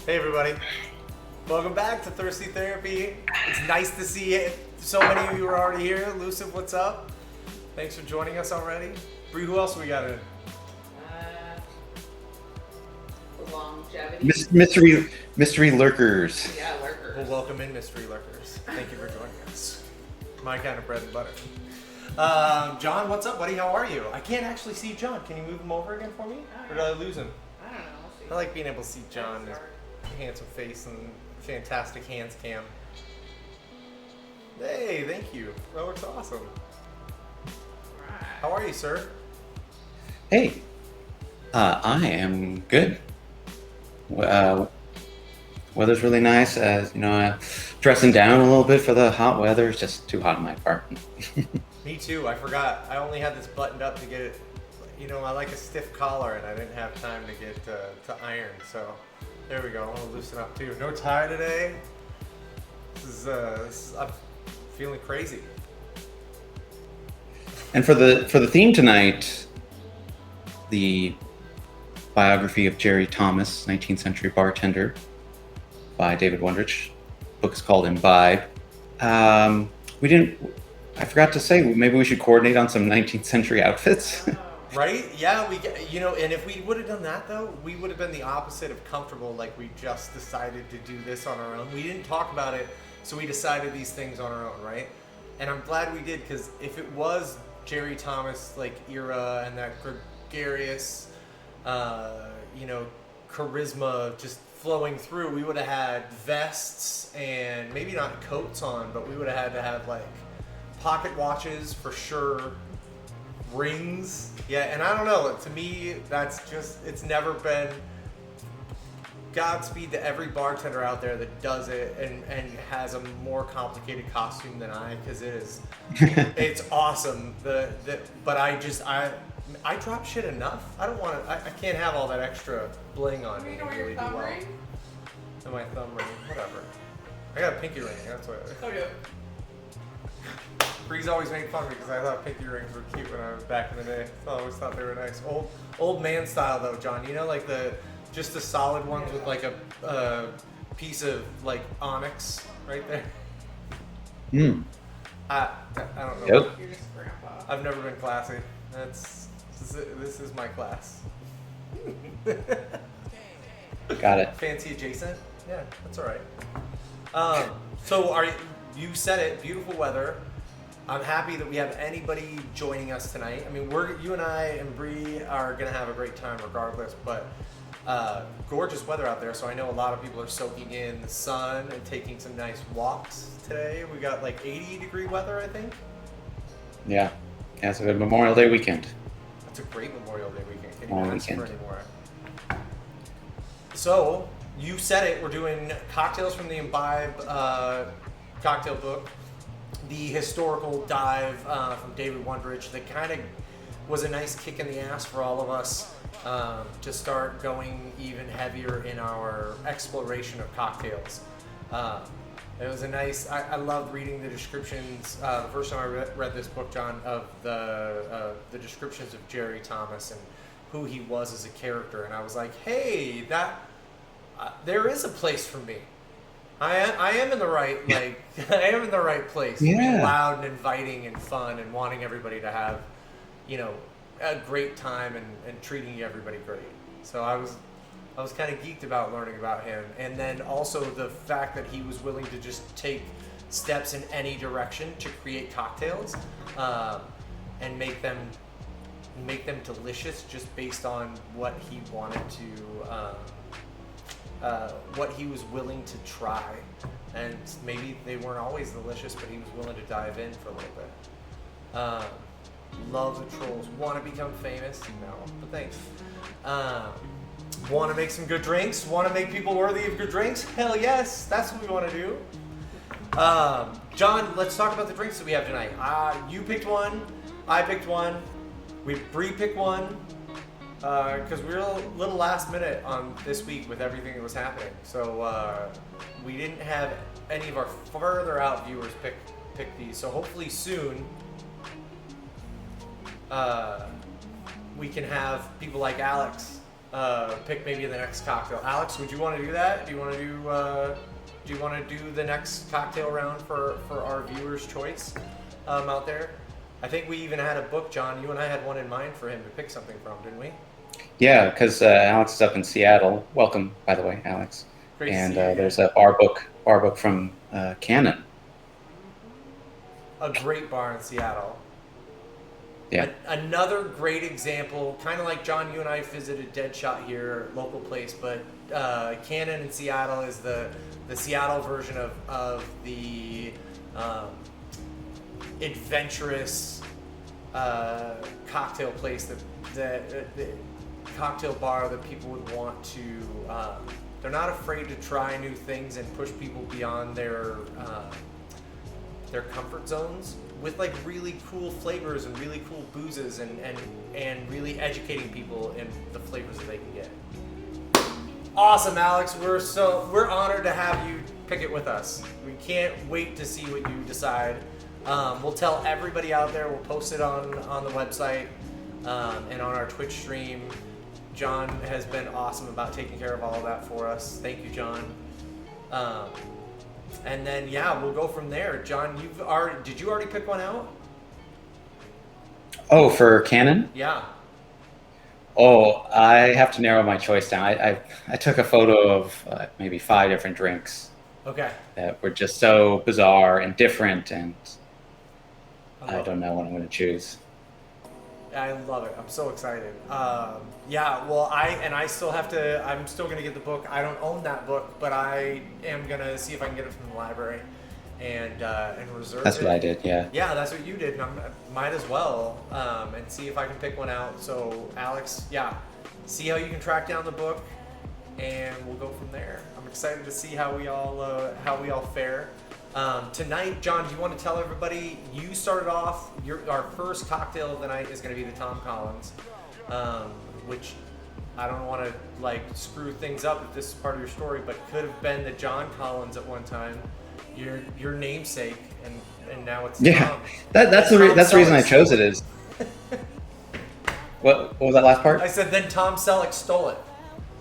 Hey everybody, welcome back to Thirsty Therapy. It's nice to see so many of you are already here. Luciv, what's up? Thanks for joining us already. Bree, who else we got in? Longevity. Mystery lurkers. Yeah, lurkers. Well, welcome in, mystery lurkers. Thank you for joining us. My kind of bread and butter. John, what's up, buddy? How are you? I can't actually see John. Can you move him over again for me? Or did I lose him? I don't know. We'll see. I like being able to see John, his handsome face and fantastic hands cam. Hey, thank you. That looks awesome. Right. How are you, sir? Hey, I am good. Weather's really nice. Dressing down a little bit for the hot weather. It's just too hot in my apartment. Me too. I forgot. I only had this buttoned up to get it. You know, I like a stiff collar, and I didn't have time to get to iron. So there we go. I want to loosen up too. No tie today. I'm feeling crazy. And for the theme tonight, the biography of Jerry Thomas, 19th century bartender, by David Wondrich. The book is called Imbibe. I forgot to say, maybe we should coordinate on some 19th century outfits. Right? Yeah, and if we would have done that though, we would have been the opposite of comfortable, like we just decided to do this on our own. We didn't talk about it, so we decided these things on our own, right? And I'm glad we did, because if it was Jerry Thomas like era and that gregarious, charisma just flowing through, we would have had vests and maybe not coats on, but we would have had to have like pocket watches for sure, rings. Yeah, and I don't know. To me, that's just, it's never been. Godspeed to every bartender out there that does it and has a more complicated costume than I, because it's awesome. But I drop shit enough. I don't want to. I can't have all that extra bling on me. You know to your really thumb do well. ring? And my thumb ring, whatever. I got a pinky ring. That's what. So do. Breeze always made fun of me because I thought pinky rings were cute when I was back in the day. I always thought they were nice. Old man style though, John. You know, like just the solid ones with like a piece of like onyx right there. I don't know. Yep. You're just grandpa. I've never been classy. This is my class. Got it. Fancy adjacent? Yeah, that's all right. So you said it, beautiful weather. I'm happy that we have anybody joining us tonight. I mean, you and I and Bree are gonna have a great time regardless, but gorgeous weather out there. So I know a lot of people are soaking in the sun and taking some nice walks today. We got like 80-degree weather, I think. Yeah. It's a good Memorial Day weekend. That's a great Memorial Day weekend. Can Long you ask for weekend. any more? So you said it. We're doing cocktails from the Imbibe cocktail book. The historical dive from David Wondrich that kind of was a nice kick in the ass for all of us to start going even heavier in our exploration of cocktails. It was a nice. I loved reading the descriptions. The first time I read this book, John, of the descriptions of Jerry Thomas and who he was as a character, and I was like, hey, there is a place for me. I am in the right I am in the right place. Yeah. Being loud and inviting and fun and wanting everybody to have, a great time and treating everybody great. So I was kind of geeked about learning about him, and then also the fact that he was willing to just take steps in any direction to create cocktails and make them delicious just based on what he wanted to. What he was willing to try, and maybe they weren't always delicious, but he was willing to dive in for a little bit. Love the trolls. Want to become famous? No, but thanks. Want to make some good drinks? Want to make people worthy of good drinks? Hell yes, that's what we want to do. John, let's talk about the drinks that we have tonight. You picked one, I picked one, Bree picked one. Because we were a little last minute on this week with everything that was happening, so we didn't have any of our further out viewers pick these. So hopefully soon, we can have people like Alex pick maybe the next cocktail. Alex, would you want to do that? Do you want to do the next cocktail round for our viewers' choice out there? I think we even had a book, John. You and I had one in mind for him to pick something from, didn't we? Yeah, because Alex is up in Seattle. Welcome, by the way, Alex. Great to and see you there's a bar book from Canon. A great bar in Seattle. Yeah. Another great example, kind of like John, you and I visited Deadshot here, local place, but Canon in Seattle is the Seattle version of the adventurous cocktail place that cocktail bar that people would want to. They're not afraid to try new things and push people beyond their comfort zones with like really cool flavors and really cool boozes and really educating people in the flavors that they can get. Awesome, Alex. We're honored to have you pick it with us. We can't wait to see what you decide. We'll tell everybody out there. We'll post it on the website and on our Twitch stream. John has been awesome about taking care of all of that for us. Thank you, John. And then we'll go from there. John, did you already pick one out? Oh, for Canon? Yeah. Oh, I have to narrow my choice down. I took a photo of maybe 5 different drinks. Okay. That were just so bizarre and different, and I don't know what I'm going to choose. I love it. I'm so excited. Well, I still have to. I'm still gonna get the book. I don't own that book, but I am gonna see if I can get it from the library and reserve That's it. what I did. Yeah. Yeah, that's what you did, and I might as well, and see if I can pick one out. So, Alex, yeah, see how you can track down the book, and we'll go from there. I'm excited to see how we all fare. Tonight, John, do you want to tell everybody, you started off, our first cocktail of the night is going to be the Tom Collins, which I don't want to like screw things up if this is part of your story, but could have been the John Collins at one time, your namesake, and now it's Tom. That's the reason I chose it is. What was that last part? I said then Tom Selleck stole it.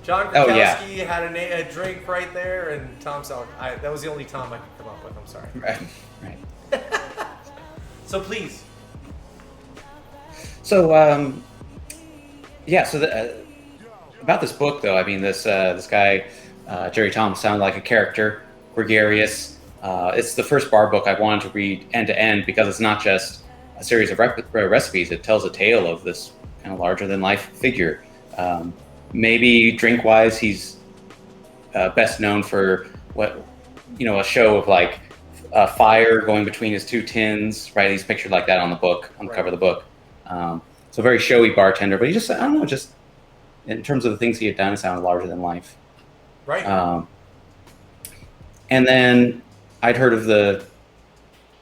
John Oh, Krakowski yeah. had a drink right there, and Tom Selleck. That was the only Tom I could come up with. I'm sorry. Right. So please. So about this book though, I mean this guy Jerry Thomas sounded like a character, gregarious. It's the first bar book I wanted to read end to end because it's not just a series of recipes. It tells a tale of this kind of larger than life figure. Maybe drink wise, he's best known for a show of like a fire going between his two tins, right? He's pictured like that on the book, on the cover of the book. So very showy bartender, but he just, I don't know, just in terms of the things he had done, it sounded larger than life. Right. And then I'd heard of the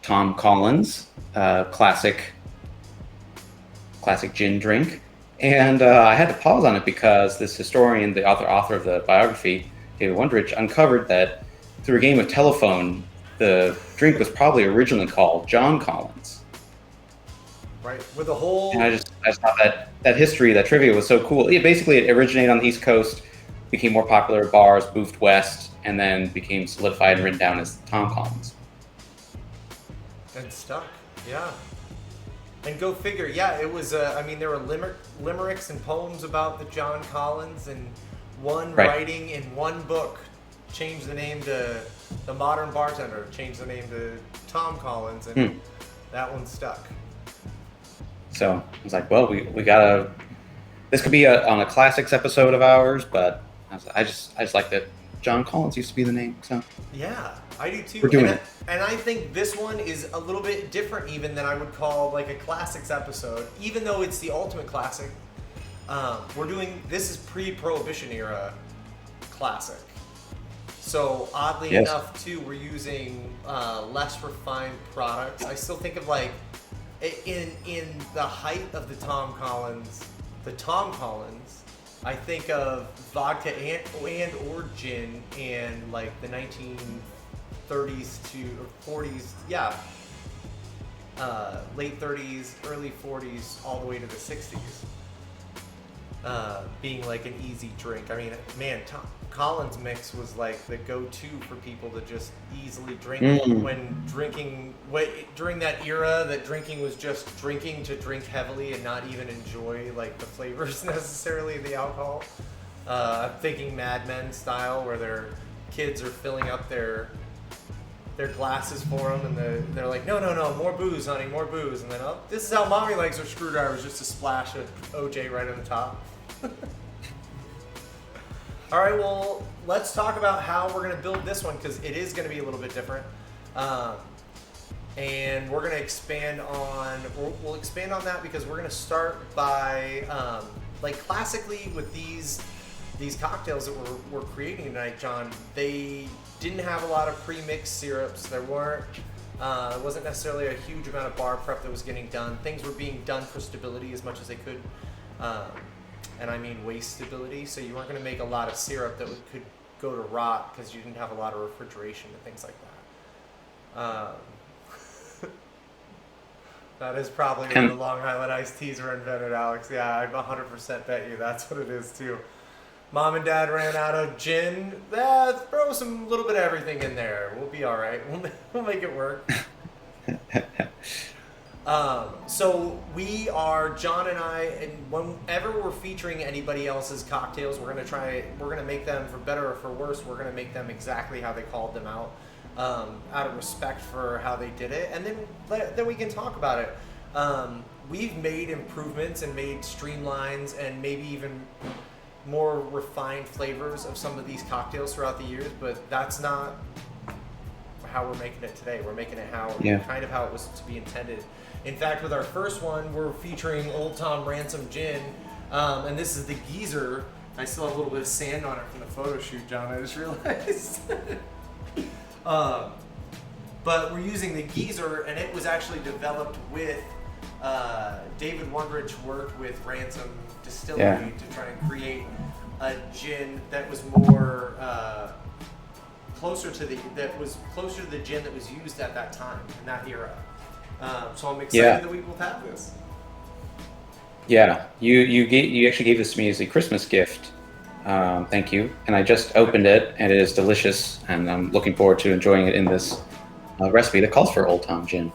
Tom Collins classic gin drink. And I had to pause on it because this historian, the author of the biography, David Wondrich, uncovered that through a game of telephone, the drink was probably originally called John Collins. Right, with the whole. And I just thought that history, that trivia was so cool. Yeah, basically, it originated on the East Coast, became more popular at bars, moved west, and then became solidified and written down as Tom Collins. And stuck, yeah. And go figure, yeah, it was, there were limericks and poems about the John Collins, and one writing in one book changed the name to The Modern Bartender, changed the name to Tom Collins, and that one stuck. So I was like, well, we gotta, this could be on a classics episode of ours, but I just like that John Collins used to be the name, so. Yeah, I do too. We're doing it. And I think this one is a little bit different even than I would call like a classics episode, even though it's the ultimate classic. This is pre-Prohibition era classic. So oddly enough too, we're using less refined products. I still think of like, in the height of the Tom Collins, I think of vodka and or gin in like the 1930s to 40s, late 30s, early 40s, all the way to the 60s, being like an easy drink. I mean, man, Tom Collins mix was like the go-to for people to just easily drink when drinking. During that era, that drinking was just drinking to drink heavily and not even enjoy like the flavors necessarily of the alcohol. I'm thinking Mad Men style, where their kids are filling up their glasses for them, and they're like, no, more booze, honey, more booze, and then this is how mommy likes her screwdrivers, just a splash of OJ right on the top. All right, well, let's talk about how we're going to build this one, because it is going to be a little bit different. And we're going to expand on, we'll expand on that because we're going to start by, like classically with these cocktails that we're creating tonight, John, they didn't have a lot of pre-mixed syrups. There wasn't necessarily a huge amount of bar prep that was getting done. Things were being done for stability as much as they could. And I mean waste stability, so you weren't going to make a lot of syrup that could go to rot because you didn't have a lot of refrigeration and things like that. That is probably when the Long Island iced teas were invented, Alex. Yeah, I 100% bet you that's what it is too. Mom and Dad ran out of gin. Throw some little bit of everything in there. We'll be all right. We'll make it work. So we are, John and I, and whenever we're featuring anybody else's cocktails, we're gonna make them, for better or for worse, we're gonna make them exactly how they called them out of respect for how they did it, and then we can talk about it. We've made improvements and made streamlines and maybe even more refined flavors of some of these cocktails throughout the years, but that's not how we're making it today. We're making it Yeah. kind of how it was to be intended. In fact, with our first one, we're featuring Old Tom Ransom Gin, and this is the Geezer. I still have a little bit of sand on it from the photo shoot, John. I just realized. But we're using the Geezer, and it was actually developed with David Wondrich worked with Ransom Distillery to try and create a gin that was more closer to the gin that was used at that time in that era. So I'm excited that we both have this. Yeah, you actually gave this to me as a Christmas gift. Thank you. And I just opened it, and it is delicious, and I'm looking forward to enjoying it in this recipe that calls for Old Tom Gin.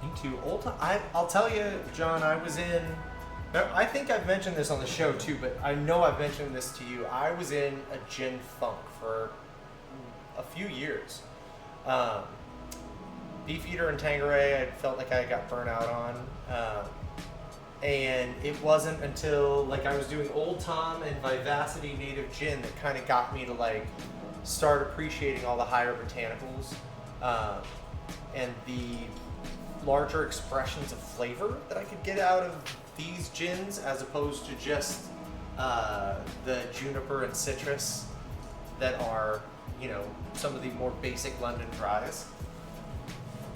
Me too. Old Tom. I'll tell you, John. I think I've mentioned this on the show too, but I know I've mentioned this to you. I was in a gin funk for a few years. Beefeater and Tanqueray, I felt like I got burnt out on. And it wasn't until like I was doing Old Tom and Vivacity Native Gin that kind of got me to like start appreciating all the higher botanicals and the larger expressions of flavor that I could get out of these gins as opposed to just the juniper and citrus that are, some of the more basic London dries.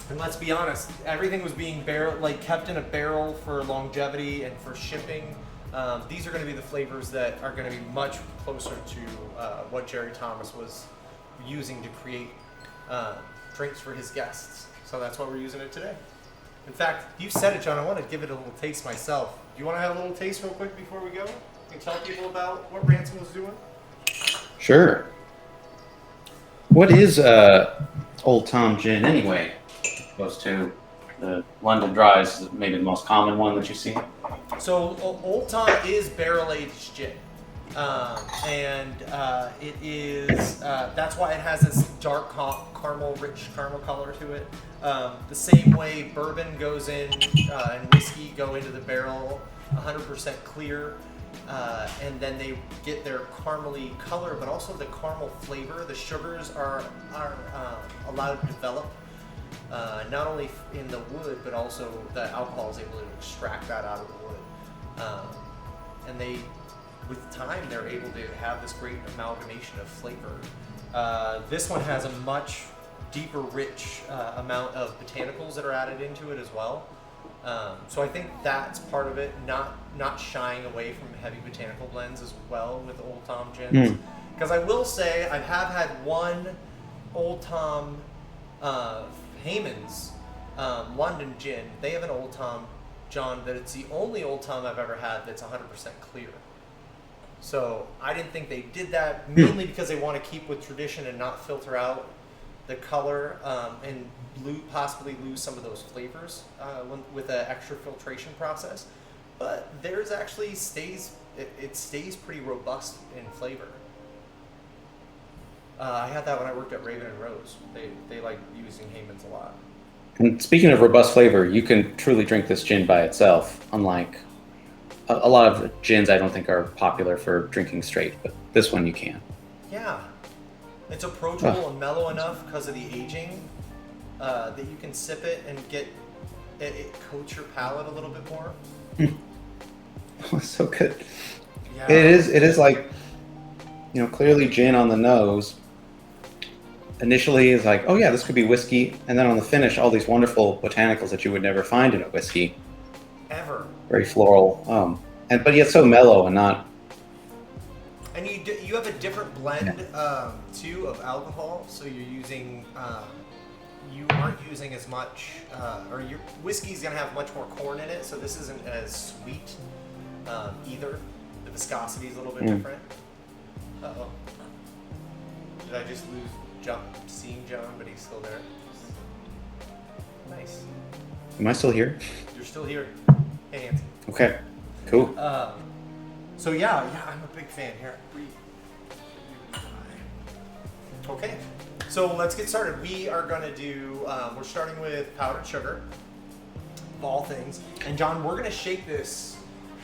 And let's be honest, everything was being kept in a barrel for longevity and for shipping. These are going to be the flavors that are going to be much closer to what Jerry Thomas was using to create drinks for his guests. So that's why we're using it today. In fact, you said it, John. I want to give it a little taste myself. Do you want to have a little taste real quick before we go? And tell people about what Ransom was doing? Sure. What is Old Tom Gin anyway? Opposed to the London Dries, is maybe the most common one that you see. So Old Tom is barrel-aged gin, and it is that's why it has this dark rich caramel color to it. The same way bourbon goes in and whiskey go into the barrel, 100% clear, and then they get their caramely color, but also the caramel flavor. The sugars are allowed to develop. Not only in the wood, but also the alcohol is able to extract that out of the wood. And with time, they're able to have this great amalgamation of flavor. This one has a much deeper, rich amount of botanicals that are added into it as well. So I think that's part of it, not shying away from heavy botanical blends as well with Old Tom gins. Because I will say, I have had one Old Tom Heyman's London gin. They have an Old Tom, John, that it's the only Old Tom I've ever had that's 100% clear. So I didn't think they did that, mainly because they want to keep with tradition and not filter out the color and possibly lose some of those flavors with an extra filtration process. But theirs actually stays pretty robust in flavor. I had that when I worked at Raven and Rose. They like using Heyman's a lot. And speaking of robust flavor, you can truly drink this gin by itself, unlike a lot of gins I don't think are popular for drinking straight, but this one you can. Yeah. It's approachable and mellow enough because of the aging that you can sip it and get it coats your palate a little bit more. Oh, so good. Yeah. It is like, clearly gin on the nose. Initially is like, oh yeah, this could be whiskey, and then on the finish, all these wonderful botanicals that you would never find in a whiskey. Ever. Very floral, but yet so mellow and not. And you have a different blend too of alcohol, so you're using you aren't using as much, or your whiskey's gonna have much more corn in it, so this isn't as sweet either. The viscosity is a little bit different. Uh-oh. Did I just lose seeing John, but he's still there? Nice. Am I still here? You're still here. Hey, Anthony. Okay, cool. So yeah, I'm a big fan here. Okay, so let's get started. We are gonna do, we're starting with powdered sugar, of all things. And John, we're gonna shake this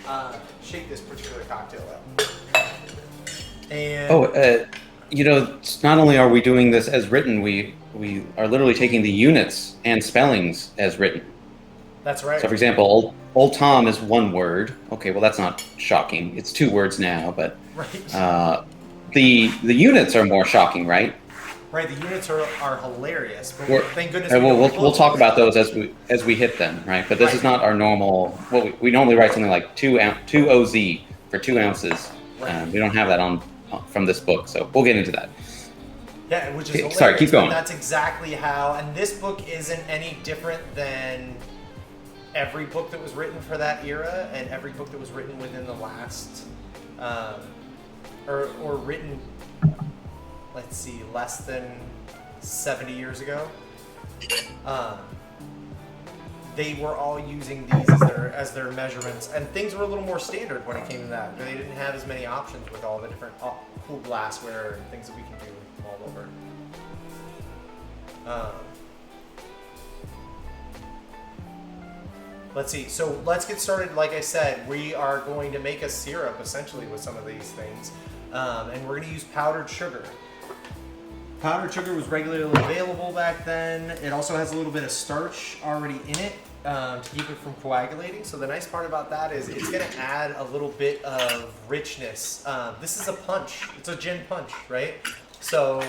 particular cocktail up. And not only are we doing this as written, we are literally taking the units and spellings as written. That's right. So, for example, Old Tom is one word. Okay, well, that's not shocking. It's 2 words now, but Right. The units are more shocking, right? Right, the units are hilarious, but thank goodness we'll talk about those as we hit them, right? But this is not our normal. Well, we normally write something like 2 OZ for 2 ounces. Right. We don't have that from this book, so we'll get into that. Yeah, which is hilarious. Sorry, keep going. That's exactly how, and this book isn't any different than every book that was written for that era, and every book that was written within the last, or written, let's see, less than 70 years ago. They were all using these as their measurements, and things were a little more standard when it came to that. They didn't have as many options with all the different cool glassware and things that we can do all over. Let's see. So let's get started. Like I said, we are going to make a syrup essentially with some of these things, and we're going to use powdered sugar. Powdered sugar was regularly available back then. It also has a little bit of starch already in it to keep it from coagulating. So the nice part about that is it's going to add a little bit of richness. This is a punch. It's a gin punch, right? So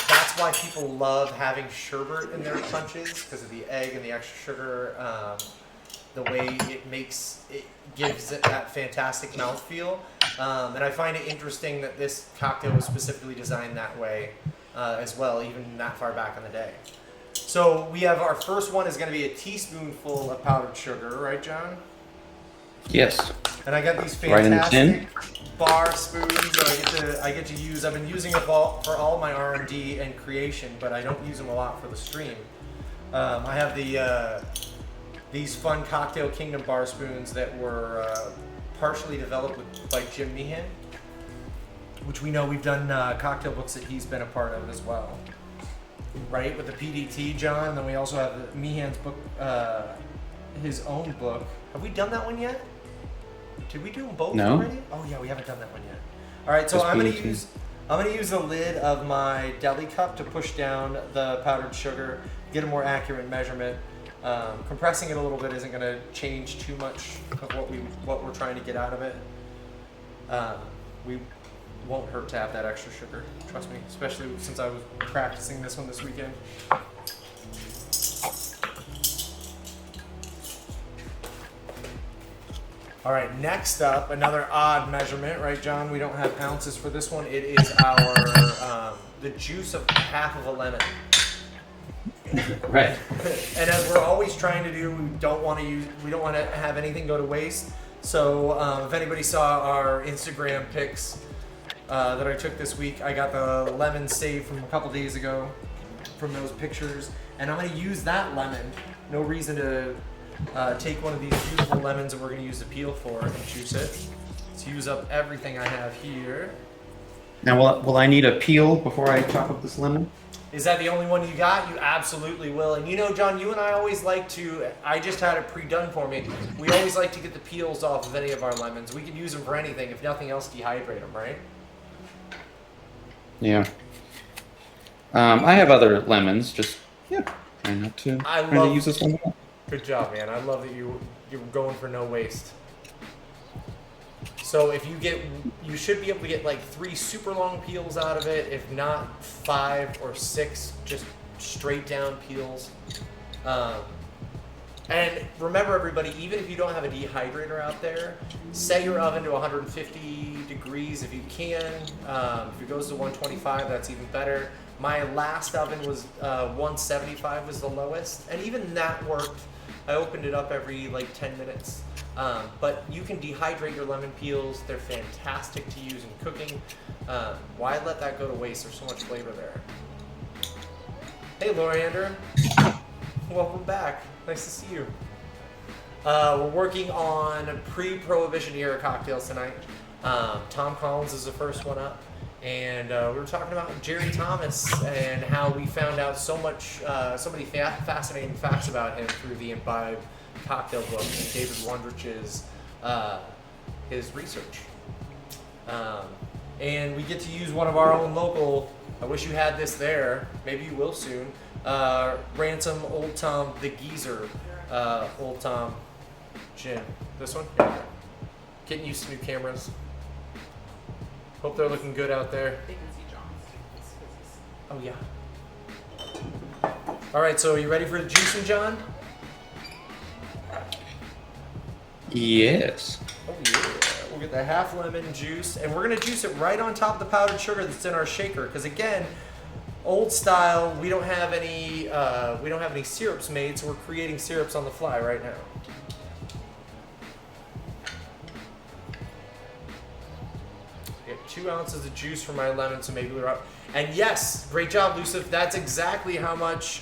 that's why people love having sherbet in their punches, because of the egg and the extra sugar. The way it gives it that fantastic mouthfeel. And I find it interesting that this cocktail was specifically designed that way as well, even that far back in the day. So we have our first one is going to be a teaspoonful of powdered sugar, right, John? Yes. And I got these Right in the tin. fantastic bar spoons that I get to use. I've been using it for all my R&D and creation, but I don't use them a lot for the stream. I have these fun Cocktail Kingdom bar spoons that were partially developed by Jim Meehan, which we know we've done cocktail books that he's been a part of as well. Right, with the PDT, John. Then we also have Meehan's book, his own book. Have we done that one yet? Did we do them both already? Oh yeah, we haven't done that one yet. All right, so I'm gonna use the lid of my deli cup to push down the powdered sugar, get a more accurate measurement. Compressing it a little bit isn't going to change too much of what we're trying to get out of it. We won't hurt to have that extra sugar, trust me, especially since I was practicing this one this weekend. All right, next up, another odd measurement, right, John? We don't have ounces for this one. It is the juice of half of a lemon. Right. And as we're always trying to do, we don't want to have anything go to waste. So if anybody saw our Instagram pics that I took this week, I got the lemon saved from a couple days ago from those pictures, and I'm going to use that lemon. No reason to take one of these beautiful lemons that we're going to use the peel for and juice it. Let's use up everything I have here. Now, will I need a peel before I chop up this lemon? Is that the only one you got? You absolutely will. And John, you and I always like to, I just had it pre-done for me. We always like to get the peels off of any of our lemons. We could use them for anything. If nothing else, dehydrate them, right? Yeah. I have other lemons, just, trying not to, trying to use this one. Good job, man. I love that you're going for no waste. So if you should be able to get like 3 super long peels out of it, if not 5 or 6, just straight down peels. And remember, everybody, even if you don't have a dehydrator out there, set your oven to 150 degrees if you can. If it goes to 125, that's even better. My last oven was 175 was the lowest, and even that worked. I opened it up every like 10 minutes. But you can dehydrate your lemon peels. They're fantastic to use in cooking. Why let that go to waste? There's so much flavor there. Hey, Loriander. Welcome back. Nice to see you. We're working on pre-Prohibition era cocktails tonight. Tom Collins is the first one up. And we were talking about Jerry Thomas and how we found out so many fascinating facts about him through the Imbibe cocktail book and David Wondrich's his research. and we get to use one of our own local. I wish you had this there. Maybe you will soon. Ransom Old Tom the Geezer Old Tom Gin. This one? Yeah. Getting used to new cameras. Hope they're looking good out there. They can see John's. Oh yeah. All right, so are you ready for the juicing, John? Yes. Oh yeah. We'll get the half lemon juice, and we're gonna juice it right on top of the powdered sugar that's in our shaker. Because again, old style, we don't have any syrups made, so we're creating syrups on the fly right now. We have 2 ounces of juice for my lemon, so maybe we're up. And yes, great job, Lucif. That's exactly how much.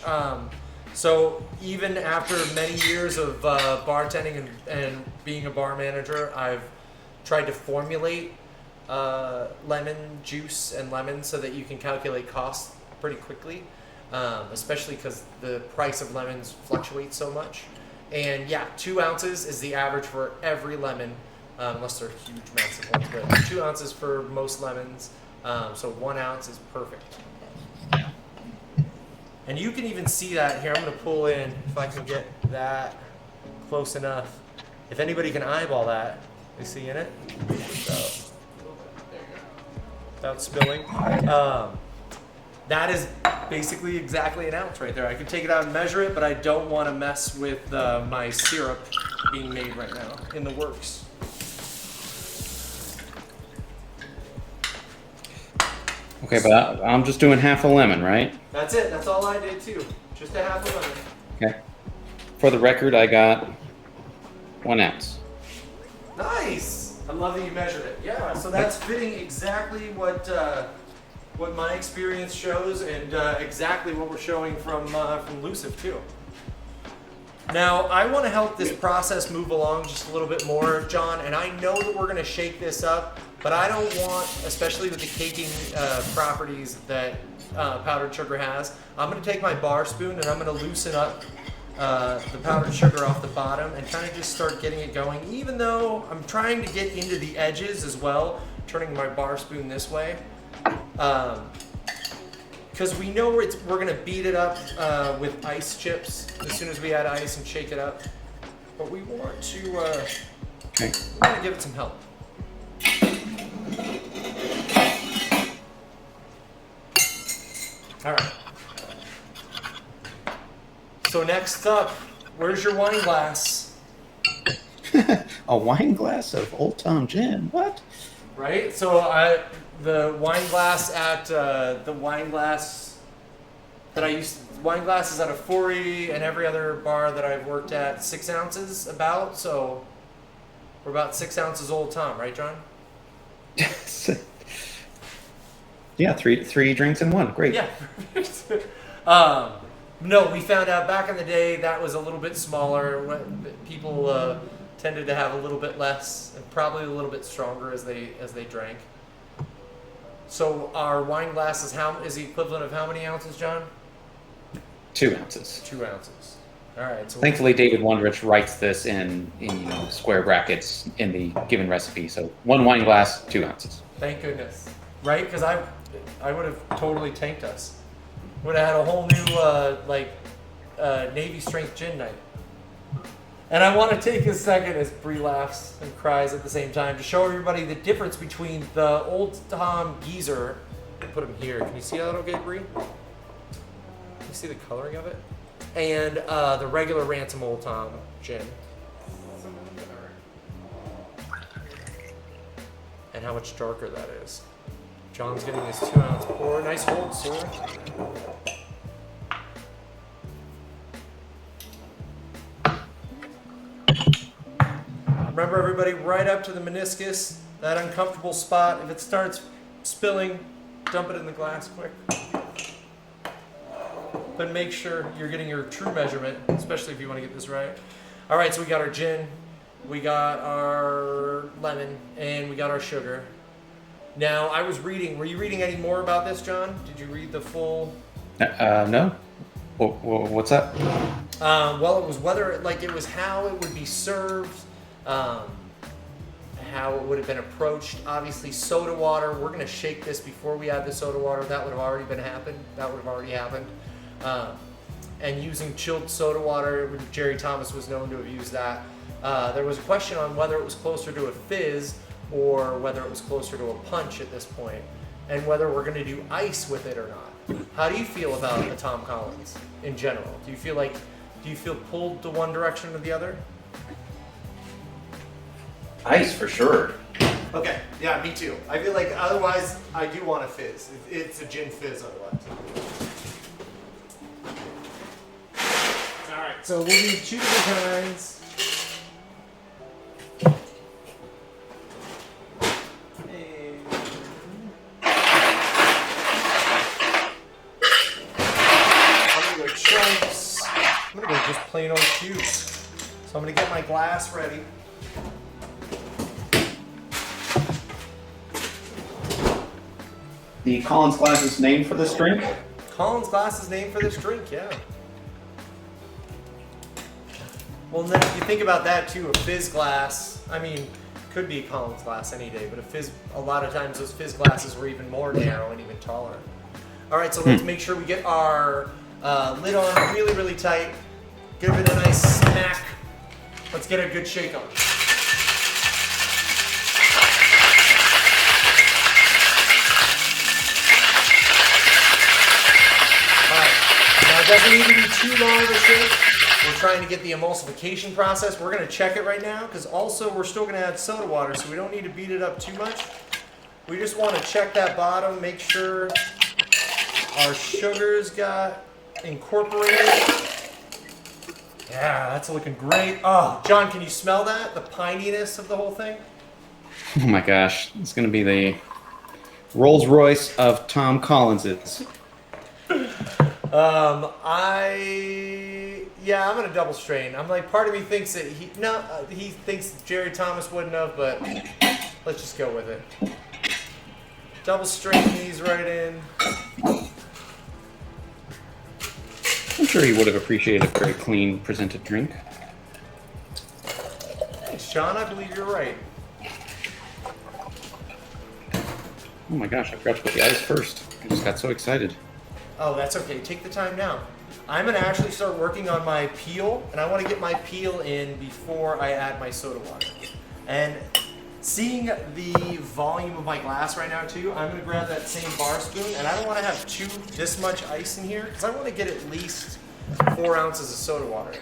So even after many years of bartending and being a bar manager, I've tried to formulate lemon juice and lemon so that you can calculate costs pretty quickly, especially because the price of lemons fluctuates so much. And yeah, 2 ounces is the average for every lemon, unless they're huge, massive ones, but 2 ounces for most lemons. So 1 ounce is perfect. And you can even see that here. I'm going to pull in, if I can get that close enough. If anybody can eyeball that, you see in it? So, without spilling. That is basically exactly 1 ounce right there. I could take it out and measure it, but I don't want to mess with my syrup being made right now in the works. Okay, but I'm just doing half a lemon, right? That's it. That's all I did too. Just a half a lemon. Okay. For the record, I got 1 ounce. Nice. I love that you measured it. Yeah. So that's fitting exactly what my experience shows, and exactly what we're showing from Lucif too. Now I want to help this process move along just a little bit more, John. And I know that we're going to shake this up. But I don't want, especially with the caking properties that powdered sugar has, I'm going to take my bar spoon and I'm going to loosen up the powdered sugar off the bottom and kind of just start getting it going, even though I'm trying to get into the edges as well, turning my bar spoon this way. Because we know we're going to beat it up with ice chips as soon as we add ice and shake it up. But we want to, Okay. we want to give it some help. All right. So next up, where's your wine glass? A wine glass of Old Tom Gin. What? Right. So the wine glass at the wine glass that I used. Wine glasses at a 40 and every other bar that I've worked at, 6 ounces about. So we're about 6 ounces Old Tom, right, John? Yeah, three drinks in one. Great. Yeah. No, we found out back in the day that was a little bit smaller. People tended to have a little bit less and probably a little bit stronger as they drank. So our wine glass is the equivalent of how many ounces, John? 2 ounces. 2 ounces. All right. So Thankfully, David Wondrich writes this in square brackets in the given recipe. So 1 wine glass, 2 ounces. Thank goodness. Right? Because I would have totally tanked us. Would have had a whole new Navy strength gin night. And I want to take a second as Bree laughs and cries at the same time to show everybody the difference between the Old Tom Geezer. Put him here. Can you see that okay, Bree? Can you see the coloring of it? And the regular Ransom Old Tom Gin. And how much darker that is. John's getting his 2 ounce pour. Nice hold, sir. Remember, everybody, right up to the meniscus, that uncomfortable spot. If it starts spilling, dump it in the glass quick. But make sure you're getting your true measurement, especially if you want to get this right. All right, so we got our gin, we got our lemon, and we got our sugar. Now, I was reading. Were you reading any more about this, John? Did you read the full? No. What's that? Well, it was how it would be served, how it would have been approached. Obviously, soda water. We're going to shake this before we add the soda water. That would have already happened. And using chilled soda water, Jerry Thomas was known to have used that. There was a question on whether it was closer to a fizz or whether it was closer to a punch at this point, and whether we're going to do ice with it or not. How do you feel about the Tom Collins in general? Do you feel pulled to one direction or the other? Ice for sure. Okay, yeah, me too. I feel like otherwise I do want a fizz. It's a gin fizz otherwise. All right, so we'll do 2 different kinds. I'm gonna go just plain old cubes. So I'm gonna get my glass ready. The Collins glass is named for this drink? Collins glass is named for this drink, yeah. Well, then if you think about that too, a fizz glass, I mean, could be a Collins glass any day, but a lot of times those fizz glasses were even more narrow and even taller. All right, so let's make sure we get our lid on really, really tight. Give it a nice smack. Let's get a good shake on. It doesn't need to be too long of a shake. We're trying to get the emulsification process. We're going to check it right now because also we're still going to add soda water, so we don't need to beat it up too much. We just want to check that bottom, make sure our sugars got incorporated. Yeah, that's looking great. Oh, John, can you smell that? The pininess of the whole thing? Oh my gosh, it's going to be the Rolls Royce of Tom Collins's. I'm gonna double strain. I'm like, part of me thinks that he thinks Jerry Thomas wouldn't have, but let's just go with it. Double strain these right in. I'm sure he would have appreciated a very clean, presented drink. Thanks, John. I believe you're right. Oh my gosh, I forgot to put the ice first. I just got so excited. Oh, that's okay. Take the time now. I'm going to actually start working on my peel, and I want to get my peel in before I add my soda water. And seeing the volume of my glass right now, too, I'm going to grab that same bar spoon, and I don't want to have this much ice in here, because I want to get at least 4 ounces of soda water in.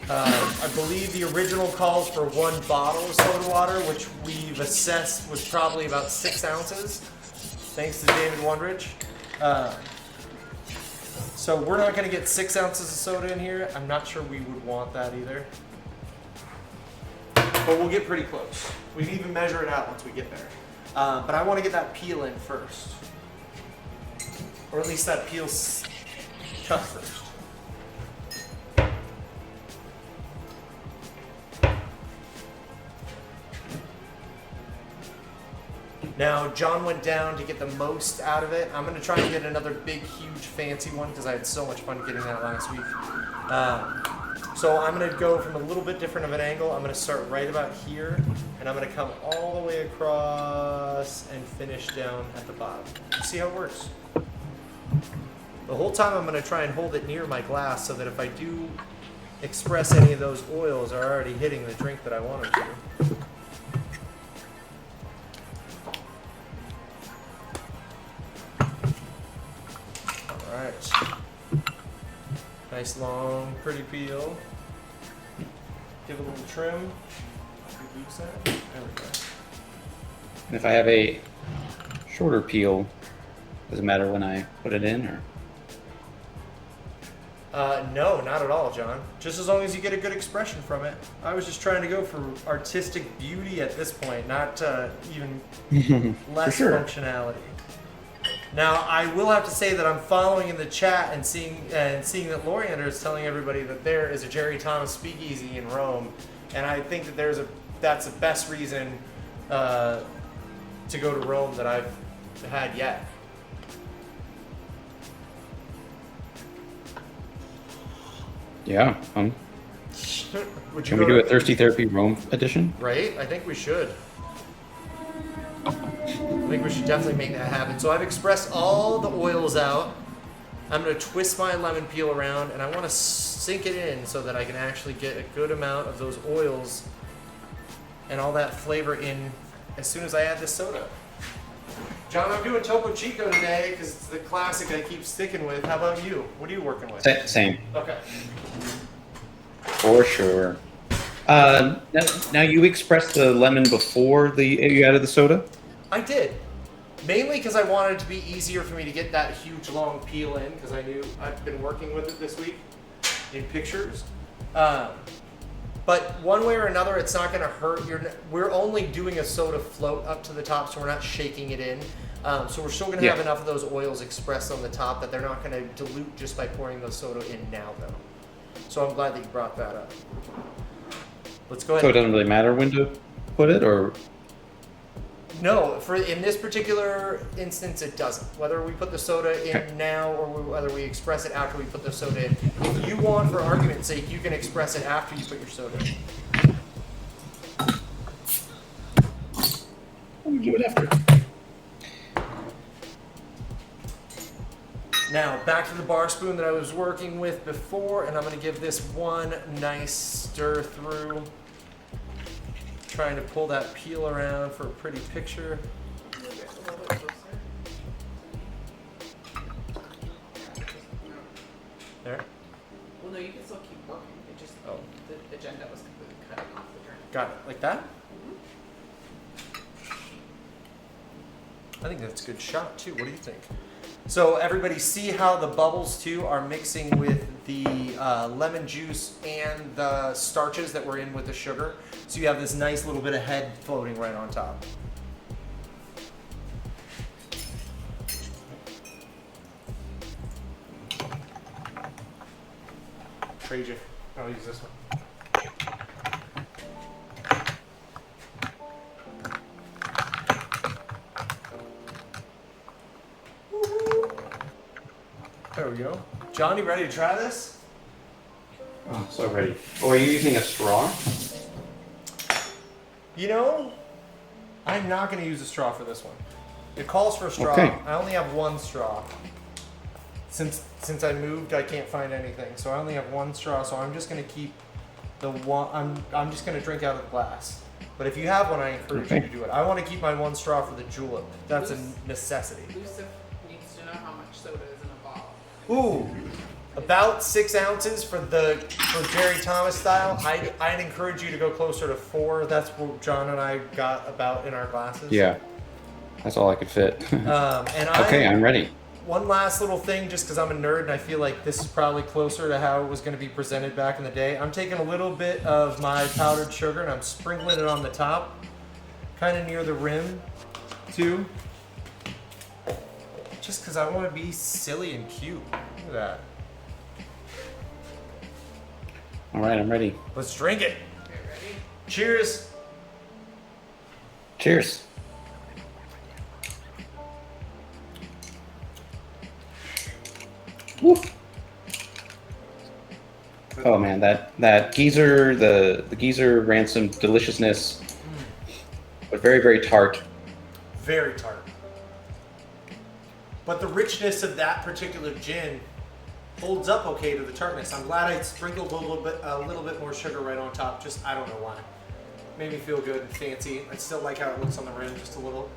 I believe the original calls for 1 bottle of soda water, which we've assessed was probably about 6 ounces, thanks to David Wondrich. So we're not going to get 6 ounces of soda in here. I'm not sure we would want that either. But we'll get pretty close. We can even measure it out once we get there. But I want to get that peel in first. Or at least that peel cut first. Now, John went down to get the most out of it. I'm going to try and get another big, huge, fancy one because I had so much fun getting that last week. So I'm going to go from a little bit different of an angle. I'm going to start right about here, and I'm going to come all the way across and finish down at the bottom. See how it works? The whole time I'm going to try and hold it near my glass so that if I do express any of those oils are already hitting the drink that I want them to. Alright. Nice long, pretty peel. Give it a little trim. Reduce that. There we go. And if I have a shorter peel, does it matter when I put it in, or? No, not at all, John. Just as long as you get a good expression from it. I was just trying to go for artistic beauty at this point, not even less functionality. Now, I will have to say that I'm following in the chat and seeing that Loriander is telling everybody that there is a Jerry Thomas speakeasy in Rome, and I think that that's the best reason to go to Rome that I've had yet. Yeah, Would you Can we go do to- a Thirsty Therapy Rome edition? Right? I think we should. I think we should definitely make that happen. So I've expressed all the oils out. I'm going to twist my lemon peel around, and I want to sink it in so that I can actually get a good amount of those oils and all that flavor in as soon as I add this soda. John, I'm doing Topo Chico today because it's the classic I keep sticking with. How about you? What are you working with? Same. Okay. For sure. Now you expressed the lemon before you added the soda? I did. Mainly because I wanted it to be easier for me to get that huge long peel in because I knew I've been working with it this week in pictures. But one way or another, it's not going to hurt. We're only doing a soda float up to the top, so we're not shaking it in. So we're still going to have enough of those oils expressed on the top that they're not going to dilute just by pouring the soda in now, though. So I'm glad that you brought that up. Let's go ahead. So it doesn't really matter when to put it, or? No, in this particular instance, it doesn't. Whether we put the soda in now or whether we express it after we put the soda in. If you want, for argument's sake, you can express it after you put your soda in. We'll do it after. Now, back to the bar spoon that I was working with before, and I'm going to give this one nice stir through. Trying to pull that peel around for a pretty picture. Move it a little bit closer. There. Well, no, you can still keep working. It just, the agenda was completely cutting off the drink. Got it. Like that? I think that's a good shot, too. What do you think? So everybody see how the bubbles, too, are mixing with the lemon juice and the starches that were in with the sugar. So you have this nice little bit of head floating right on top. Trade you. I'll use this one. There we go. John, you ready to try this? Oh, so ready. Oh, are you using a straw? You know, I'm not going to use a straw for this one. It calls for a straw. Okay. I only have one straw. Since I moved, I can't find anything, so I only have one straw. So I'm just going to keep the one. I'm just going to drink out of the glass. But if you have one, I encourage you to do it. I want to keep my one straw for the julep. That's a necessity. Lucifer needs to know how much soda is in a bottle. Ooh, about 6 ounces for Jerry Thomas style. I'd encourage you to go closer to 4. That's what John and I got about in our glasses. Yeah, that's all I could fit. And I'm ready. One last little thing, just because I'm a nerd and I feel like this is probably closer to how it was going to be presented back in the day. I'm taking a little bit of my powdered sugar and I'm sprinkling it on the top, kind of near the rim, too. Just because I want to be silly and cute. Look at that. All right, I'm ready. Let's drink it. Okay, ready? Cheers. Cheers. Woo. Oh man, that geezer, the geezer ransom deliciousness, but very, very tart. Very tart. But the richness of that particular gin holds up okay to the tartness. I'm glad I sprinkled a little bit more sugar right on top. Just, I don't know why. Made me feel good and fancy. I still like how it looks on the rim just a little.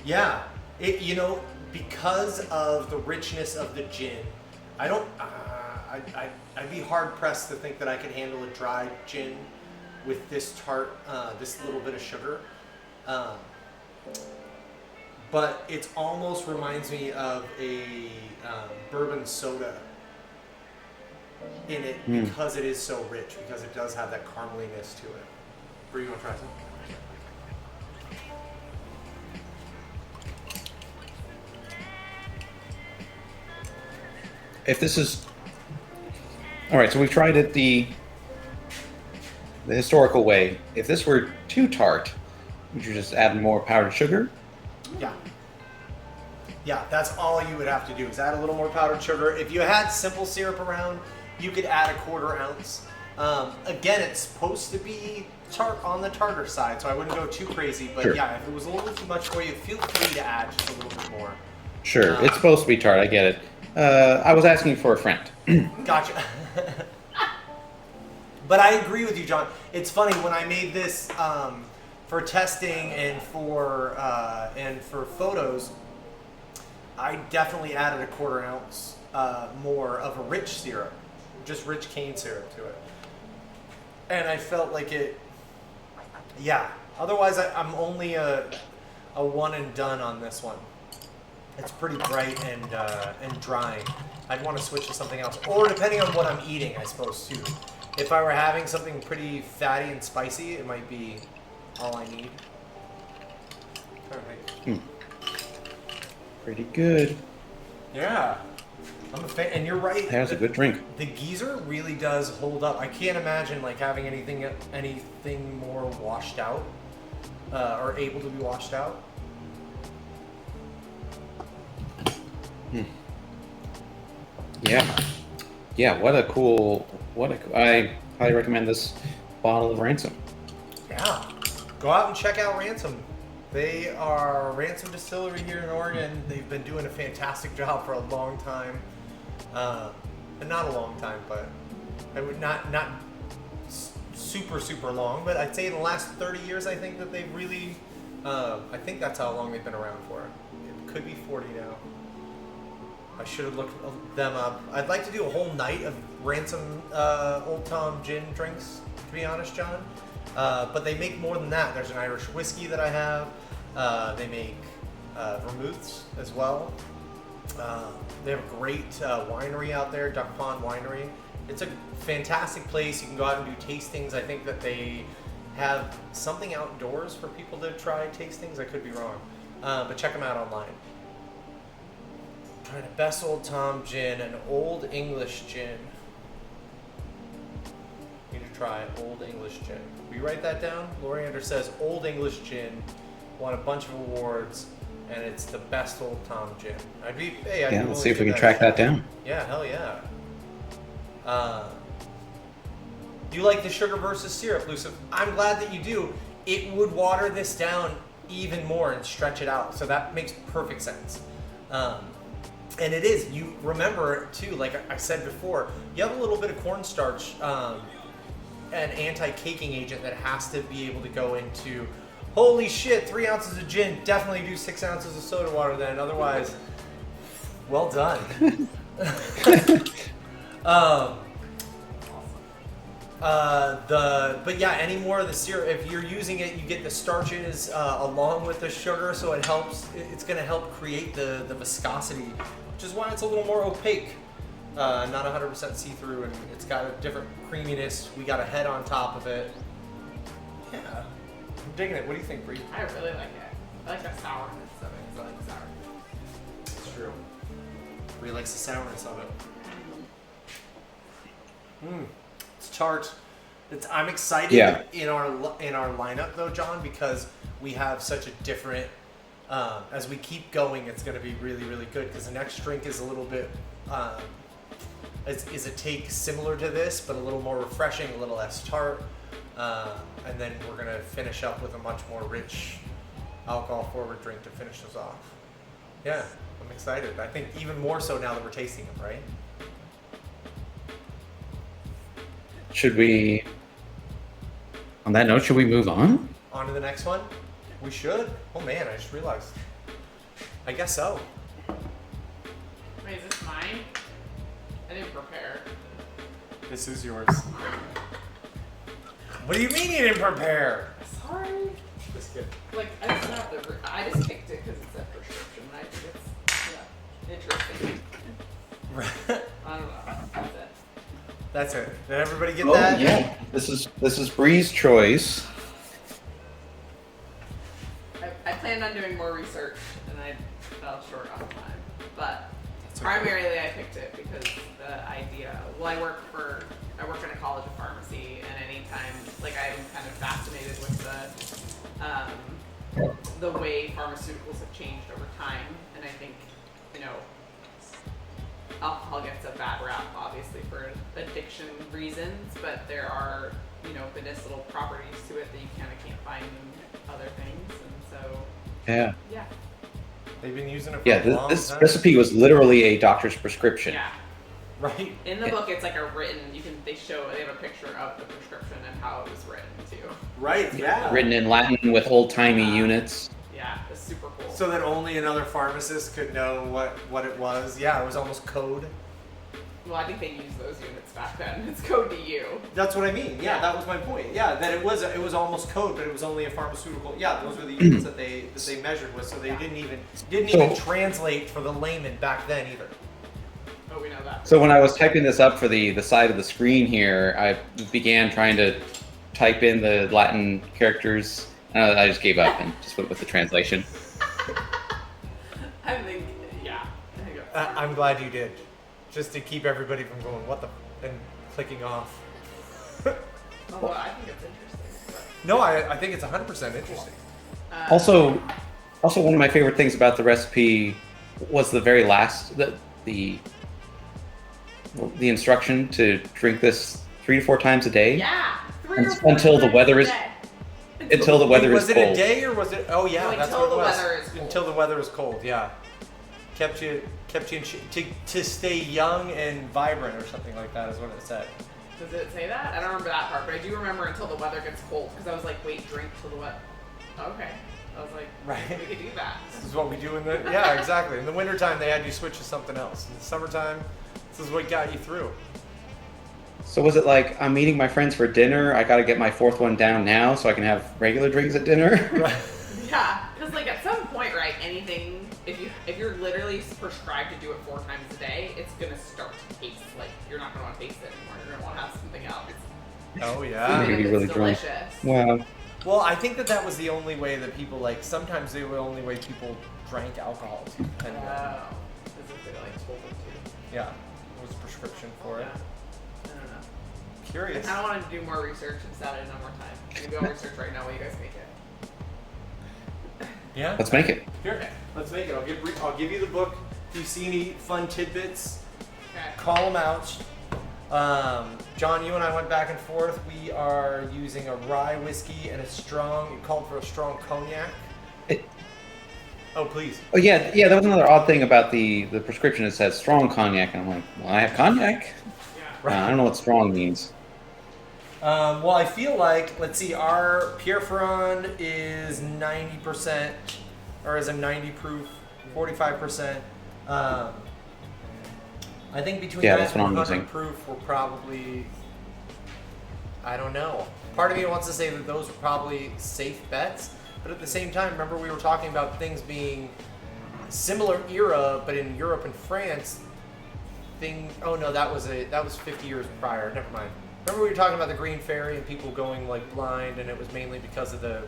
Yeah, because of the richness of the gin, I'd be hard pressed to think that I could handle a dry gin with this tart, this little bit of sugar. But it almost reminds me of a bourbon soda in it because it is so rich, because it does have that carameliness to it. Bree, you want to try some? If this is all right, so we've tried it the historical way. If this were too tart, would you just add more powdered sugar? Yeah. Yeah, that's all you would have to do is add a little more powdered sugar. If you had simple syrup around, you could add a 1/4 ounce. Again, it's supposed to be on the tartar side, so I wouldn't go too crazy. But Sure. yeah, if it was a little too much for you, feel free to add just a little bit more. Sure, it's supposed to be tart. I get it. I was asking for a friend. Gotcha. But I agree with you, John. It's funny when I made this for testing and for photos. I definitely added a 1/4 ounce more of a rich syrup, just rich cane syrup to it, and I felt like it. Yeah. Otherwise, I'm only a one and done on this one. It's pretty bright and drying. I'd want to switch to something else, or depending on what I'm eating, I suppose too. If I were having something pretty fatty and spicy, it might be all I need. Pretty good. Yeah, I'm a fan, and you're right. That was a good drink. The geezer really does hold up. I can't imagine like having anything more washed out or able to be washed out. Yeah. What a cool. I highly recommend this bottle of Ransom. Yeah, go out and check out Ransom. They are Ransom Distillery here in Oregon. They've been doing a fantastic job for a long time, and not a long time, but I would not super long. But I'd say in the last 30 years, I think that they've really. I think that's how long they've been around for. It could be 40 now. I should have looked them up. I'd like to do a whole night of Ransom Old Tom Gin drinks, to be honest, John. But they make more than that. There's an Irish whiskey that I have. They make vermouths as well. They have a great winery out there, Duck Pond Winery. It's a fantastic place. You can go out and do tastings. I think that they have something outdoors for people to try tastings. I could be wrong. But check them out online. Trying a best Old Tom Gin, an Old English Gin. Need to try Old English Gin. Will you write that down? Loriander says Old English Gin won a bunch of awards, and it's the best Old Tom Gin. Let's see if we can track that down. Yeah, hell yeah. You like the sugar versus syrup, Lucifer? I'm glad that you do. It would water this down even more and stretch it out, so that makes perfect sense. And it is. You remember too, like I said before, you have a little bit of cornstarch, an anti-caking agent that has to be able to go into. Holy shit! 3 ounces of gin. Definitely do 6 ounces of soda water then. Otherwise, well done. But yeah, any more of the syrup, if you're using it, you get the starches along with the sugar, so it helps. It's going to help create the viscosity, which is why it's a little more opaque, not 100% see-through, and it's got a different creaminess. We got a head on top of it. Yeah, I'm digging it. What do you think, Bree? I really like it. I like that sourness of it, because I like sour. It's true. Bree likes the sourness of it. It's tart. I'm excited in our lineup though, John, because we have such a different. As we keep going, it's going to be really, really good. Because the next drink is a little bit, is a take similar to this, but a little more refreshing, a little less tart, and then we're going to finish up with a much more rich, alcohol-forward drink to finish us off. Yeah, I'm excited. I think even more so now that we're tasting them, right? Should we, on that note, should we move on? On to the next one? We should. Oh man, I just realized. I guess so. Wait, is this mine? I didn't prepare. This is yours. What do you mean you didn't prepare? Sorry. Just kidding. Like, I just picked it because it's a prescription. I think it's, interesting. Right. I don't know. That's it. That's it. Did everybody get that? Yeah. This is Bree's choice. I planned on doing more research, and I fell short on time. But primarily, I picked it because the idea. Well, I work in a college of pharmacy, and anytime, like, I'm kind of fascinated with the way pharmaceuticals have changed over time, and I think, alcohol gets a bad rap, obviously, for addiction reasons, but there are, medicinal properties to it that you kind of can't find in other things, and so... Yeah. Yeah. They've been using it for a long this time. recipe was literally a doctor's prescription. Yeah. Right. In the book, it's like a written. They have a picture of the prescription and how it was written too. Right. Yeah. Written in Latin with old-timey units. Yeah, it's super cool. So that only another pharmacist could know what it was. Yeah, it was almost code. Well, I think they used those units back then. It's code to you. That's what I mean. Yeah, that was my point. Yeah, that it was almost code, but it was only a pharmaceutical. Yeah, those were the units that they measured with. So they didn't even translate for the layman back then either. Oh, we know that. So when I was typing this up for the side of the screen here, I began trying to type in the Latin characters. I just gave up and just went with the translation. I think, yeah. I'm glad you did, just to keep everybody from going what the and clicking off. Although I think it's interesting. But... No, I think it's 100% interesting. Also, one of my favorite things about the recipe was the very last the instruction to drink this 3 to 4 times a day. Yeah, 3 or 4 until the times weather a is day. until the weather is Was it cold. a day or was it? Oh yeah, No, that's until what it the was. weather is cold. Until the weather is cold. Yeah, kept you in to stay young and vibrant or something like that is what it said. Does it say that? I don't remember that part, but I do remember until the weather gets cold because I was like, wait, drink till the weather. Okay. I was like, Right. we could do that. This is what we do in the yeah exactly. In the wintertime they had you switch to something else. In the summertime, this is what got you through. So was it like, I'm meeting my friends for dinner, I gotta get my 4th one down now so I can have regular drinks at dinner? Right. Yeah, because like at some point, right, anything, if you're literally prescribed to do it 4 times a day, it's gonna start to taste like you're not gonna want to taste it anymore. You're gonna want to have something else. Oh Even yeah. Maybe if it's really drunk. delicious. Wow. Well, I think that was the only way that people sometimes the only way people drank alcohol too. Kind of. Wow. As if they like told them to. Yeah. It was a prescription for Yeah. it. I don't know. I Curious. kind of wanted to do more research and Saturday no more time. Maybe I'll research right now while you guys make it. Yeah. Let's make it. Here, let's make it. I'll give you the book. If you see any fun tidbits, Okay. call them out. John, you and I went back and forth. We are using a rye whiskey and it called for a strong cognac. Oh, please. Oh yeah, that was another odd thing about the prescription. It says strong cognac, and I'm like, well, I have cognac. Yeah. I don't know what strong means. Well, I feel like, let's see, our Pierre Ferrand is 90%, or is a 90 proof, 45%. I think between Yeah, that that's and what I'm 100 using. proof, we're probably, I don't know. Part of me wants to say that those are probably safe bets, but at the same time, remember we were talking about things being similar era, but in Europe and France, oh no, that was 50 years prior. Never mind. Remember we were talking about the Green Fairy and people going like blind, and it was mainly because of the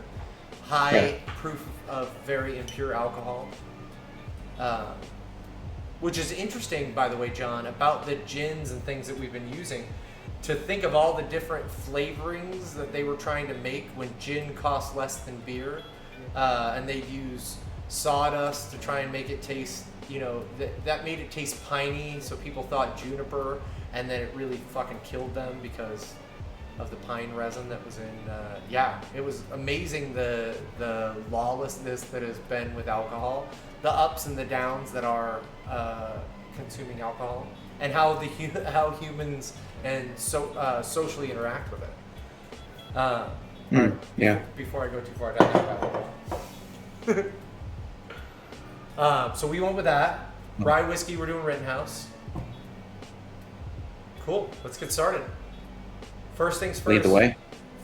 high proof of very impure alcohol. Which is interesting, by the way, John, about the gins and things that we've been using. To think of all the different flavorings that they were trying to make when gin cost less than beer, and they'd use sawdust to try and make it taste, that made it taste piney, so people thought juniper, and then it really fucking killed them because of the pine resin that was in. It was amazing the lawlessness that has been with alcohol, the ups and the downs that are consuming alcohol, and how how humans and socially interact with it. Yeah. Before I go too far down that rabbit hole. So we went with that. Rye whiskey, we're doing Rittenhouse. Cool. Let's get started. First things first. Lead the way.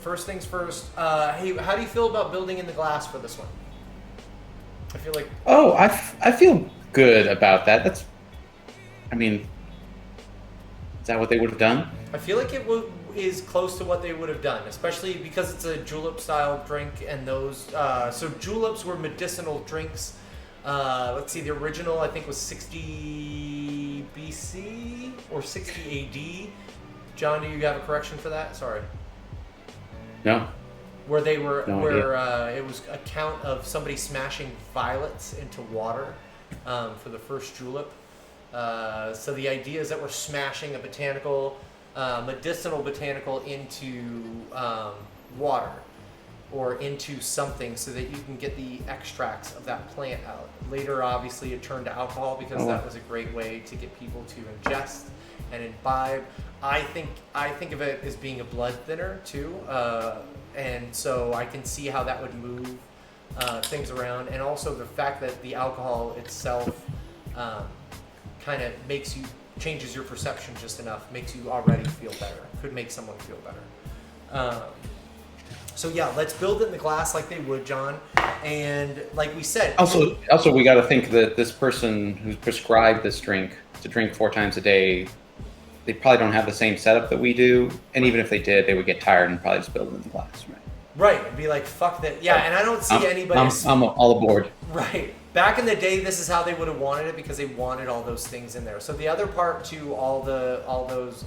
First things first. Hey, how do you feel about building in the glass for this one? I feel like. Oh, I feel good about that. Is that what they would have done? I feel like it is close to what they would have done, especially because it's a julep style drink, and those. So juleps were medicinal drinks. Let's see, the original I think was 60 BC or 60 AD. John, do you have a correction for that? Sorry. No. Where they were, No it was a count of somebody smashing violets into water for the first julep. So the idea is that we're smashing a botanical, medicinal botanical into water or into something so that you can get the extracts of that plant out. Later, obviously, it turned to alcohol because that was a great way to get people to ingest and imbibe. I think of it as being a blood thinner too, and so I can see how that would move things around, and also the fact that the alcohol itself kind of changes your perception just enough, makes you already feel better. Could make someone feel better. So yeah, let's build it in the glass like they would, John. And like we said, also we got to think that this person who's prescribed this drink to drink 4 times a day, they probably don't have the same setup that we do. And even if they did, they would get tired and probably just build it in the glass, right? Right, and be like, fuck that. Yeah, and I don't see anybody. I'm all aboard. Right. Back in the day, this is how they would have wanted it because they wanted all those things in there. So the other part to all those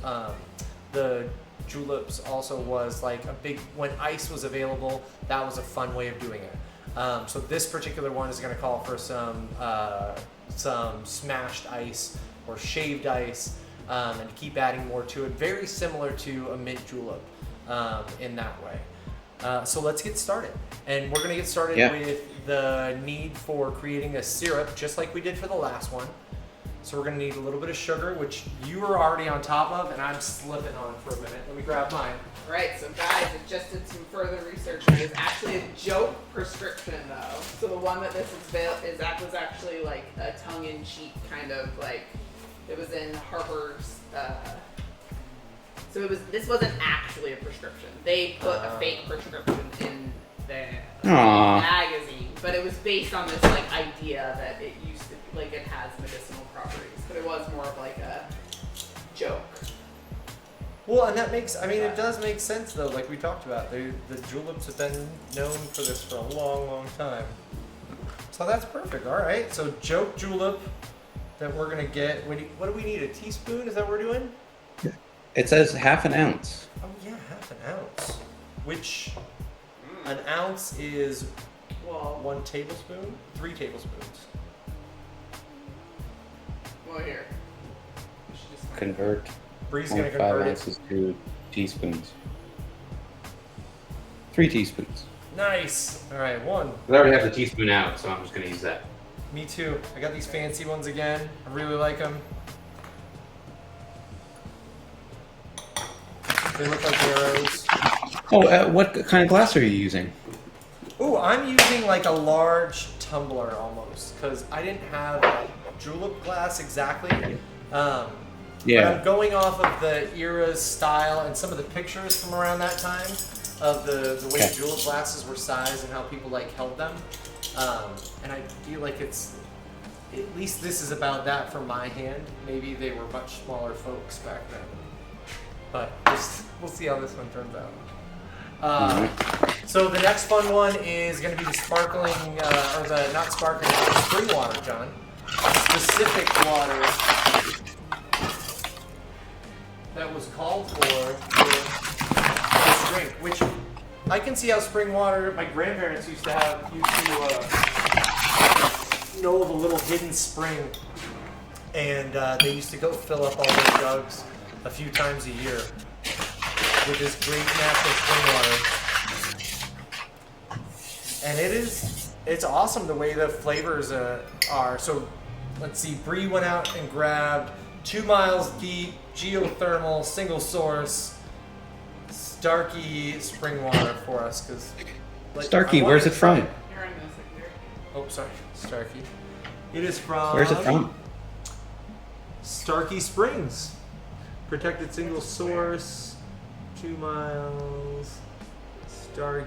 the juleps also was like a big, when ice was available, that was a fun way of doing it. So this particular one is going to call for some smashed ice or shaved ice, and keep adding more to it. Very similar to a mint julep in that way. So let's get started. And we're going to get started with the need for creating a syrup, just like we did for the last one. So we're going to need a little bit of sugar, which you are already on top of, and I'm slipping on it for a minute. Let me grab mine. All right, so guys, I just did some further research. It is actually a joke prescription, though. So the one that this was actually like a tongue-in-cheek kind of like, it was in Harper's. So this wasn't actually a prescription. They put a fake prescription in the magazine, but it was based on this like idea that it used to be, like it has medicinal properties, but it was more of like a joke. Well, and that makes, it does make sense though, like we talked about. The juleps have been known for this for a long, long time. So that's perfect. All right, so joke julep that we're gonna get. What do we need? A teaspoon? Is that what we're doing? It says half an ounce. Oh yeah, half an ounce. Which an ounce is 1 tablespoon, 3 tablespoons. Well, here. We should just Convert. Bree's gonna 0.5 convert it. ounces to teaspoons. 3 teaspoons. Nice. All right, 1. I already have the teaspoon out, so I'm just going to use that. Me too. I got these fancy ones again. I really like them. They look like arrows. Oh, what kind of glass are you using? Ooh, I'm using like a large tumbler almost, because I didn't have julep glass exactly. But I'm going off of the era's style and some of the pictures from around that time of the way julep glasses were sized and how people like held them. And I feel like it's, at least this is about that for my hand. Maybe they were much smaller folks back then. But we'll see how this one turns out. So the next fun one is going to be the sparkling, or the, not sparkling, the spring water, John. Specific water that was called for this drink, which I can see how spring water, my grandparents used to know of a little hidden spring, and they used to go fill up all their jugs a few times a year with this great natural spring water. And it's awesome the way the flavors are. So let's see, Bree went out and grabbed 2 miles deep, geothermal, single source, Starkey spring water for us. Starkey, where's it from? You're in this secondary. Oh, sorry, Starkey. It is from... Where's it from? Starkey Springs. Protected single source, 2 miles, Starkey,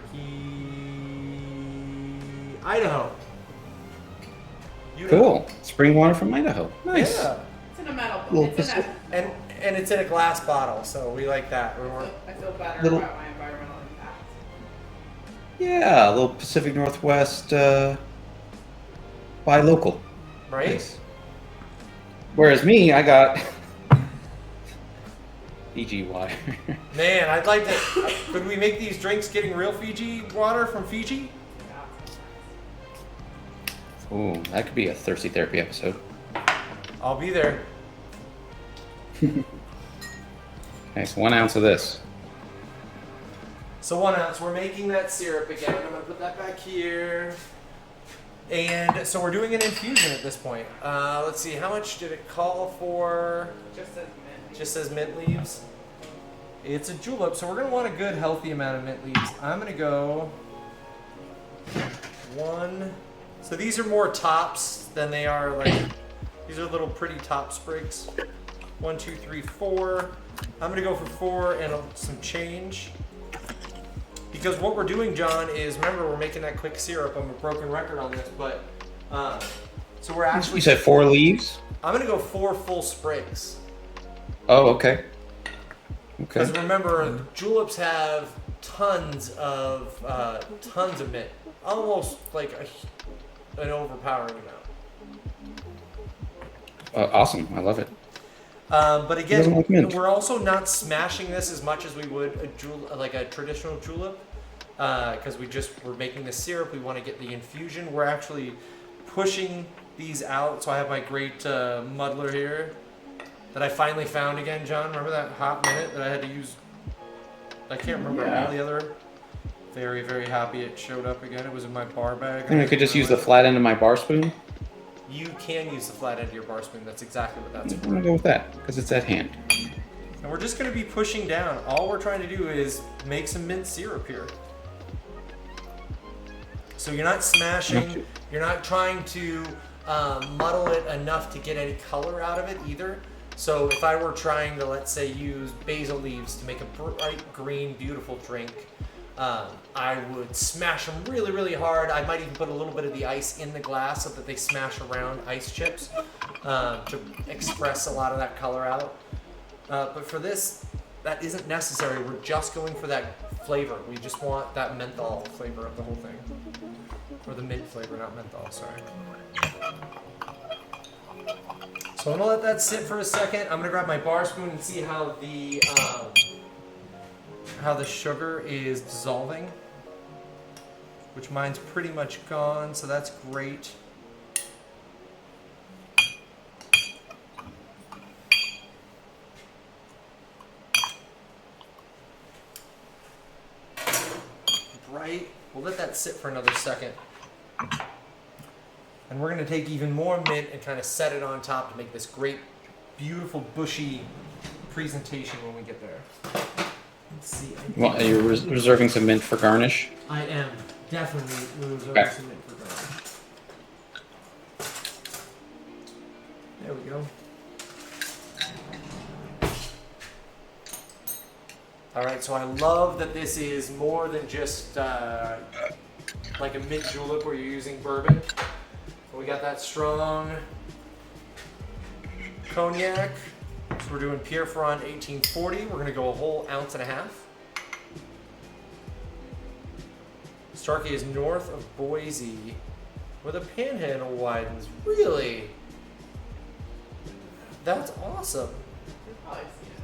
Idaho. Cool. Spring water from Idaho. Nice. Yeah. It's in a metal Little bottle. And it's in a glass bottle, so we like that. I feel better Little- about my environmental impact. Yeah, a little Pacific Northwest buy local. Right? Nice. Whereas me, I got Fiji water. Man, I'd like to. Could we make these drinks getting real Fiji water from Fiji? Ooh, that could be a thirsty therapy episode. I'll be there. Okay, so 1 ounce of this. So 1 ounce. We're making that syrup again. I'm gonna put that back here. And so we're doing an infusion at this point. Let's see, how much did it call for? Just says mint. Just says mint leaves. It's a julep, so we're gonna want a good healthy amount of mint leaves. I'm gonna go 1. So these are more tops than they are like, these are little pretty top sprigs. 1, 2, 3, 4. I'm gonna go for 4 and some change. Because what we're doing, John, is remember we're making that quick syrup. I'm a broken record on this, but so we're actually. You said 4 leaves? I'm gonna go 4 full sprigs. Oh, okay. Because remember, juleps have tons of mint, almost like an overpowering amount. Awesome, I love it. But again, like mint. we're also not smashing this as much as we would like a traditional julep, because we're making the syrup. We want to get the infusion. We're actually pushing these out. So I have my great muddler here that I finally found again, John. Remember that hot minute that I had to use? I can't remember all the other. Very, very happy it showed up again. It was in my bar bag. And I could just use the flat end of my bar spoon. You can use the flat end of your bar spoon. That's exactly what that's I'm for. gonna go with that because it's at hand. And we're just going to be pushing down. All we're trying to do is make some mint syrup here. So you're not smashing. You're not trying to muddle it enough to get any color out of it either. So if I were trying to, let's say, use basil leaves to make a bright green, beautiful drink, I would smash them really, really hard. I might even put a little bit of the ice in the glass so that they smash around ice chips to express a lot of that color out. But for this, that isn't necessary. We're just going for that flavor. We just want that menthol flavor of the whole thing. Or the mint flavor, not menthol, sorry. So I'm gonna let that sit for a second. I'm gonna grab my bar spoon and see how the sugar is dissolving, which mine's pretty much gone, so that's great. Right, we'll let that sit for another second. And we're gonna take even more mint and kind of set it on top to make this great, beautiful, bushy presentation when we get there. Let's see. Well, you're reserving some mint for garnish? I am definitely reserving some mint for garnish. There we go. All right, so I love that this is more than just like a mint julep where you're using bourbon. We got that strong cognac. So we're doing Pierre Ferrand 1840. We're gonna go a whole 1.5 ounces. Starkey is north of Boise, where the panhandle widens. Really? That's awesome. You've probably seen it.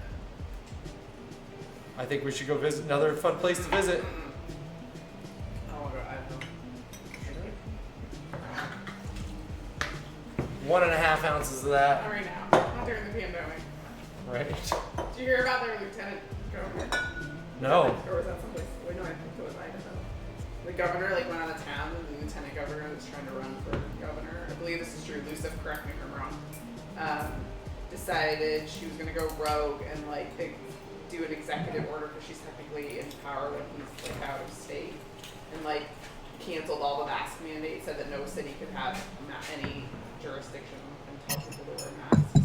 I think we should go visit another fun place to visit. I want to go Idaho. 1.5 ounces of that. Not right now. Not during the pandemic. Right. Did you hear about their lieutenant governor? No. Or was that someplace? Wait, no, I think it was Idaho. The governor went out of town, and the lieutenant governor was trying to run for governor. I believe this is true. Lucifer, correct me if I'm wrong. Decided she was gonna go rogue and do an executive order because she's technically in power when he's out of state, and canceled all the mask mandates. Said that no city could have any jurisdiction and tell people to wear masks.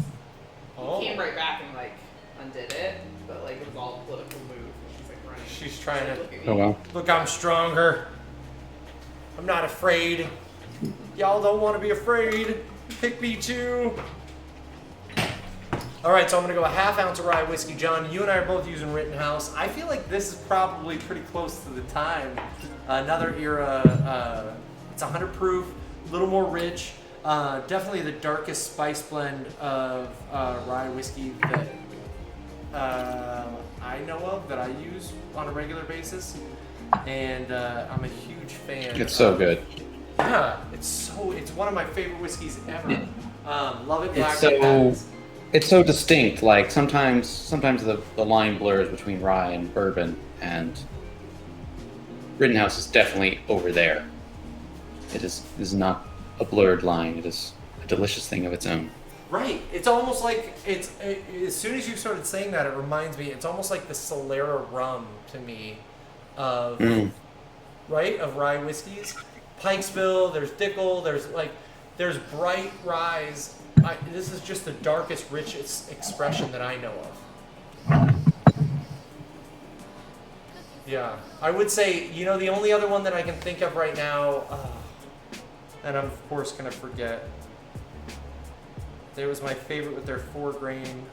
Oh. He came right back and undid it, but it was all a political move. She's running. She's trying to. Look at me. Oh, well. Look, I'm stronger. I'm not afraid. Y'all don't want to be afraid. Pick me too. All right, so I'm gonna go a 1/2 ounce of rye whiskey. John, you and I are both using Rittenhouse. I feel like this is probably pretty close to the time. Another era. It's 100 proof, a little more rich. Definitely the darkest spice blend of rye whiskey that I know of, that I use on a regular basis, and I'm a huge fan. It's so good. Yeah, it's one of my favorite whiskeys ever. Love it black. It's so distinct. Like sometimes the line blurs between rye and bourbon, and Rittenhouse is definitely over there. It is not a blurred line. It is a delicious thing of its own. Right. It's almost like as soon as you started saying that, it reminds me. It's almost like the Solera rum to me, of right, of rye whiskeys. Pikesville. There's Dickel. There's bright ryes. This is just the darkest, richest expression that I know of. Yeah, I would say, the only other one that I can think of right now, and I'm of course gonna forget. There was my favorite with their 4-grain.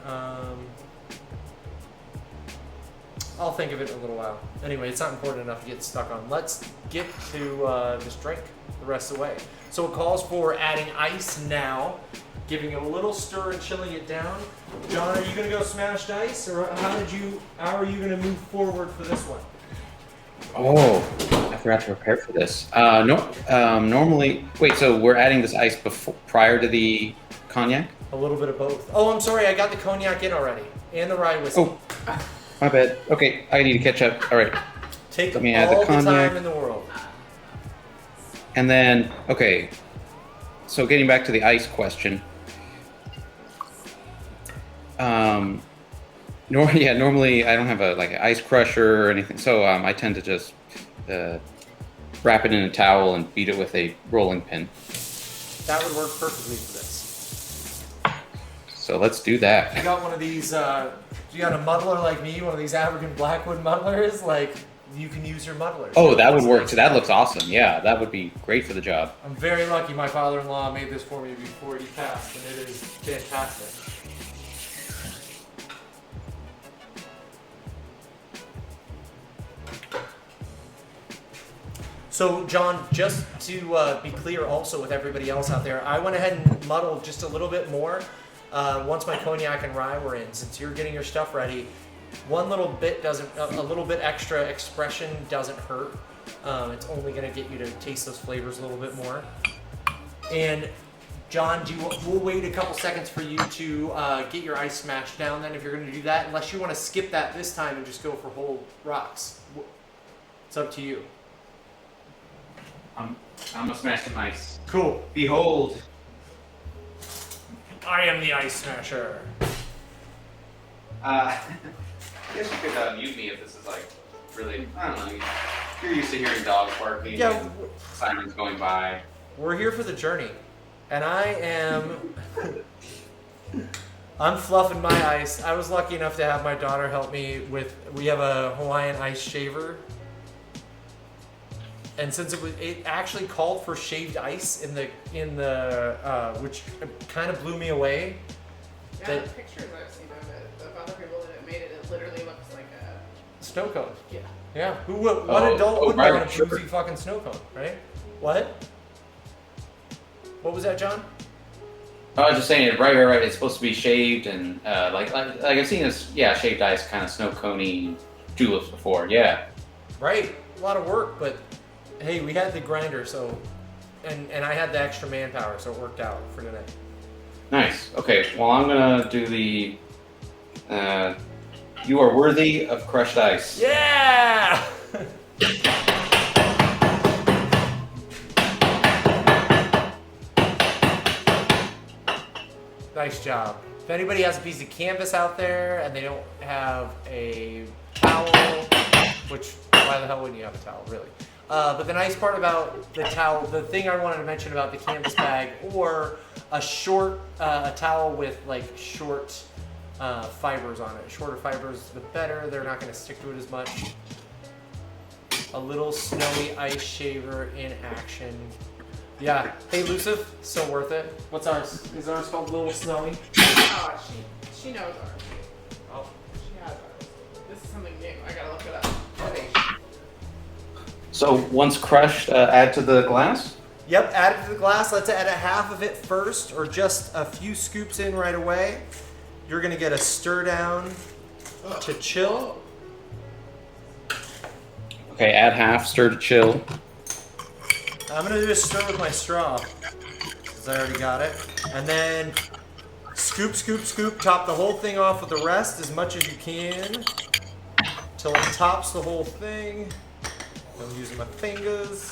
I'll think of it in a little while. Anyway, it's not important enough to get stuck on. Let's get to this drink the rest of the way. So it calls for adding ice now, giving it a little stir and chilling it down. John, are you gonna go smashed ice, or how are you gonna move forward for this one? Oh, I forgot to prepare for this. Normally, wait. So we're adding this ice prior to the cognac? A little bit of both. Oh, I'm sorry. I got the cognac in already, and the rye whiskey. Oh, my bad. Okay, I need to catch up. All right. Take Let me add the cognac. time in the world. And then, okay. So getting back to the ice question. Normally I don't have an ice crusher or anything, so I tend to just wrap it in a towel and beat it with a rolling pin. That would work perfectly for this. So let's do that. You got one of these, you got a muddler like me, one of these African Blackwood muddlers, you can use your muddler. Oh, that would work. So that looks awesome. Yeah, that would be great for the job. I'm very lucky my father-in-law made this for me before he passed, and it is fantastic. So, John, just to be clear also with everybody else out there, I went ahead and muddled just a little bit more once my cognac and rye were in. Since you're getting your stuff ready, a little bit extra expression doesn't hurt. It's only going to get you to taste those flavors a little bit more. And, John, we'll wait a couple seconds for you to get your ice smashed down then if you're going to do that, unless you want to skip that this time and just go for whole rocks. It's up to you. I'm gonna smash some ice. Cool. Behold. I am the ice smasher. I guess you could mute me if this is really, I don't know, you're used to hearing dogs barking and sirens going by. We're here for the journey. And I'm fluffing my ice. I was lucky enough to have my daughter help me we have a Hawaiian ice shaver. And since it actually called for shaved ice in the which kind of blew me away. Yeah, the pictures I've seen of other people that have made it, it literally looks like a snow cone. Yeah. Yeah. What adult wouldn't want a boozy fucking snow cone, right? What? What was that, John? I was just saying, right. It's supposed to be shaved and like I've seen this, shaved ice kind of snow coney juleps before, yeah. Right. A lot of work, but. Hey, we had the grinder, so, and I had the extra manpower, so it worked out for today. Nice. Okay, well, I'm gonna do the, you are worthy of crushed ice. Yeah! Nice job. If anybody has a piece of canvas out there and they don't have a towel, which, why the hell wouldn't you have a towel, really? But the nice part about the towel, the thing I wanted to mention about the canvas bag, or a towel with short fibers on it. Shorter fibers, the better. They're not going to stick to it as much. A little snowy ice shaver in action. Yeah. Hey, Luciff, so worth it. What's ours? Is ours called Little Snowy? Oh, she knows ours. Oh, she has ours. This is something new. I gotta look it up. So once crushed, add to the glass? Yep, add it to the glass. Let's add a half of it first, or just a few scoops in right away. You're gonna get a stir down to chill. Okay, add half, stir to chill. I'm gonna do a stir with my straw. because I already got it. And then scoop, scoop, scoop, top the whole thing off with the rest as much as you can till it tops the whole thing. I'm using my fingers.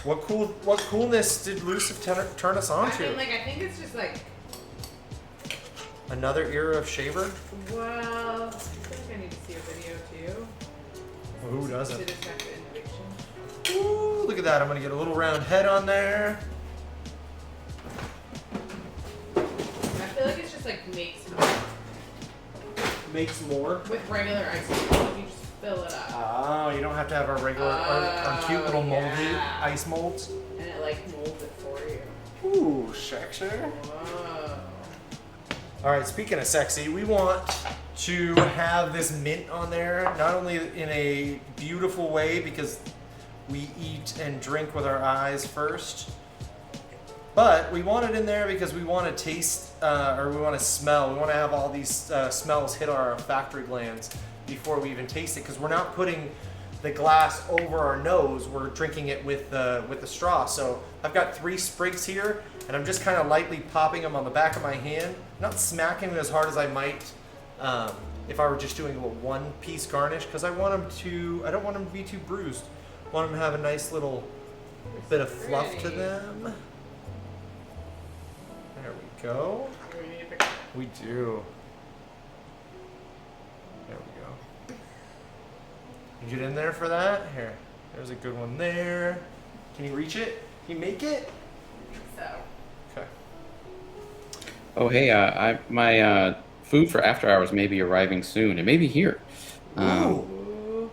What coolness did Luciff turn us on to? I mean, I think it's just another era of shaver? Well, I think I need to see a video too. Well, who doesn't? To detect the innovation. Ooh, look at that. I'm gonna get a little round head on there. I feel like it's just makes more. Makes more? With regular ice cream, you just fill it up. Oh, you don't have to have our regular, our cute little moldy ice molds. And it molds it for you. Ooh, sexy. Whoa. All right, speaking of sexy, we want to have this mint on there, not only in a beautiful way because we eat and drink with our eyes first, but we want it in there because we want to taste or we want to smell. We want to have all these smells hit our olfactory glands before we even taste it, because we're not putting the glass over our nose. We're drinking it with the straw. So I've got 3 sprigs here, and I'm just kind of lightly popping them on the back of my hand, not smacking them as hard as I might if I were just doing a 1-piece garnish, because I don't want them to be too bruised. I want them to have a nice little bit of fluff to them. There we go. We do. There we go. You get in there for that? Here. There's a good one there. Can you reach it? Can you make it? So. Okay. Oh, hey, my food for after hours may be arriving soon. It may be here. Ooh.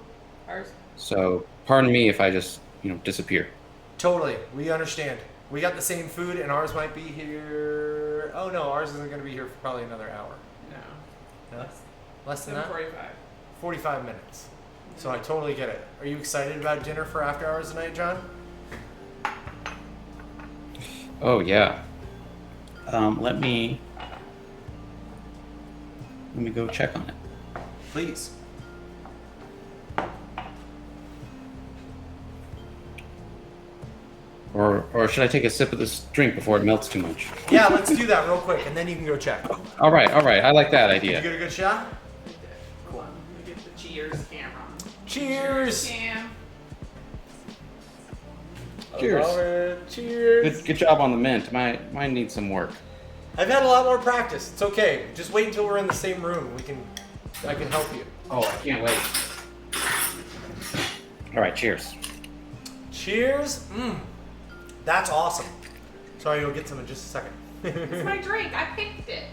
Ours. So, pardon me if I just, disappear. Totally. We understand. We got the same food, and ours might be here. Oh, no, ours isn't going to be here for probably another hour. No. Less than that? 45. 45 minutes. So I totally get it. Are you excited about dinner for after hours tonight, John? Oh, yeah. Let me go check on it. Please. Or should I take a sip of this drink before it melts too much? Yeah, let's do that real quick, and then you can go check. All right. I like that Did idea. you get a good shot? Cool. Let me get the cheers camera. Cheers! Cam. Cheers. Cheers. Good job on the mint. Mine needs some work. I've had a lot more practice. It's okay. Just wait until we're in the same room. I can help you. Oh, I can't wait. All right, cheers. Cheers. That's awesome. Sorry, you'll get some in just a second. It's my drink. I picked it.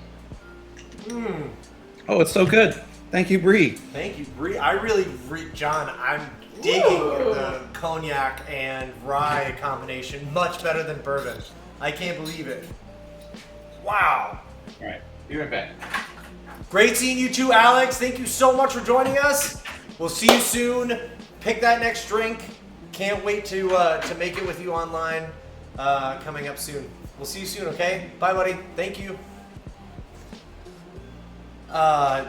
Oh, it's so good. Thank you, Bree. Thank you, Bree. John, I'm digging the cognac and rye combination much better than bourbon. I can't believe it. Wow. All right, be right back. Great seeing you too, Alex. Thank you so much for joining us. We'll see you soon. Pick that next drink. Can't wait to make it with you online. Coming up soon. We'll see you soon, okay? Bye, buddy. Thank you.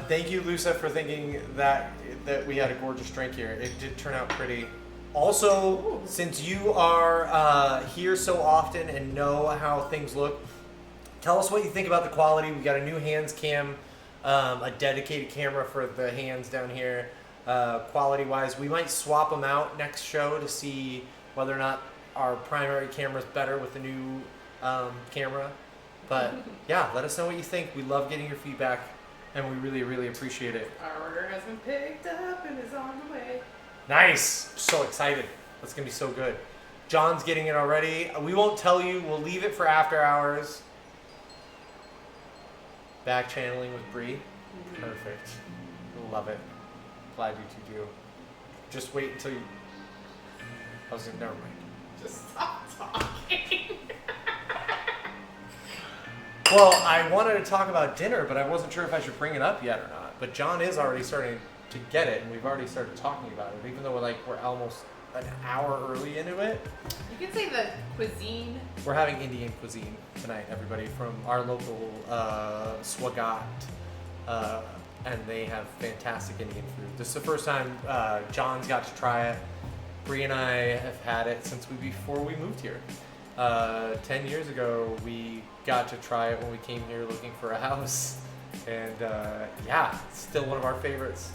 Thank you, Lusa, for thinking that we had a gorgeous drink here. It did turn out pretty. Also, since you are here so often and know how things look, tell us what you think about the quality. We got a new hands cam, a dedicated camera for the hands down here. Quality-wise, we might swap them out next show to see whether or not our primary camera is better with the new camera. But yeah, let us know what you think. We love getting your feedback, and we really, really appreciate it. Our order has been picked up and is on the way. Nice. I'm so excited. That's going to be so good. John's getting it already. We won't tell you. We'll leave it for after hours. Back channeling with Bree. Perfect. Love it. Glad you two do. Just wait until you... never mind. Just stop talking. Well, I wanted to talk about dinner, but I wasn't sure if I should bring it up yet or not. But John is already starting to get it, and we've already started talking about it, even though we're almost an hour early into it. You can say the cuisine. We're having Indian cuisine tonight, everybody, from our local Swagat, and they have fantastic Indian food. This is the first time John's got to try it. Bree and I have had it since before we moved here, 10 years ago, we got to try it when we came here looking for a house. And yeah, it's still one of our favorites.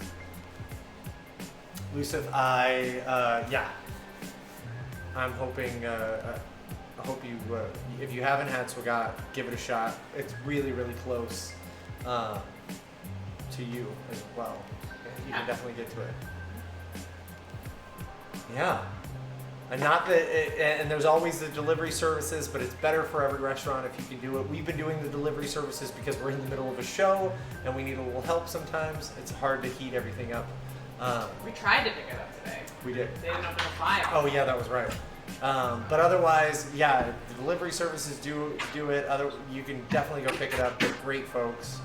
Lucif, I'm hoping, I hope you, if you haven't had Swagat, give it a shot. It's really, really close to you as well. You can definitely get to it. Yeah. And not that, and there's always the delivery services, but it's better for every restaurant if you can do it. We've been doing the delivery services because we're in the middle of a show and we need a little help sometimes. It's hard to heat everything up. We tried to pick it up today. We did. They didn't open the file. Oh yeah, that was right. But otherwise, yeah, the delivery services do it. You can definitely go pick it up. They're great folks.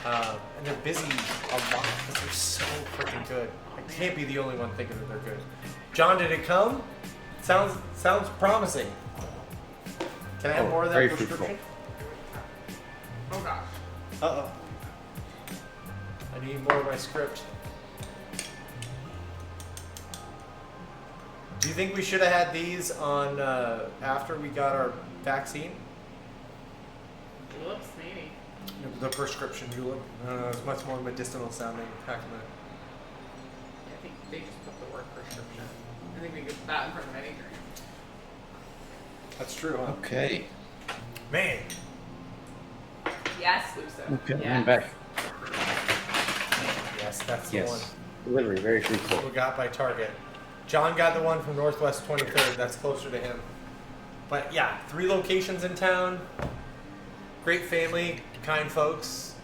And they're busy a lot because they're so freaking good. I can't be the only one thinking that they're good. John, did it come? Sounds promising. Can I have more of that very prescription? Oh gosh. Uh-oh. I need more of my script. Do you think we should have had these on after we got our vaccine? Juleps, maybe. The prescription julep. It's much more medicinal sounding. I think they just put the word prescription. I think we could put that in front of any drink. That's true, huh? Okay. Man. Yes, Luso. Okay, Yes. I'm back. Yes, that's the Yes. one. Delivery, very fruitful. We got by Target. John got the one from Northwest 23rd. That's closer to him. But yeah, 3 locations in town. Great family, kind folks.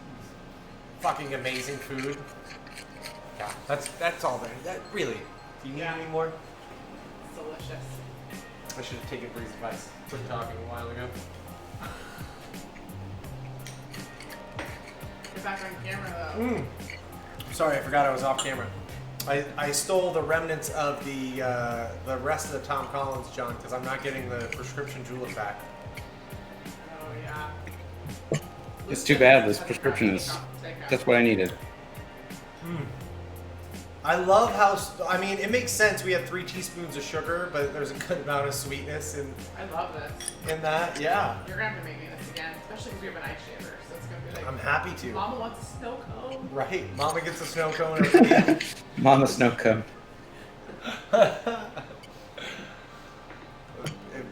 Fucking amazing food. Yeah, that's all there. That really. Do you need any more? It's delicious. I should have taken Bree's advice. Quit talking a while ago. You're back on camera though. Sorry, I forgot I was off camera. I stole the remnants of the rest of the Tom Collins, John, because I'm not getting the prescription julep back. Oh yeah. It's too bad. This prescription is just what I needed. I love how, I mean, it makes sense. We have 3 teaspoons of sugar, but there's a good amount of sweetness I love this. in that. Yeah, You're gonna have to make me this again, especially because we have an ice shaver, so it's gonna be like. I'm happy to. Mama wants a snow cone. Right, Mama gets a snow cone every week. Mama Snow Cone.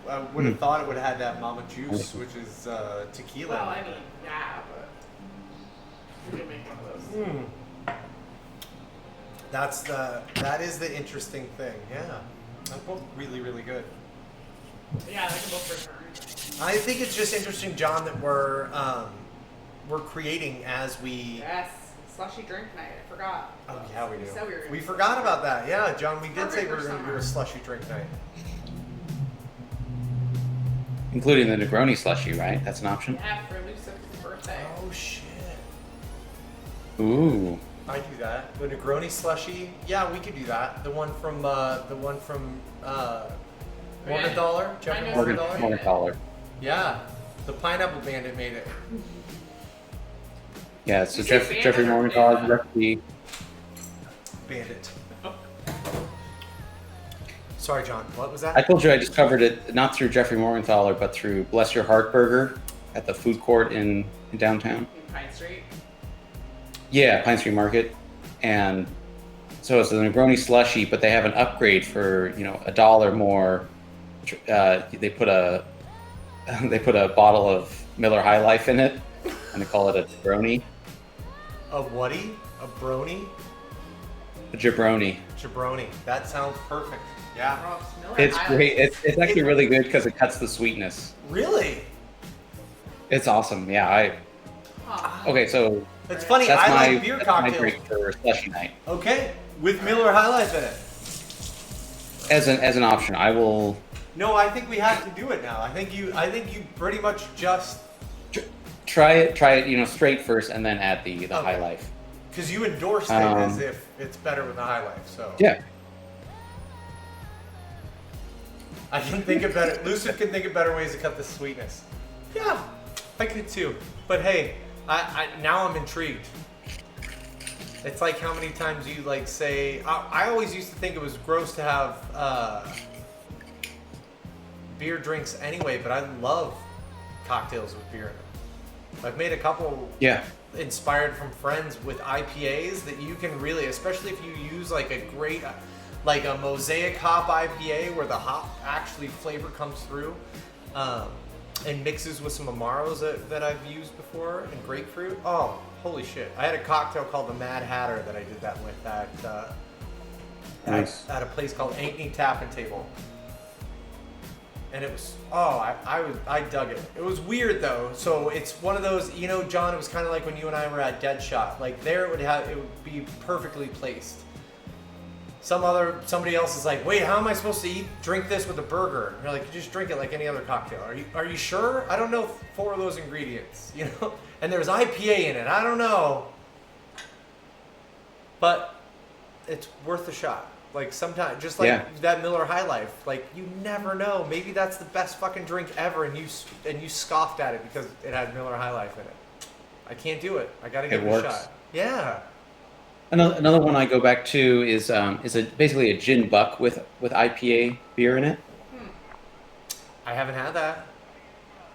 I would have thought it would have had that Mama Juice, which is tequila. Well, I mean, yeah, but we can make one of those. That is the interesting thing. Yeah, they're both really, really good. Yeah, they can both return. I think it's just interesting, John, that we're creating as we. Yes, slushy drink night. I forgot. Oh yeah, we do. said we were gonna We do forgot about that. Yeah, John, we did say we were Perfect going to for do a summer. slushy drink night. Including the Negroni slushy, right? That's an option? Yeah, for Lucifer's birthday. Oh shit. Ooh. I do that. The Negroni slushy. Yeah, we could do that. The one from Morgenthaler, Jeffrey I know Morgan, Morgenthaler. Morgenthaler. Yeah, the Pineapple Bandit made it. Yeah, so You say Jeffrey bandit or Morgenthaler's bandit? recipe. Bandit. Sorry, John. What was I that? told you I discovered it not through Jeffrey Morgenthaler, but through Bless Your Heart Burger at the food court in downtown. In Pine Street. Yeah, Pine Street Market. And so it's a Negroni slushy, but they have an upgrade for, $1 more. They put a bottle of Miller High Life in it, and they call it a Jabroni. A whaty? A brony? A Jabroni. Jabroni. That sounds perfect. Yeah. Oh, Miller It's High great. Life. It's actually really good because it cuts the sweetness. Really? It's awesome. Yeah. Huh. Okay, so It's funny. that's I my like beer that's my cocktails. drink for slushy night. Okay, with Miller High Life in it. As an option, I will No, I think we have to do it now. I think you pretty much just try it. Straight first, and then add the High Life. because you endorsed it as if it's better with the High Life. So Yeah. I can think of better. Lucid can think of better ways to cut the sweetness. Yeah, I could too. But hey, I now I'm intrigued. It's like how many times you say. I always used to think it was gross to have beer drinks anyway, but I love cocktails with beer in them. I've made a couple inspired from friends with IPAs that you can really, especially if you use like a great, like a mosaic hop IPA where the hop actually flavor comes through, and mixes with some Amaros that I've used before and grapefruit. Oh, holy shit. I had a cocktail called the Mad Hatter that I did that with at a place called Ankeny Tap and Table. And it was, I dug it. It was weird though. So it's one of those, you know, John, it was kind of like when you and I were at Deadshot. Like there it would be perfectly placed. Somebody else is like, wait, how am I supposed to drink this with a burger? And you're like, you just drink it like any other cocktail. Are you sure? I don't know 4 of those ingredients, you know? And there's IPA in it. I don't know. But it's worth a shot. Like sometimes, just like that Miller High Life, like you never know. Maybe that's the best fucking drink ever, and you scoffed at it because it had Miller High Life in it. I can't do it. I gotta give it a shot. Yeah. Another one I go back to is basically a gin buck with IPA beer in it. I haven't had that.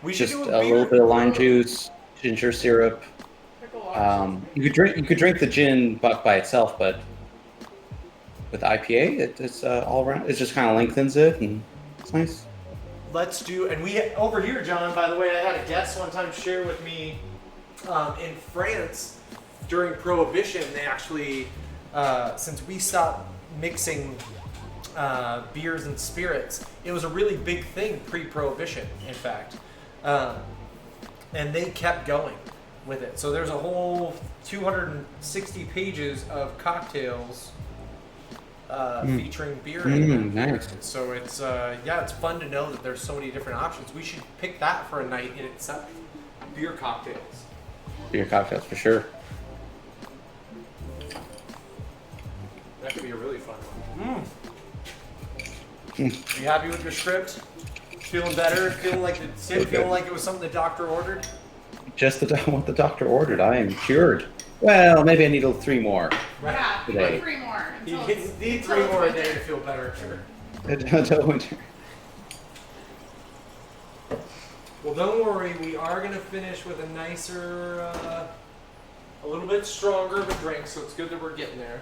We just should do a little bit of lime juice, ginger syrup. You could drink the gin buck by itself, but with IPA, it's all around. It just kind of lengthens it, and it's nice. Let's do, and over here, John. By the way, I had a guest one time share with me in France. During Prohibition, they actually, since we stopped mixing beers and spirits, it was a really big thing pre-Prohibition, in fact. And they kept going with it. So there's a whole 260 pages of cocktails featuring beer in them. Nice. So it's, it's fun to know that there's so many different options. We should pick that for a night in itself. Beer cocktails. Beer cocktails, for sure. That could be a really fun one. You happy with your script? Feeling better? Feeling like it was something the doctor ordered? Just what the doctor ordered. I am cured. Well, maybe I need 3 more. Yeah, today. 3 more. You need 3 more a day to feel better. Until winter. Well, don't worry. We are going to finish with a nicer, a little bit stronger of a drink, so it's good that we're getting there.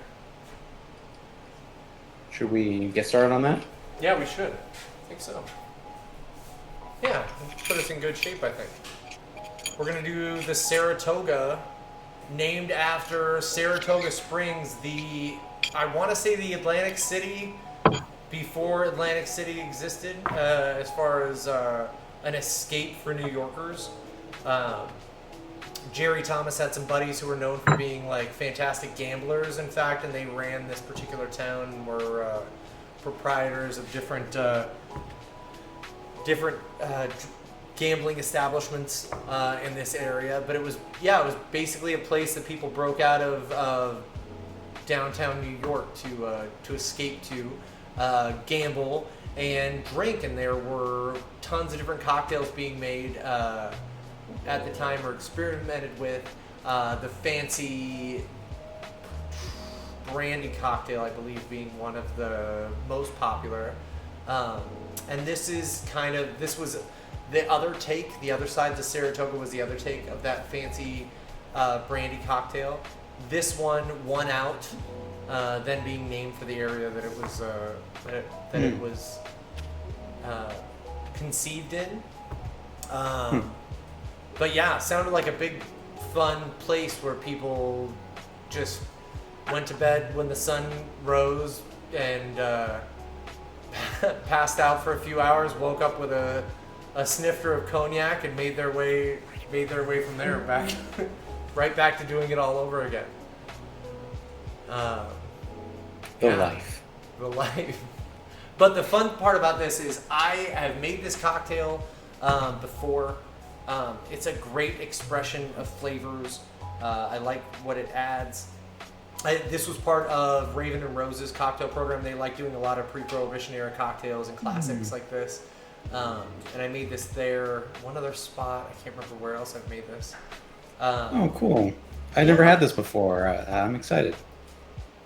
Should we get started on that? Yeah, we should. I think so. Yeah, put us in good shape, I think. We're going to do the Saratoga, named after Saratoga Springs, I want to say the Atlantic City before Atlantic City existed, as far as an escape for New Yorkers. Jerry Thomas had some buddies who were known for being like fantastic gamblers, in fact, and they ran this particular town and were proprietors of different gambling establishments in this area. But it was basically a place that people broke out of downtown New York to escape to, gamble and drink, and there were tons of different cocktails being made at the time, or experimented with. The fancy brandy cocktail, I believe, being one of the most popular. And this was the other take. The other side, the Saratoga, was the other take of that fancy brandy cocktail. This one won out, then being named for the area that it was it was conceived in. But yeah, sounded like a big, fun place where people just went to bed when the sun rose and passed out for a few hours, woke up with a snifter of cognac, and made their way from there back, right back to doing it all over again. The life. But the fun part about this is I have made this cocktail before. It's a great expression of flavors. I like what it adds. This was part of Raven and Rose's cocktail program. They like doing a lot of pre-Prohibition era cocktails and classics like this. And I made this there. One other spot, I can't remember where else I've made this. Oh, cool. I never had this before. I'm excited.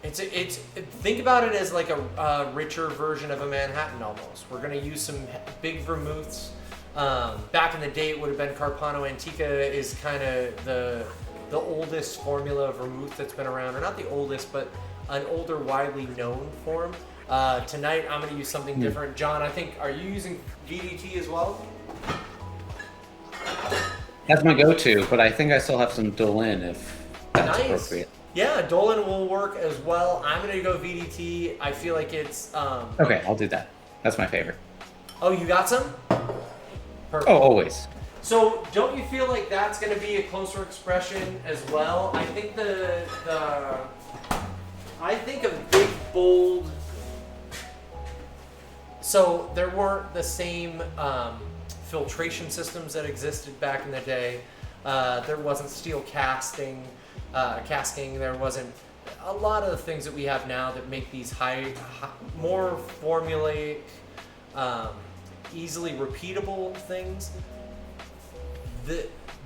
It's think about it as like a richer version of a Manhattan almost. We're gonna use some big vermouths. Back in the day, it would have been Carpano Antica is kind of the oldest formula of vermouth that's been around, or not the oldest, but an older, widely known form. Tonight, I'm gonna use something different. John, I think, are you using VDT as well? That's my go-to, but I think I still have some Dolin if that's appropriate. Yeah, Dolan will work as well. I'm gonna go VDT. I feel like it's Okay, I'll do that. That's my favorite. Oh, you got some? Perfect. Oh, always. So, don't you feel like that's gonna be a closer expression as well? I think I think a big, bold. So there weren't the same filtration systems that existed back in the day. There wasn't steel casting. There wasn't a lot of the things that we have now that make these more formulaic, easily repeatable things.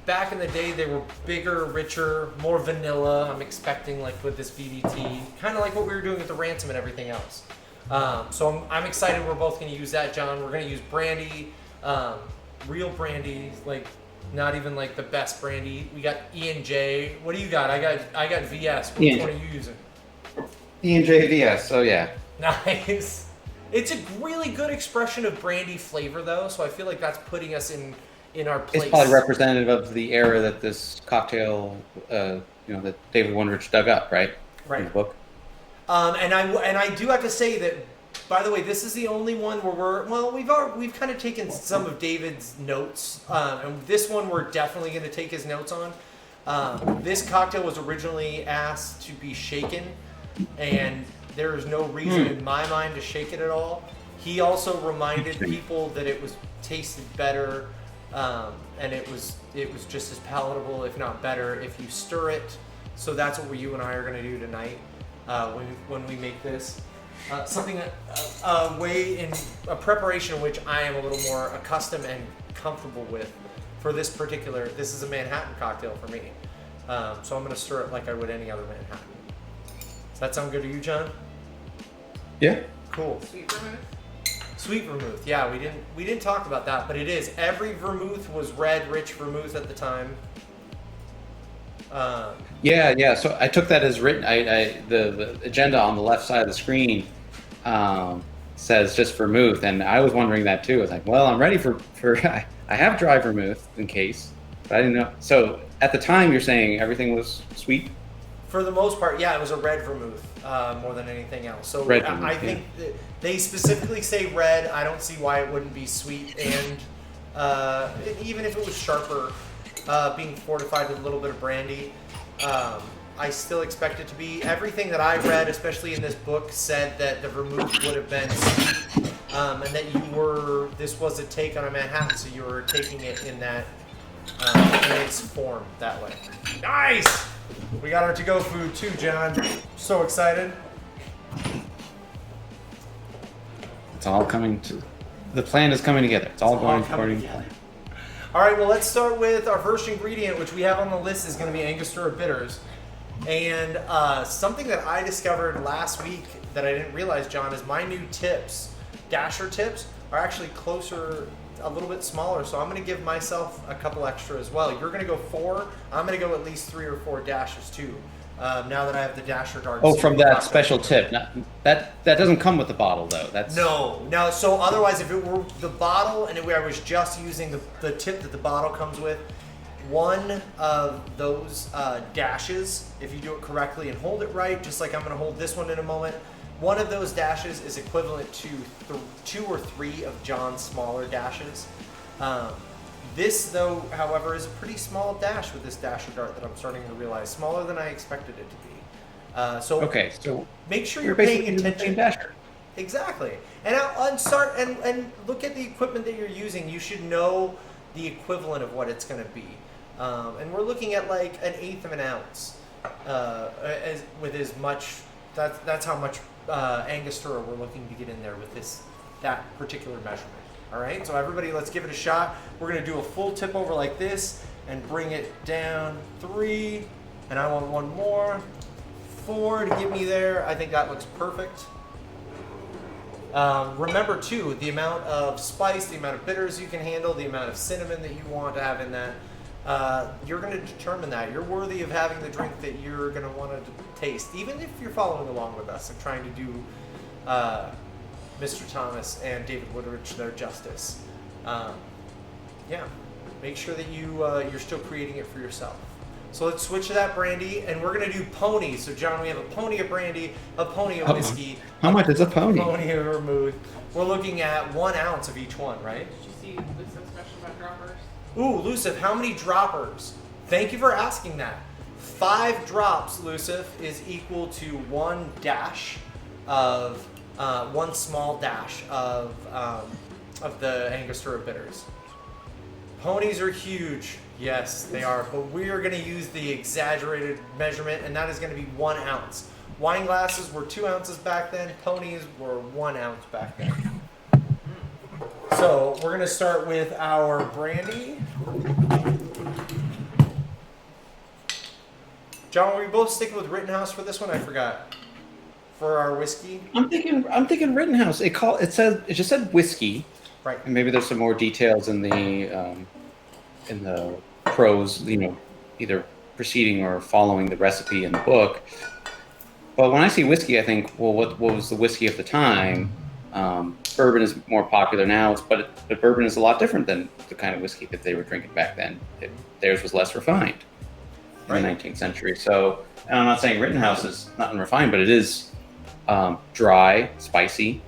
Back in the day, they were bigger, richer, more vanilla. I'm expecting, like with this VDT, kind of like what we were doing with the Ransom and everything else. So I'm excited. We're both going to use that, John. We're going to use brandy, real brandy, like. Not even like the best brandy. We got E&J. What do you got? I got VS. Which one are you using? E&J VS. Oh yeah. Nice. It's a really good expression of brandy flavor though, so I feel like that's putting us in our place. It's probably representative of the era that this cocktail, that David Wondrich dug up, right? Right. In the book. And I do have to say that. By the way, this is the only one where we've kind of taken some of David's notes, and this one we're definitely going to take his notes on. This cocktail was originally asked to be shaken, and there is no reason in my mind to shake it at all. He also reminded people that it was tasted better, and it was just as palatable, if not better, if you stir it. So that's what you and I are going to do tonight when we make this. Something a preparation in which I am a little more accustomed and comfortable with for this particular. This is a Manhattan cocktail for me, so I'm going to stir it like I would any other Manhattan. Does that sound good to you, John? Yeah. Cool. Sweet vermouth. Sweet vermouth. Yeah, we didn't talk about that, but it is. Every vermouth was red, rich vermouth at the time. Yeah. So I took that as written. The agenda on the left side of the screen says just vermouth, and I was wondering that too. I was like, well, I'm ready for I have dry vermouth in case, but I didn't know. So at the time, you're saying everything was sweet? For the most part, yeah, it was a red vermouth more than anything else. So red vermouth, I think that they specifically say red. I don't see why it wouldn't be sweet, and even if it was sharper, being fortified with a little bit of brandy. I still expect it to be. Everything that I read, especially in this book, said that the vermouth would have been sweet, and that this was a take on a Manhattan, so you were taking it in that, in its form that way. Nice! We got our to-go food too, John. So excited. It's all the plan is coming together. It's all going according to plan. All right, well, let's start with our first ingredient, which we have on the list is going to be Angostura bitters. And something that I discovered last week that I didn't realize, John, is my new tips, dasher tips, are actually closer, a little bit smaller. So I'm going to give myself a couple extra as well. You're going to go 4. I'm going to go at least 3 or 4 dashes too. Now that I have the dasher darts. Oh, from that special tip. That doesn't come with the bottle though. No. So otherwise, if it were the bottle and I was just using the tip that the bottle comes with, one of those dashes, if you do it correctly and hold it right, just like I'm going to hold this one in a moment, one of those dashes is equivalent to 2 or 3 of John's smaller dashes. This, though, however, is a pretty small dash with this dasher dart that I'm starting to realize, smaller than I expected it to be. So make sure you're paying attention. Dasher. Exactly. And look at the equipment that you're using. You should know the equivalent of what it's going to be. And we're looking at like 1/8 of an ounce that's how much Angostura we're looking to get in there with that particular measurement. All right, so everybody, let's give it a shot. We're going to do a full tip over like this and bring it down 3, and I want one more, 4 to get me there. I think that looks perfect. Remember too, the amount of spice, the amount of bitters you can handle, the amount of cinnamon that you want to have in that. You're going to determine that. You're worthy of having the drink that you're going to want to taste, even if you're following along with us and trying to do Mr. Thomas and David Wondrich their justice. Yeah, make sure that you're still creating it for yourself. So let's switch to that brandy, and we're going to do pony. So, John, we have a pony of brandy, a pony of whiskey. How much is a pony? Pony of vermouth. We're looking at 1 ounce of each one, right? Did you see Lucifer's question about droppers? Ooh, Lucif, how many droppers? Thank you for asking that. 5 drops, Lucif, is equal to 1 dash of, 1 small dash of the Angostura bitters. Ponies are huge. Yes, they are. But we are going to use the exaggerated measurement, and that is going to be 1 ounce. Wine glasses were 2 ounces back then. Ponies were 1 ounce back then. So we're going to start with our brandy. John, were we both sticking with Rittenhouse for this one? I forgot. For our whiskey. I'm thinking Rittenhouse. It just said whiskey. Right. And maybe there's some more details in the prose, either preceding or following the recipe in the book. But when I see whiskey, I think, well, what was the whiskey of the time? Bourbon is more popular now, but bourbon is a lot different than the kind of whiskey that they were drinking back then. Theirs was less refined in the 19th century. So, and I'm not saying Rittenhouse is not unrefined, but it is dry, spicy.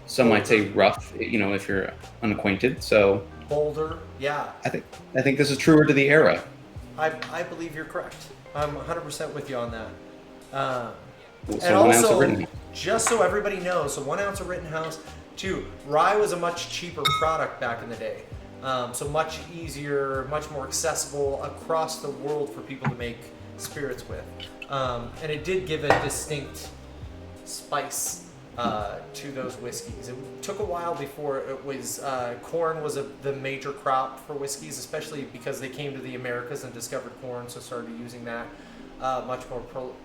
Some might say rough, if you're unacquainted. So bolder, yeah. I think this is truer to the era. I believe you're correct. I'm 100% with you on that. So and 1 ounce of also, Rittenhouse. just so everybody knows, so 1 ounce of Rittenhouse. 2, rye was a much cheaper product back in the day. So much easier, much more accessible across the world for people to make spirits with. And it did give a distinct spice to those whiskeys. It took a while before it was, corn was the major crop for whiskeys, especially because they came to the Americas and discovered corn, so started using that much more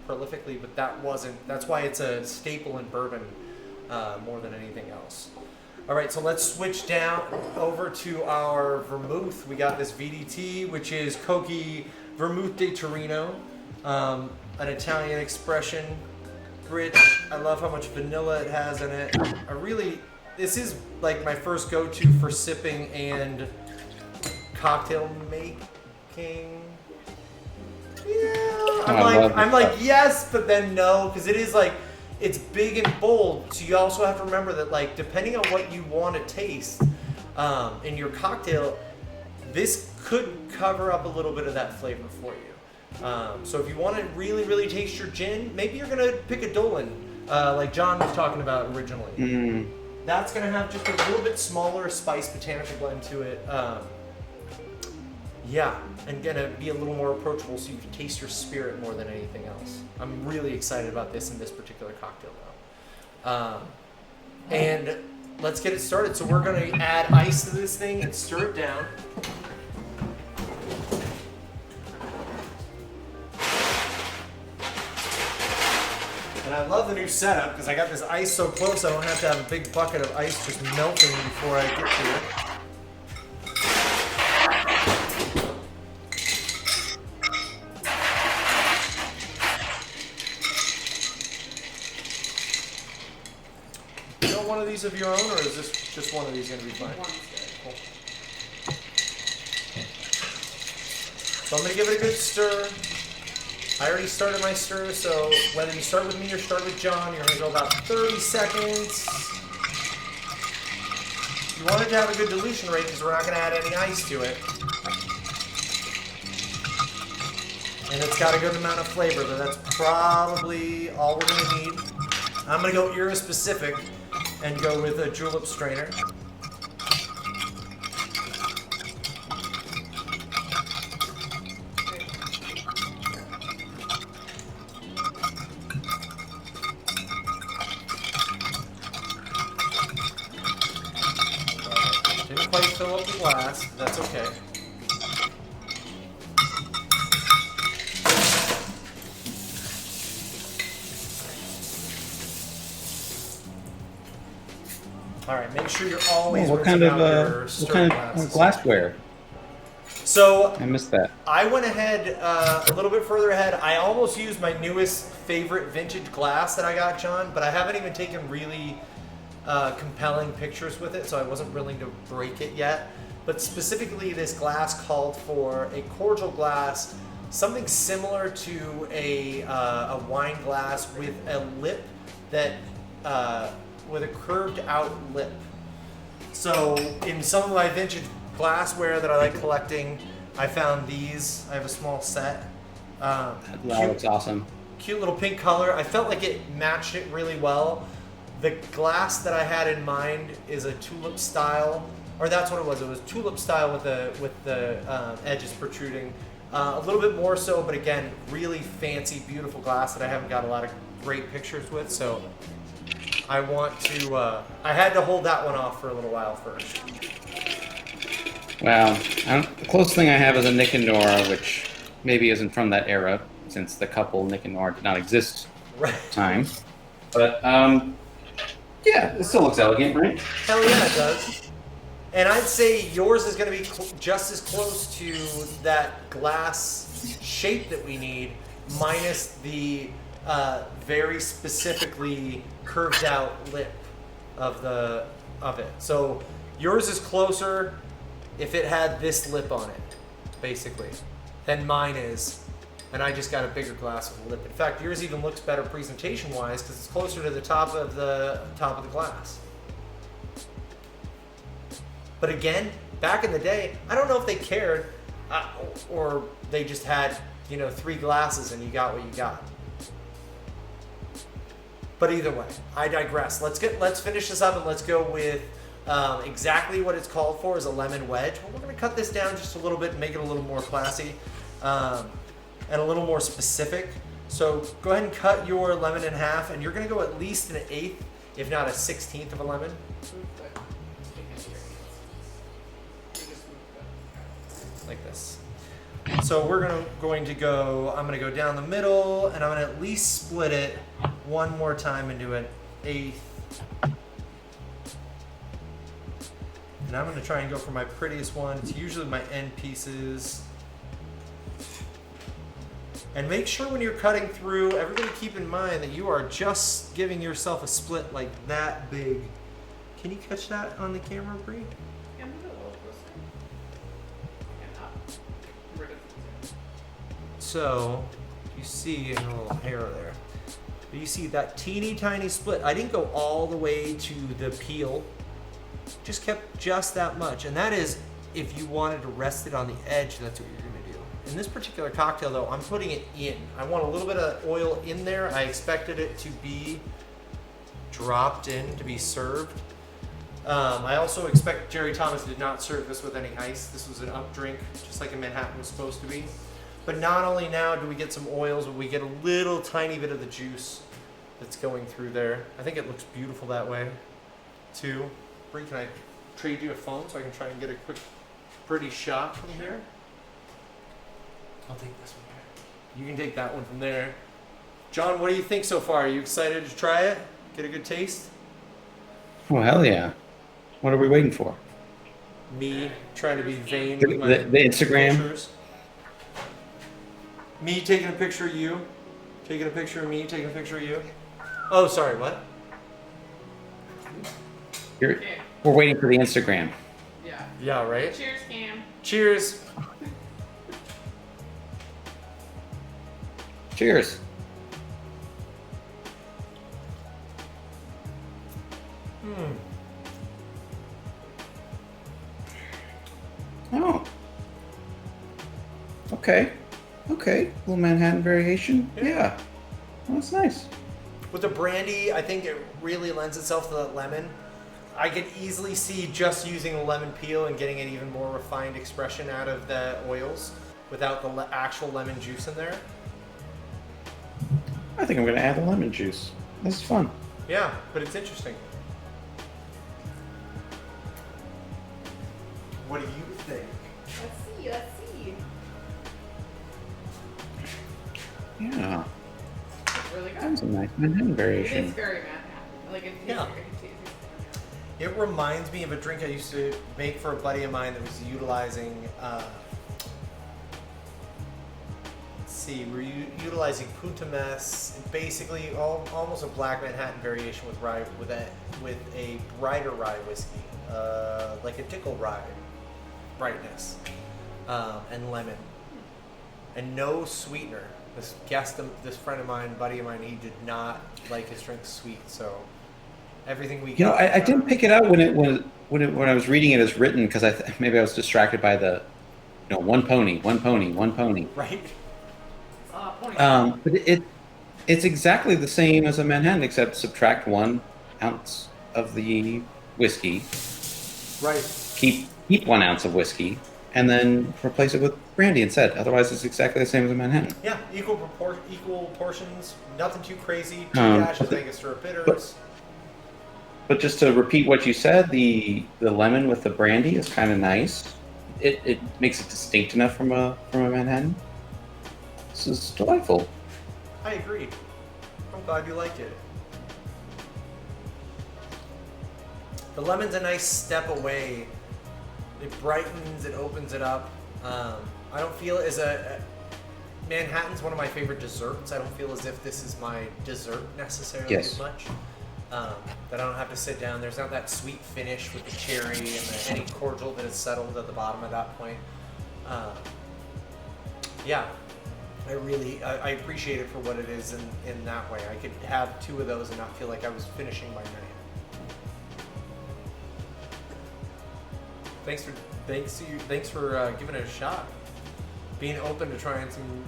prolifically, but that's why it's a staple in bourbon more than anything else. All right, so let's switch down over to our vermouth. We got this VDT, which is Cocchi Vermouth de Torino, an Italian expression. Rich. I love how much vanilla it has in it. This is like my first go-to for sipping and cocktail making. Yeah, I'm like yes, but then no, because it is like, it's big and bold. So you also have to remember that, like, depending on what you want to taste in your cocktail, this could cover up a little bit of that flavor for you. So if you want to really, really taste your gin, maybe you're going to pick a Dolan, like John was talking about originally. That's going to have just a little bit smaller spice botanical blend to it. Yeah, and going to be a little more approachable so you can taste your spirit more than anything else. I'm really excited about this in this particular cocktail though. And let's get it started. So we're going to add ice to this thing and stir it down. And I love the new setup because I got this ice so close I don't have to have a big bucket of ice just melting before I get to it. You want one of these of your own, or is this just one of these going to be fine? Cool. So I'm going to give it a good stir. I already started my stir, so whether you start with me or start with John, you're going to go about 30 seconds. You want it to have a good dilution rate because we're not going to add any ice to it. And it's got a good amount of flavor, but that's probably all we're going to need. I'm going to go era specific and go with a Julep strainer. Didn't quite fill up the glass, but that's okay. All right, make sure you're always what rinsing kind out of your what stirring kind glasses. of glassware? So I missed that. I went ahead a little bit further ahead. I almost used my newest favorite vintage glass that I got, John, but I haven't even taken really compelling pictures with it, so I wasn't willing to break it yet. But specifically, this glass called for a cordial glass, something similar to a wine glass with a lip that with a curved out lip. So in some of my vintage glassware that I like collecting, I found these. I have a small set. That looks awesome. Cute little pink color. I felt like it matched it really well. The glass that I had in mind is a tulip style, or that's what it was. It was tulip style with the edges protruding. A little bit more so, but again, really fancy, beautiful glass that I haven't got a lot of great pictures with. So I want to. I had to hold that one off for a little while first. Well, the closest thing I have is a Nick and Nora, which maybe isn't from that era, since the couple Nick and Nora did not exist Right. at the time. But yeah, it still looks elegant, right? Hell yeah, it does. And I'd say yours is going to be just as close to that glass shape that we need, minus the very specifically curved out lip of it. So yours is closer if it had this lip on it, basically, than mine is. And I just got a bigger glass with a lip. In fact, yours even looks better presentation-wise because it's closer to the top of the glass. But again, back in the day, I don't know if they cared, or they just had 3 glasses and you got what you got. But either way, I digress. Let's finish this up and let's go with exactly what it's called for is a lemon wedge. Well, we're going to cut this down just a little bit and make it a little more classy. And a little more specific. So go ahead and cut your lemon in half, and you're going to go at least an 1/8, if not a 16th of a lemon. Like this. So we're going to go, I'm going to go down the middle, and I'm going to at least split it one more time into an 1/8. And I'm going to try and go for my prettiest one. It's usually my end pieces. And make sure when you're cutting through, everybody keep in mind that you are just giving yourself a split like that big. Can you catch that on the camera, Bree? Yeah, move it a little closer. And up. Rid of it. So, you see a little hair there. You see that teeny tiny split. I didn't go all the way to the peel. Just kept just that much. And that is, if you wanted to rest it on the edge, that's what you're going to do. In this particular cocktail, though, I'm putting it in. I want a little bit of oil in there. I expected it to be dropped in to be served. I also expect Jerry Thomas did not serve this with any ice. This was an up drink, just like a Manhattan was supposed to be. But not only now do we get some oils, but we get a little tiny bit of the juice that's going through there. I think it looks beautiful that way, too. Bree, can I trade you a phone so I can try and get a quick, pretty shot from here? I'll take this one here. You can take that one from there. John, what do you think so far? Are you excited to try it? Get a good taste? Oh, hell yeah. What are we waiting for? Me trying to be vain The- with my the Instagram? pictures. Me taking a picture of you. Taking a picture of me, taking a picture of you. Oh, sorry, what? Okay. We're waiting for the Instagram. Yeah. Yeah, right? Cheers, Cam. Cheers. Cheers. Oh. Okay. Little Manhattan variation. Yeah. Well, that's nice. With the brandy, I think it really lends itself to the lemon. I could easily see just using the lemon peel and getting an even more refined expression out of the oils without the actual lemon juice in there. I think I'm going to add the lemon juice. This is fun. Yeah, but it's interesting. What do you think? Let's see. Yeah. It's really good. That's a nice Manhattan It variation. is very Manhattan. Like, it's Yeah. easier to taste. It reminds me of a drink I used to make for a buddy of mine that was utilizing, we're utilizing Punta Mess, basically almost a black Manhattan variation with rye, with a brighter rye whiskey, like a Tikka rye brightness, and lemon, and no sweetener. This friend of mine, buddy of mine, he did not like his drink sweet, so everything we got. I didn't pick it out when I was reading it as written because maybe I was distracted by the, one pony. Right. But it's exactly the same as a Manhattan, except subtract 1 ounce of the whiskey. Right. Keep 1 ounce of whiskey, and then replace it with brandy instead. Otherwise, it's exactly the same as a Manhattan. Yeah, equal portions, nothing too crazy. 2 dashes, Angostura bitters. But just to repeat what you said, the lemon with the brandy is kind of nice. It makes it distinct enough from a Manhattan. This is delightful. I agree. I'm glad you liked it. The lemon's a nice step away. It brightens, it opens it up. I don't feel it as Manhattan's one of my favorite desserts. I don't feel as if this is my dessert necessarily as much. That I don't have to sit down. There's not that sweet finish with the cherry and any cordial that is settled at the bottom at that point. Yeah, I appreciate it for what it is in that way. I could have 2 of those and not feel like I was finishing my night. Thanks for giving it a shot. Being open to trying some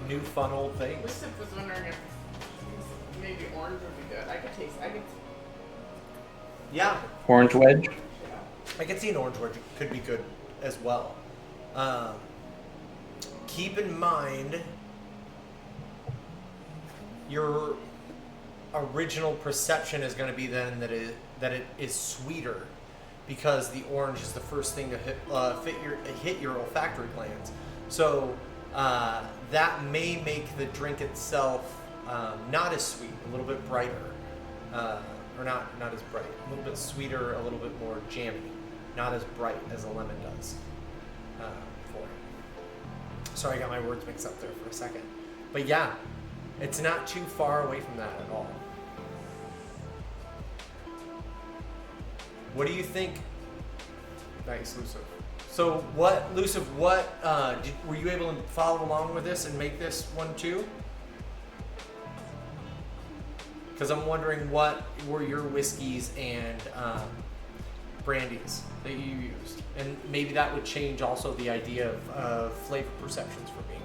new fun old things. Lisa was wondering if maybe orange would be good. I could. Yeah. Orange wedge. Yeah. I could see an orange wedge could be good as well. Keep in mind your original perception is going to be then that it is sweeter, because the orange is the first thing to hit your olfactory glands. So that may make the drink itself not as sweet, a little bit brighter, or not as bright, a little bit sweeter, a little bit more jammy, not as bright as a lemon does. For it. Sorry, I got my words mixed up there for a second. But yeah, it's not too far away from that at all. What do you think? Nice, Luciv. So Luciv, were you able to follow along with this and make this one too? Because I'm wondering what were your whiskeys and brandies that you used, and maybe that would change also the idea of flavor perceptions for me.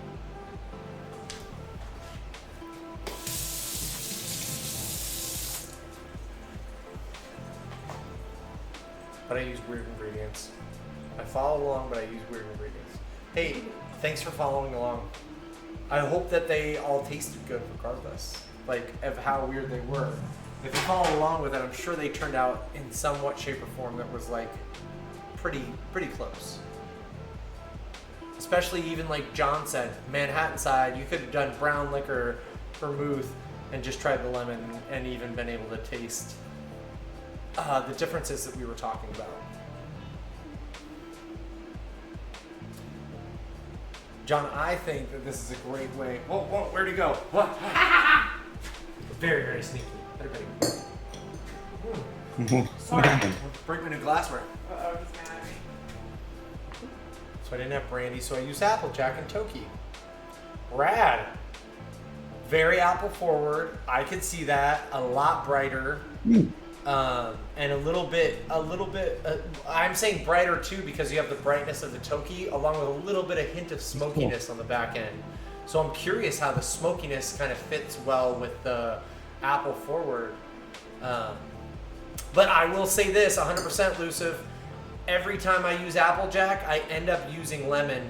But I use weird ingredients. I follow along, but I use weird ingredients. Hey, thanks for following along. I hope that they all tasted good regardless, like of how weird they were. If you follow along with it, I'm sure they turned out in somewhat shape or form that was like pretty close. Especially even like John said, Manhattan side, you could have done brown liquor, vermouth, and just tried the lemon and even been able to taste the differences that we were talking about. John, I think that this is a great way. Whoa, where'd he go? What? Very, very sneaky. What happened? Bring me new glassware. Uh-oh, he's mad at me. So I didn't have brandy, so I used Applejack and Toki. Rad. Very apple forward. I could see that. A lot brighter. And a little bit, I'm saying brighter too because you have the brightness of the Toki along with a little bit of hint of smokiness on the back end. So I'm curious how the smokiness kind of fits well with the apple forward. But I will say this, 100% Luciv, every time I use Applejack, I end up using lemon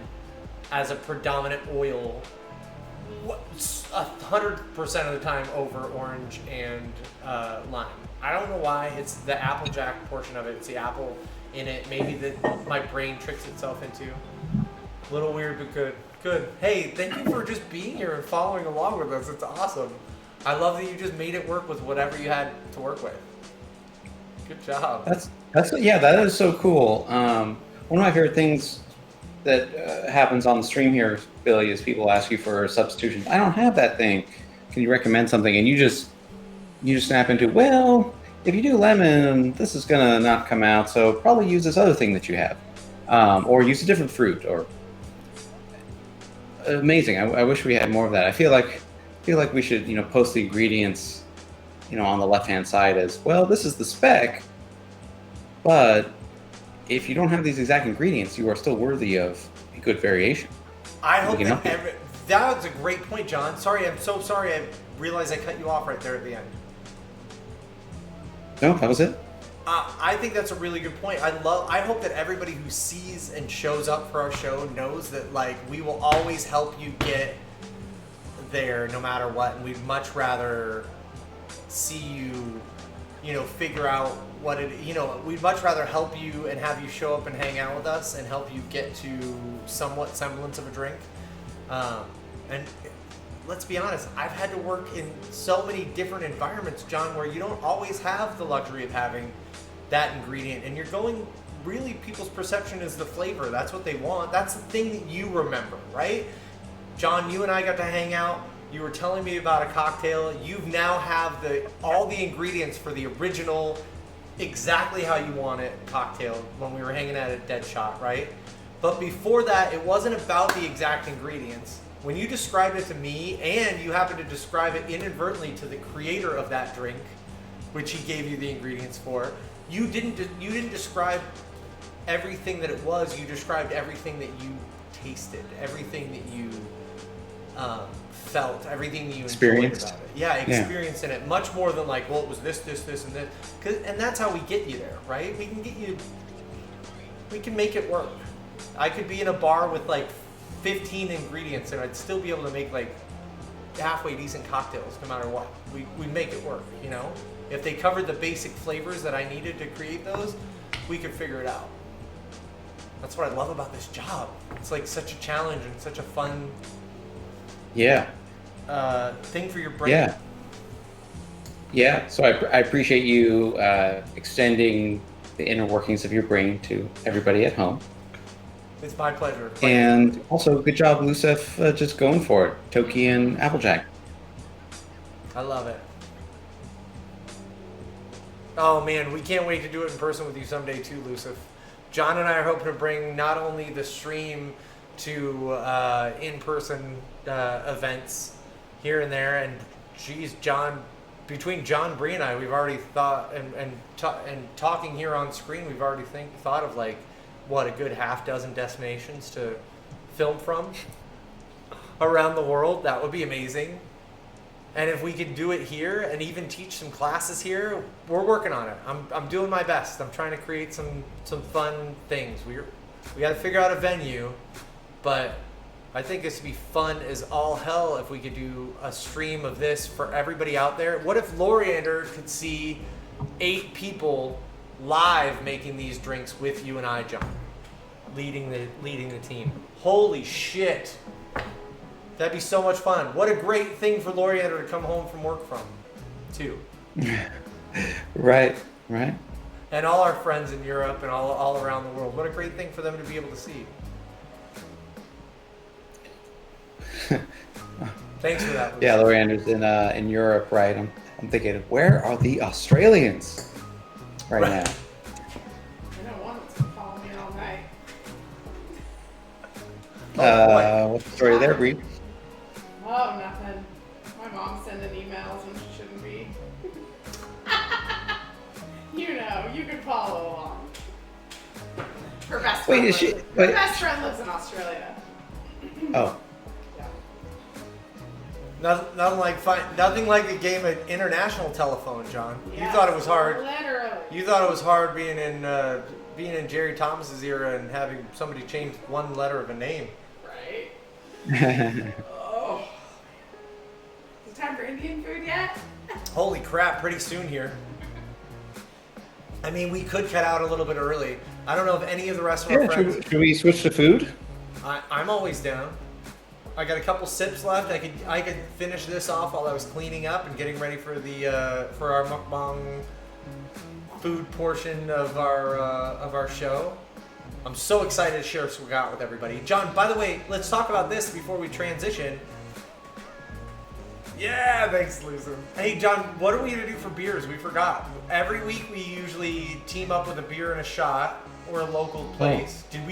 as a predominant oil 100% of the time over orange and lime. I don't know why. It's the Applejack portion of it. It's the apple in it. Maybe that my brain tricks itself into. A little weird, but good. Good. Hey, thank you for just being here and following along with us. It's awesome. I love that you just made it work with whatever you had to work with. Good job. That is so cool. One of my favorite things that happens on the stream here, Billy, is people ask you for substitutions. I don't have that thing. Can you recommend something? And you just snap into, well, if you do lemon, this is gonna not come out, so probably use this other thing that you have, or use a different fruit. Or amazing. I wish we had more of that. I feel like we should post the ingredients on the left hand side as well. This is the spec, but if you don't have these exact ingredients, you are still worthy of a good variation. I hope that was a great point, John. Sorry, I'm so sorry. I realized I cut you off right there at the end. No, that was it. I think that's a really good point. I hope that everybody who sees and shows up for our show knows that we will always help you get there no matter what, and we'd much rather see you figure out what it we'd much rather help you and have you show up and hang out with us and help you get to somewhat semblance of a drink. And let's be honest, I've had to work in so many different environments, John, where you don't always have the luxury of having that ingredient, and you're going, really, people's perception is the flavor. That's what they want. That's the thing that you remember, right? John, you and I got to hang out. You were telling me about a cocktail. You now have all the ingredients for the original, exactly how you want it cocktail when we were hanging out at Dead Shot, right? But before that, it wasn't about the exact ingredients. When you described it to me, and you happened to describe it inadvertently to the creator of that drink, which he gave you the ingredients for, you didn't describe everything that it was. You described everything that you tasted, everything that you felt, everything that you experienced enjoyed about it. Yeah, experienced in it. Much more than it was this, and this. And that's how we get you there, right? We can make it work. I could be in a bar with 15 ingredients and I'd still be able to make halfway decent cocktails no matter what. We make it work, If they covered the basic flavors that I needed to create those, we could figure it out. That's what I love about this job. It's such a challenge and such a fun thing for your brain. Yeah. So I appreciate you extending the inner workings of your brain to everybody at home. It's my pleasure. And also, good job, Lucef, just going for it. Toki and Applejack. I love it. Oh man, we can't wait to do it in person with you someday too, Lucef. John and I are hoping to bring not only the stream to in-person events here and there, and geez, John, between John, Bree, and I, we've already thought, and talking here on screen, we've already thought of a good half dozen destinations to film from around the world. That would be amazing. And if we could do it here and even teach some classes here, we're working on it. I'm doing my best. I'm trying to create some fun things. We got to figure out a venue, but I think this would be fun as all hell if we could do a stream of this for everybody out there. What if Loriander could see 8 people live making these drinks with you and I, John, leading the team? Holy shit. That'd be so much fun. What a great thing for Loriander to come home from work from, too. Right. And all our friends in Europe and all around the world. What a great thing for them to be able to see. Thanks for that, Lucy. Yeah, Loriander's in Europe, right? I'm thinking, where are the Australians right now? I don't want them to follow me all night. What's the story there, Bree? Oh, nothing. My mom's sending emails when she shouldn't be. You can follow along. Her best friend best friend lives in Australia. Oh. Yeah. Nothing like a game of international telephone, John. Yes, You thought it was hard. Literally. You thought it was hard being in Jerry Thomas's era and having somebody change one letter of a name. Right? Oh. Is it time for Indian food yet? Holy crap, pretty soon here. I mean, we could cut out a little bit early. I don't know if any of the rest of our friends... Should we switch to food? I'm always down. I got a couple sips left. I could finish this off while I was cleaning up and getting ready for our mukbang food portion of our show. I'm so excited to share what we got with everybody. John, by the way, let's talk about this before we transition. Yeah, thanks, Lisa. Hey, John, what are we gonna do for beers? We forgot. Every week we usually team up with a beer and a shot or a local place. Did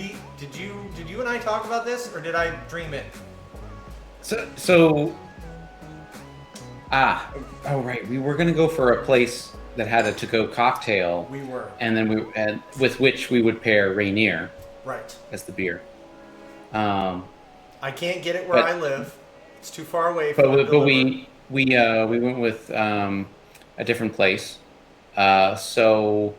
you and I talk about this, or did I dream it? Right. We were gonna go for a place that had a to-go cocktail. We were. And then with which we would pair Rainier. Right. As the beer. I can't get it where I live. It's too far away from But we went with a different place. So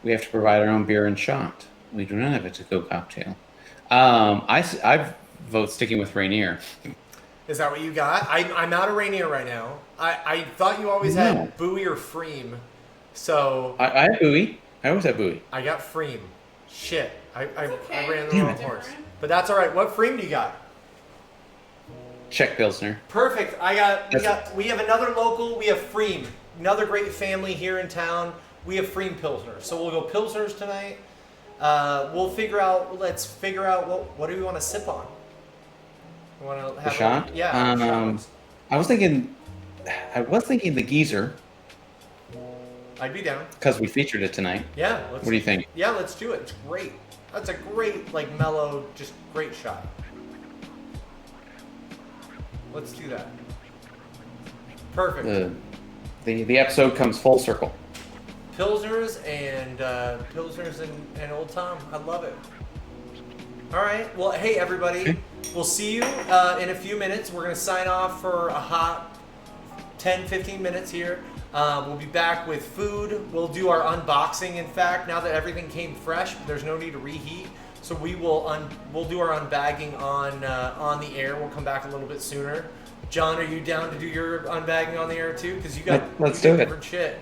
we have to provide our own beer and shot. We do not have a to-go cocktail. I vote sticking with Rainier. Is that what you got? I'm out of Rainier right now. I thought you always had Bowie or Freem. So I had Bowie. I always have Bowie. I got Freem. Shit. I ran the Damn wrong it. horse. But that's all right. What Freem do you got? Czech Pilsner. Perfect. We have another local. We have Freem. Another great family here in town. We have Freem Pilsner. So we'll go Pilsners tonight. Let's figure out what do we want to sip on? You want to have a shot? Yeah. I was thinking the Geezer. I'd be down. Because we featured it tonight. Yeah. What do you think? Yeah, let's do it. It's great. That's a great, mellow, just great shot. Let's do that. Perfect. The episode comes full circle. Pilsners and Old Tom. I love it. All right. Well, hey everybody. We'll see you in a few minutes. We're gonna sign off for a hot 10-15 minutes here. We'll be back with food. We'll do our unboxing. In fact, now that everything came fresh, there's no need to reheat. So we'll do our unbagging on the air. We'll come back a little bit sooner. John, are you down to do your unbagging on the air too? Because let's do it. Different shit.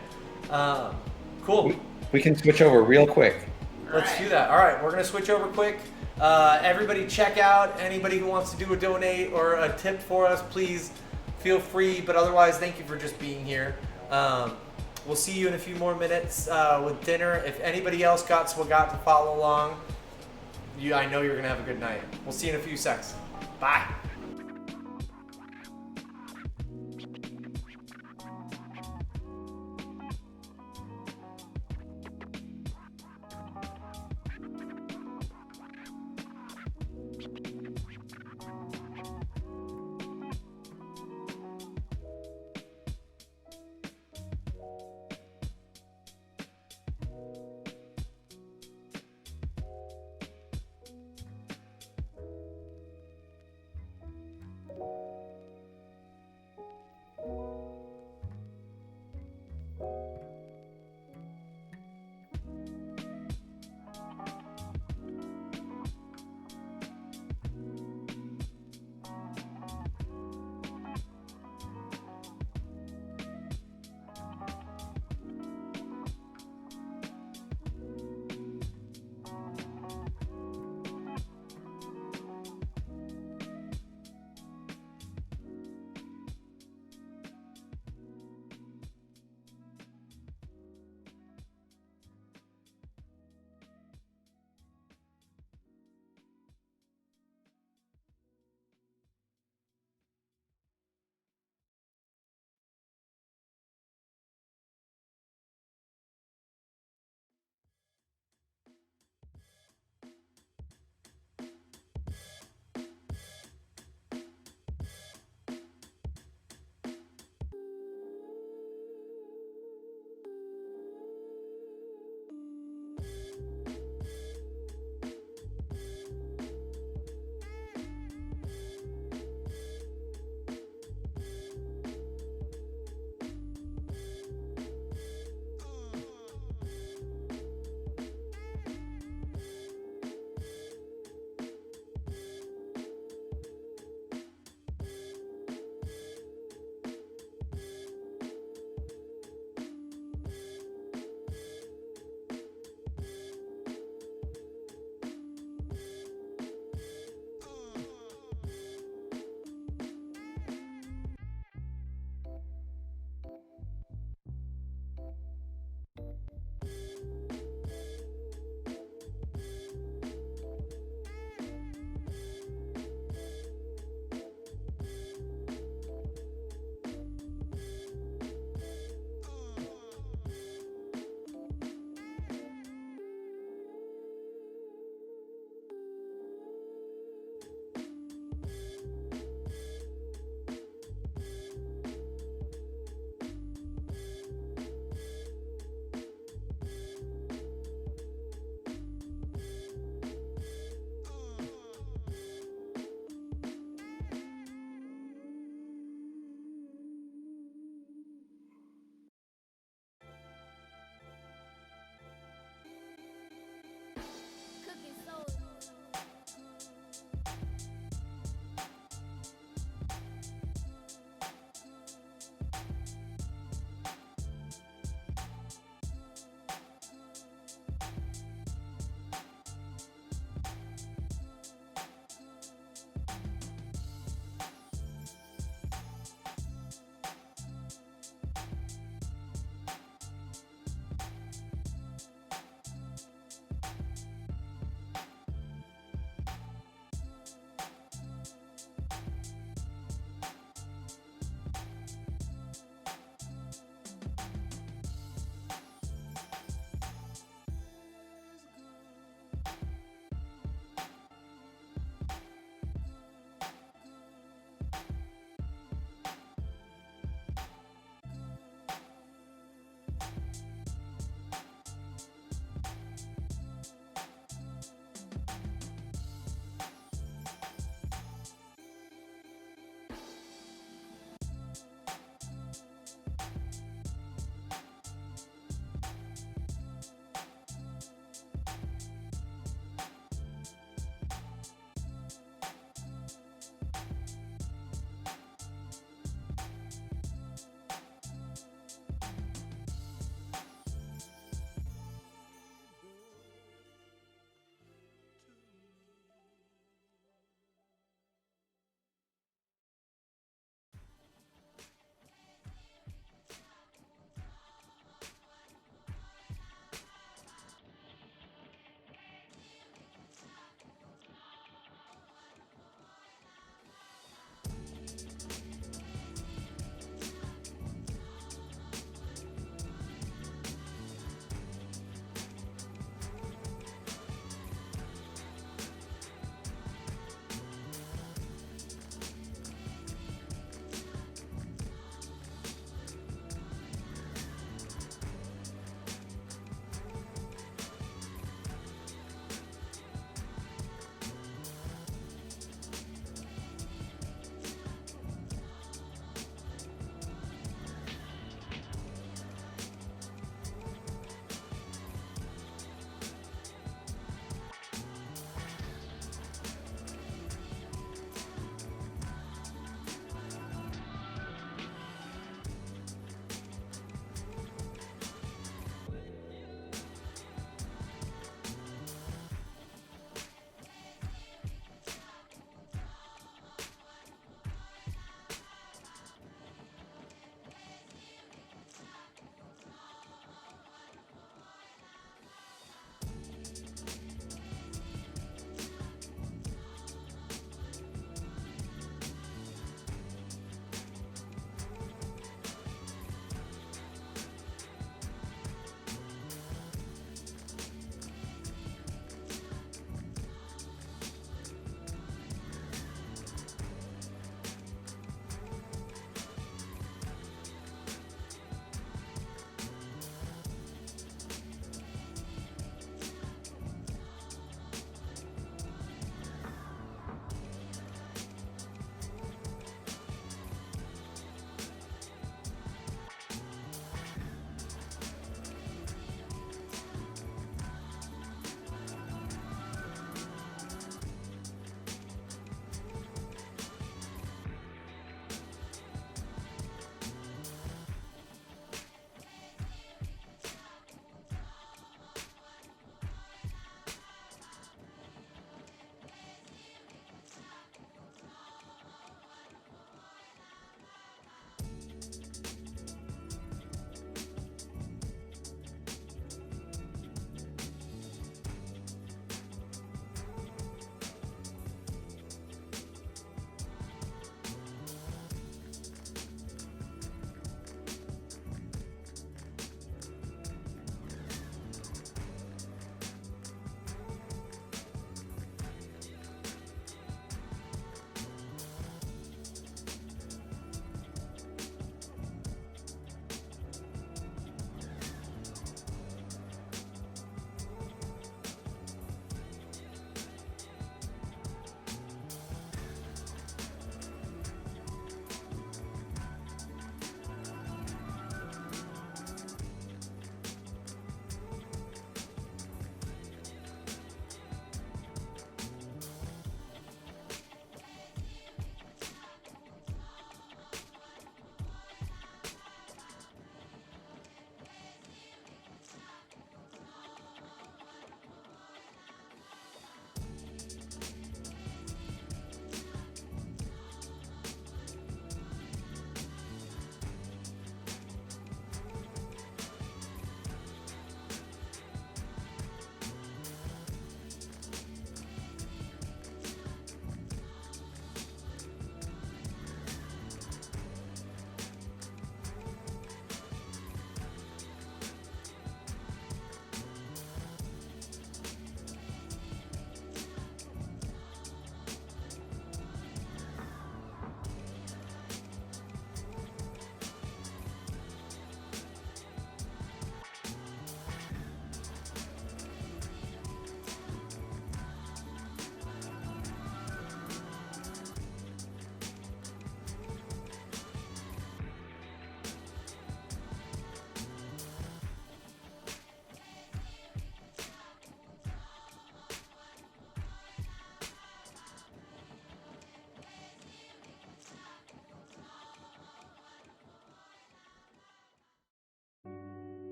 Cool. We can switch over real quick. Let's do that. All right, we're gonna switch over quick. Everybody, check out. Anybody who wants to do a donate or a tip for us, please feel free. But otherwise, thank you for just being here. We'll see you in a few more minutes with dinner. If anybody else got to follow along, I know you're gonna have a good night. We'll see you in a few seconds. Bye.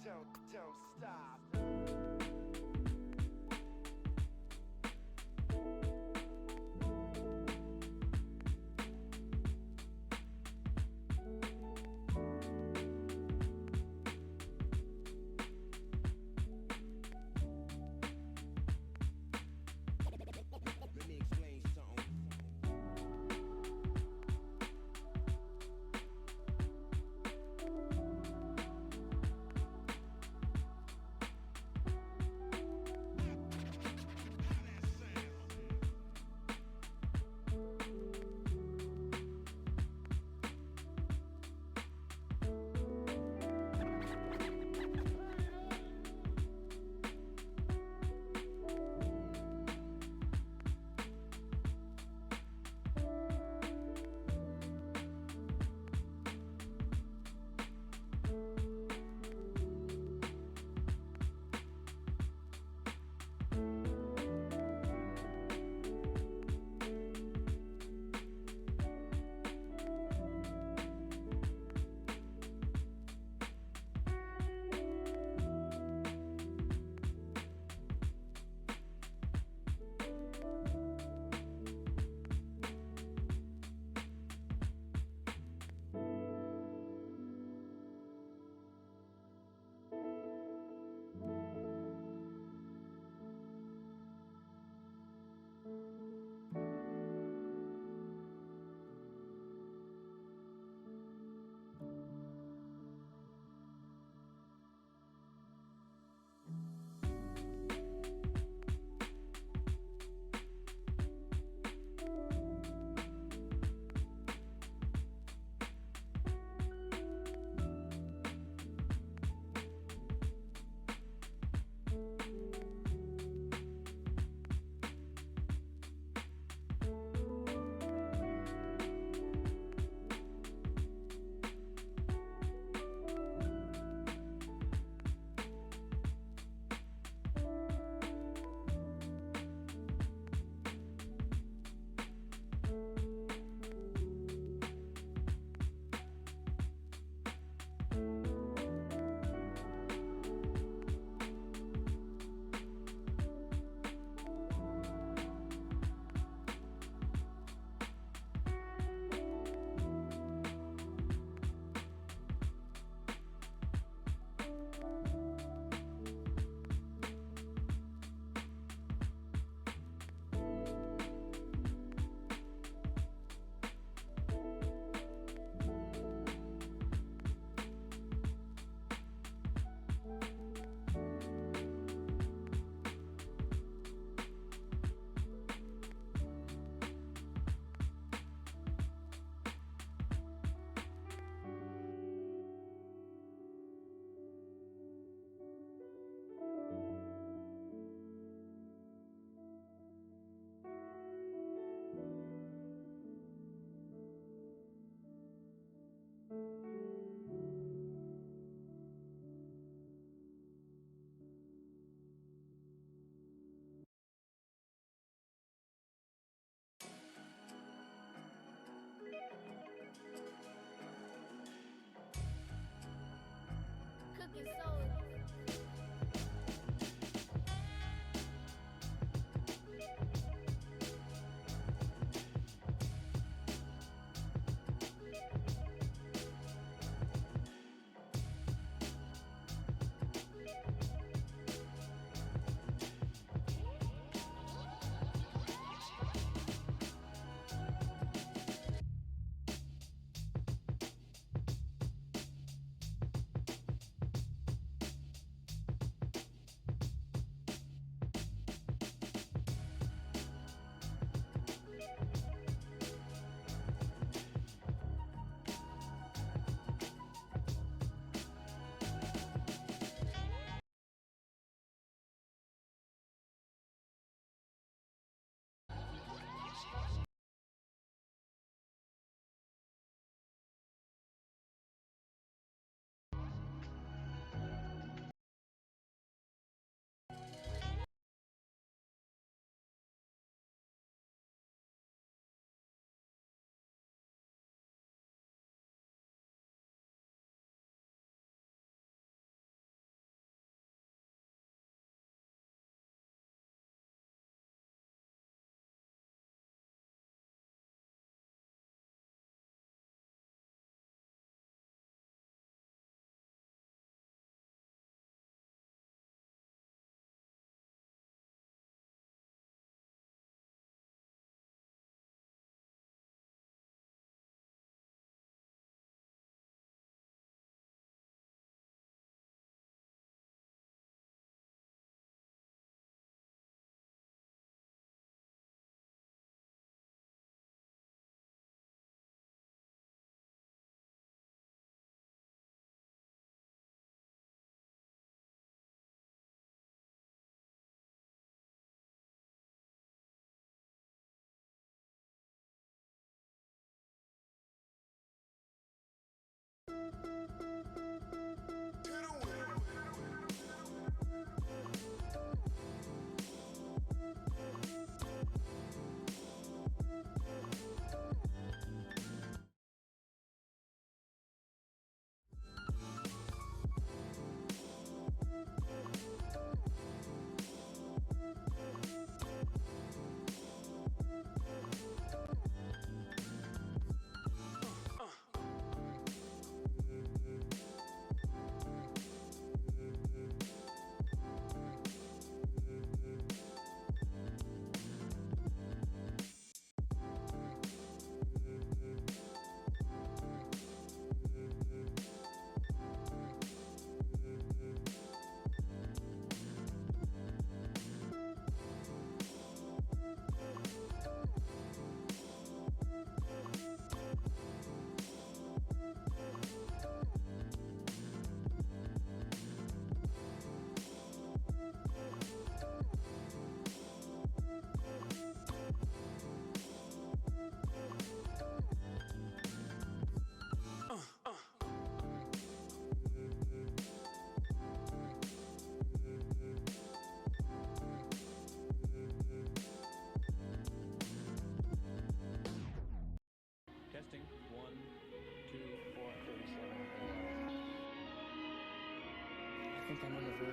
don't stop. Let me explain something.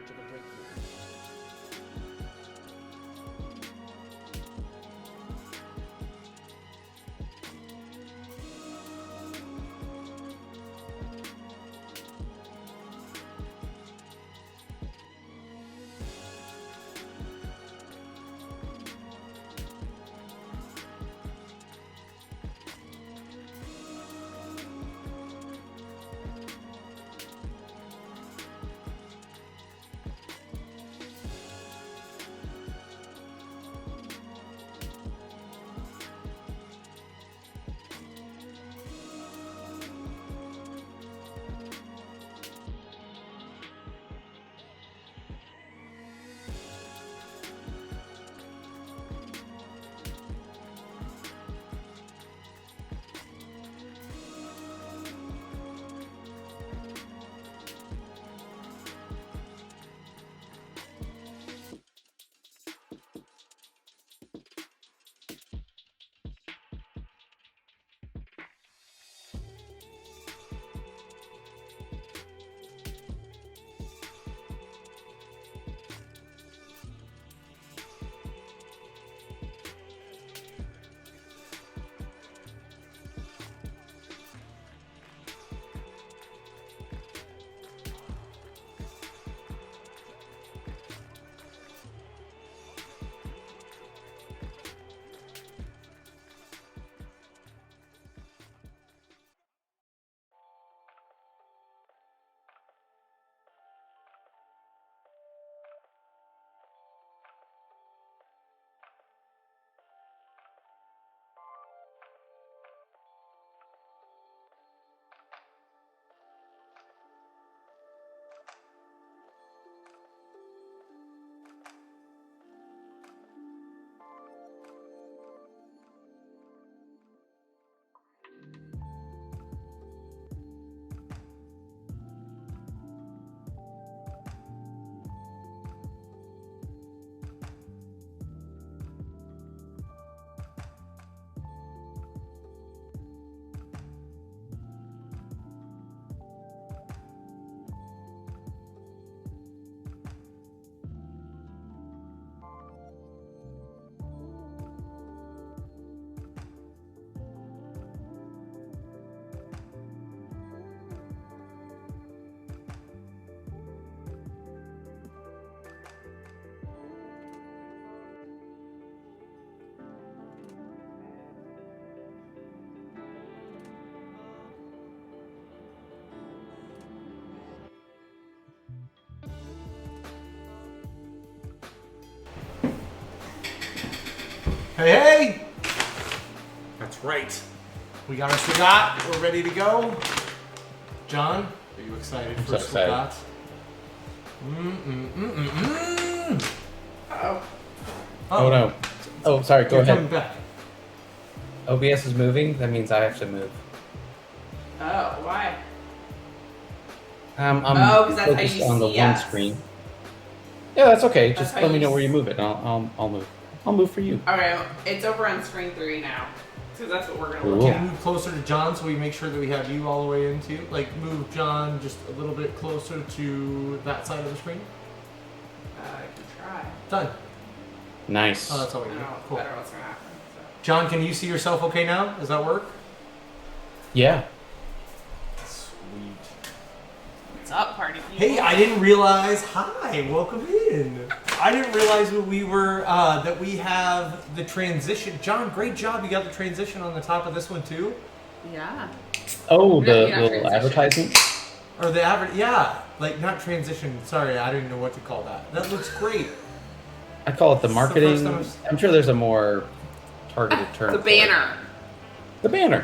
search of a breakthrough. Hey, hey! That's right. We got our Swagat. We're ready to go. John, are you excited for so excited. Swagat? Uh-oh. Oh no. Oh, sorry. Go You're ahead. coming back. OBS is moving. That means I have to move. Oh, why? I'm 'cause that's how focused you on the see one us. screen. Yeah, that's okay. That's Just how let me you know where you s- move it. I'll move. I'll move for you. Alright, it's over on screen 3 now. Because that's what we're going to Cool. look Can at. you move closer to John so we make sure that we have you all the way into? Like, move John just a little bit closer to that side of the screen. I can try. Done. Nice. Oh, that's all I we don't need. know, Cool. I don't know what's going to happen. So. John, can you see yourself okay now? Does that work? Yeah. Sweet. What's up, party people? Hey, I didn't realize. Hi, welcome in. I didn't realize that we were that we have the transition. John, great job. You got the transition on the top of this one too, Yeah. Oh, Yeah, the yeah, little transition. advertisement. or the average. Yeah, like not transition. Sorry, I didn't know what to call that. That looks great. I call it the It's the marketing. first time I've- I'm sure there's a more targeted term. The for it. banner. The banner.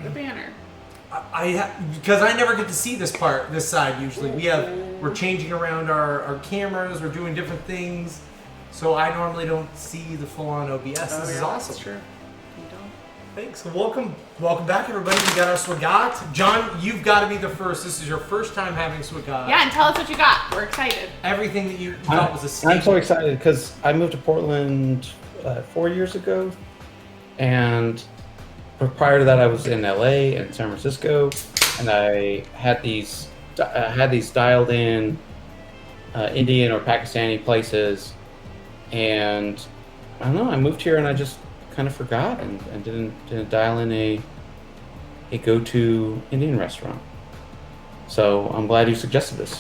The banner. Because I never get to see this part, this side usually. We're changing around our cameras, we're doing different things, so I normally don't see the full-on OBS. This is awesome. That's true. You don't. Thanks. Welcome back, everybody. We got our Swagat. John, you've got to be the first. This is your first time having Swagat. Yeah, and tell us what you got. We're excited. Everything that you thought was a I'm staple. so excited because I moved to Portland 4 years ago, and prior to that, I was in LA and San Francisco, and I had these dialed in Indian or Pakistani places, and I don't know. I moved here and I just kind of forgot and didn't dial in a go-to Indian restaurant. So I'm glad you suggested this.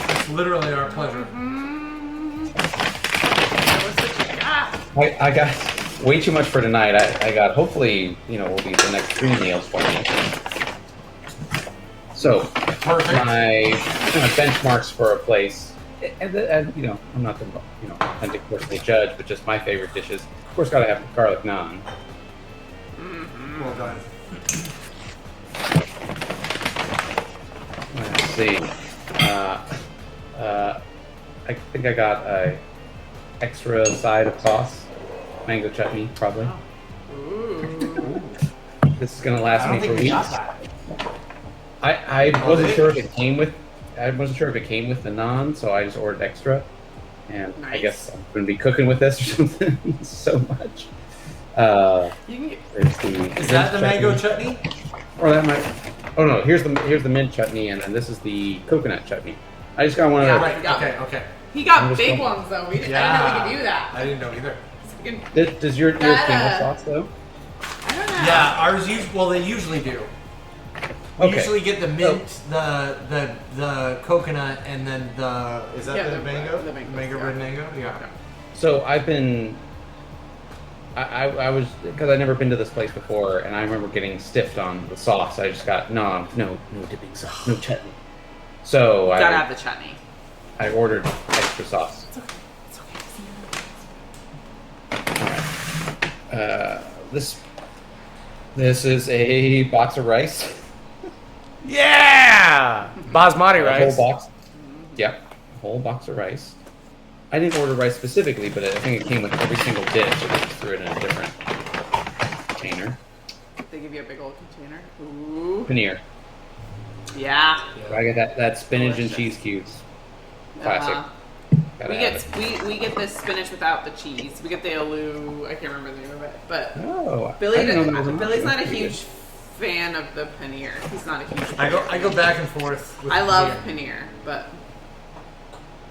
It's literally our pleasure. I got way too much for tonight. I got hopefully will be the next 3 meals for me. So Perfect. my benchmarks for a place, and I'm not the authentic person to judge, but just my favorite dishes. Of course, gotta have garlic naan. Well done. Let's see. I think I got a extra side of sauce, mango chutney, probably. Ooh. This is gonna last I don't me for think we got weeks. that. I wasn't sure if it came with. I wasn't sure if it came with the naan, so I just ordered extra. And I Nice. guess I'm gonna be cooking with this or something so much. You can get, There's the Is that the mango chutney? Or that might. Oh no, here's the mint chutney, and then this is the coconut chutney. I just got one Yeah, of right. Okay. he got I'm just big going- ones though. I didn't know we could do that. I didn't know either. So we can- those. Does your That, camel sauce though? I don't know. Yeah, ours they usually do. We Okay. usually get the mint, the coconut, and then is that Yeah, the the mango? mangoes, Mango yeah. red mango? Yeah. So I've been. I was because I'd never been to this place before, and I remember getting stiffed on the sauce. I just got no dipping sauce, no chutney. So Gotta have the chutney. I ordered extra sauce. It's okay. This is a box of rice. Yeah! Basmati A rice. whole box. Yep, a whole box of rice. I didn't order rice specifically, but I think it came with every single dish. I just threw it in a different container. They give you a big old container. Ooh. Paneer. Yeah. I get that spinach and Delicious. cheese cubes. Classic. Gotta We have get it. we get this spinach without the cheese. We get the aloo. I can't remember the name of it, but Oh, Billy I didn't know there was an Billy's option. not a Pretty huge fan of the paneer. He's not a huge. I Paneer. go back and forth with I love paneer. paneer, but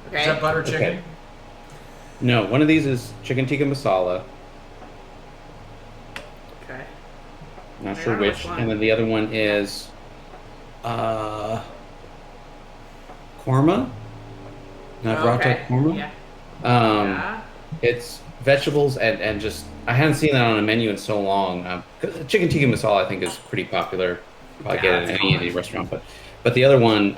okay. Is that butter chicken? Okay. No, one of these is chicken tikka masala. Okay. Not I sure don't know which. which one. And then the other one is korma. Navrata Okay. korma. Yeah. Yeah. It's vegetables and just I hadn't seen that on a menu in so long. 'Cause chicken tikka masala I think is pretty popular. Probably Yeah, get it it's in any common. Indian restaurant, but the other one,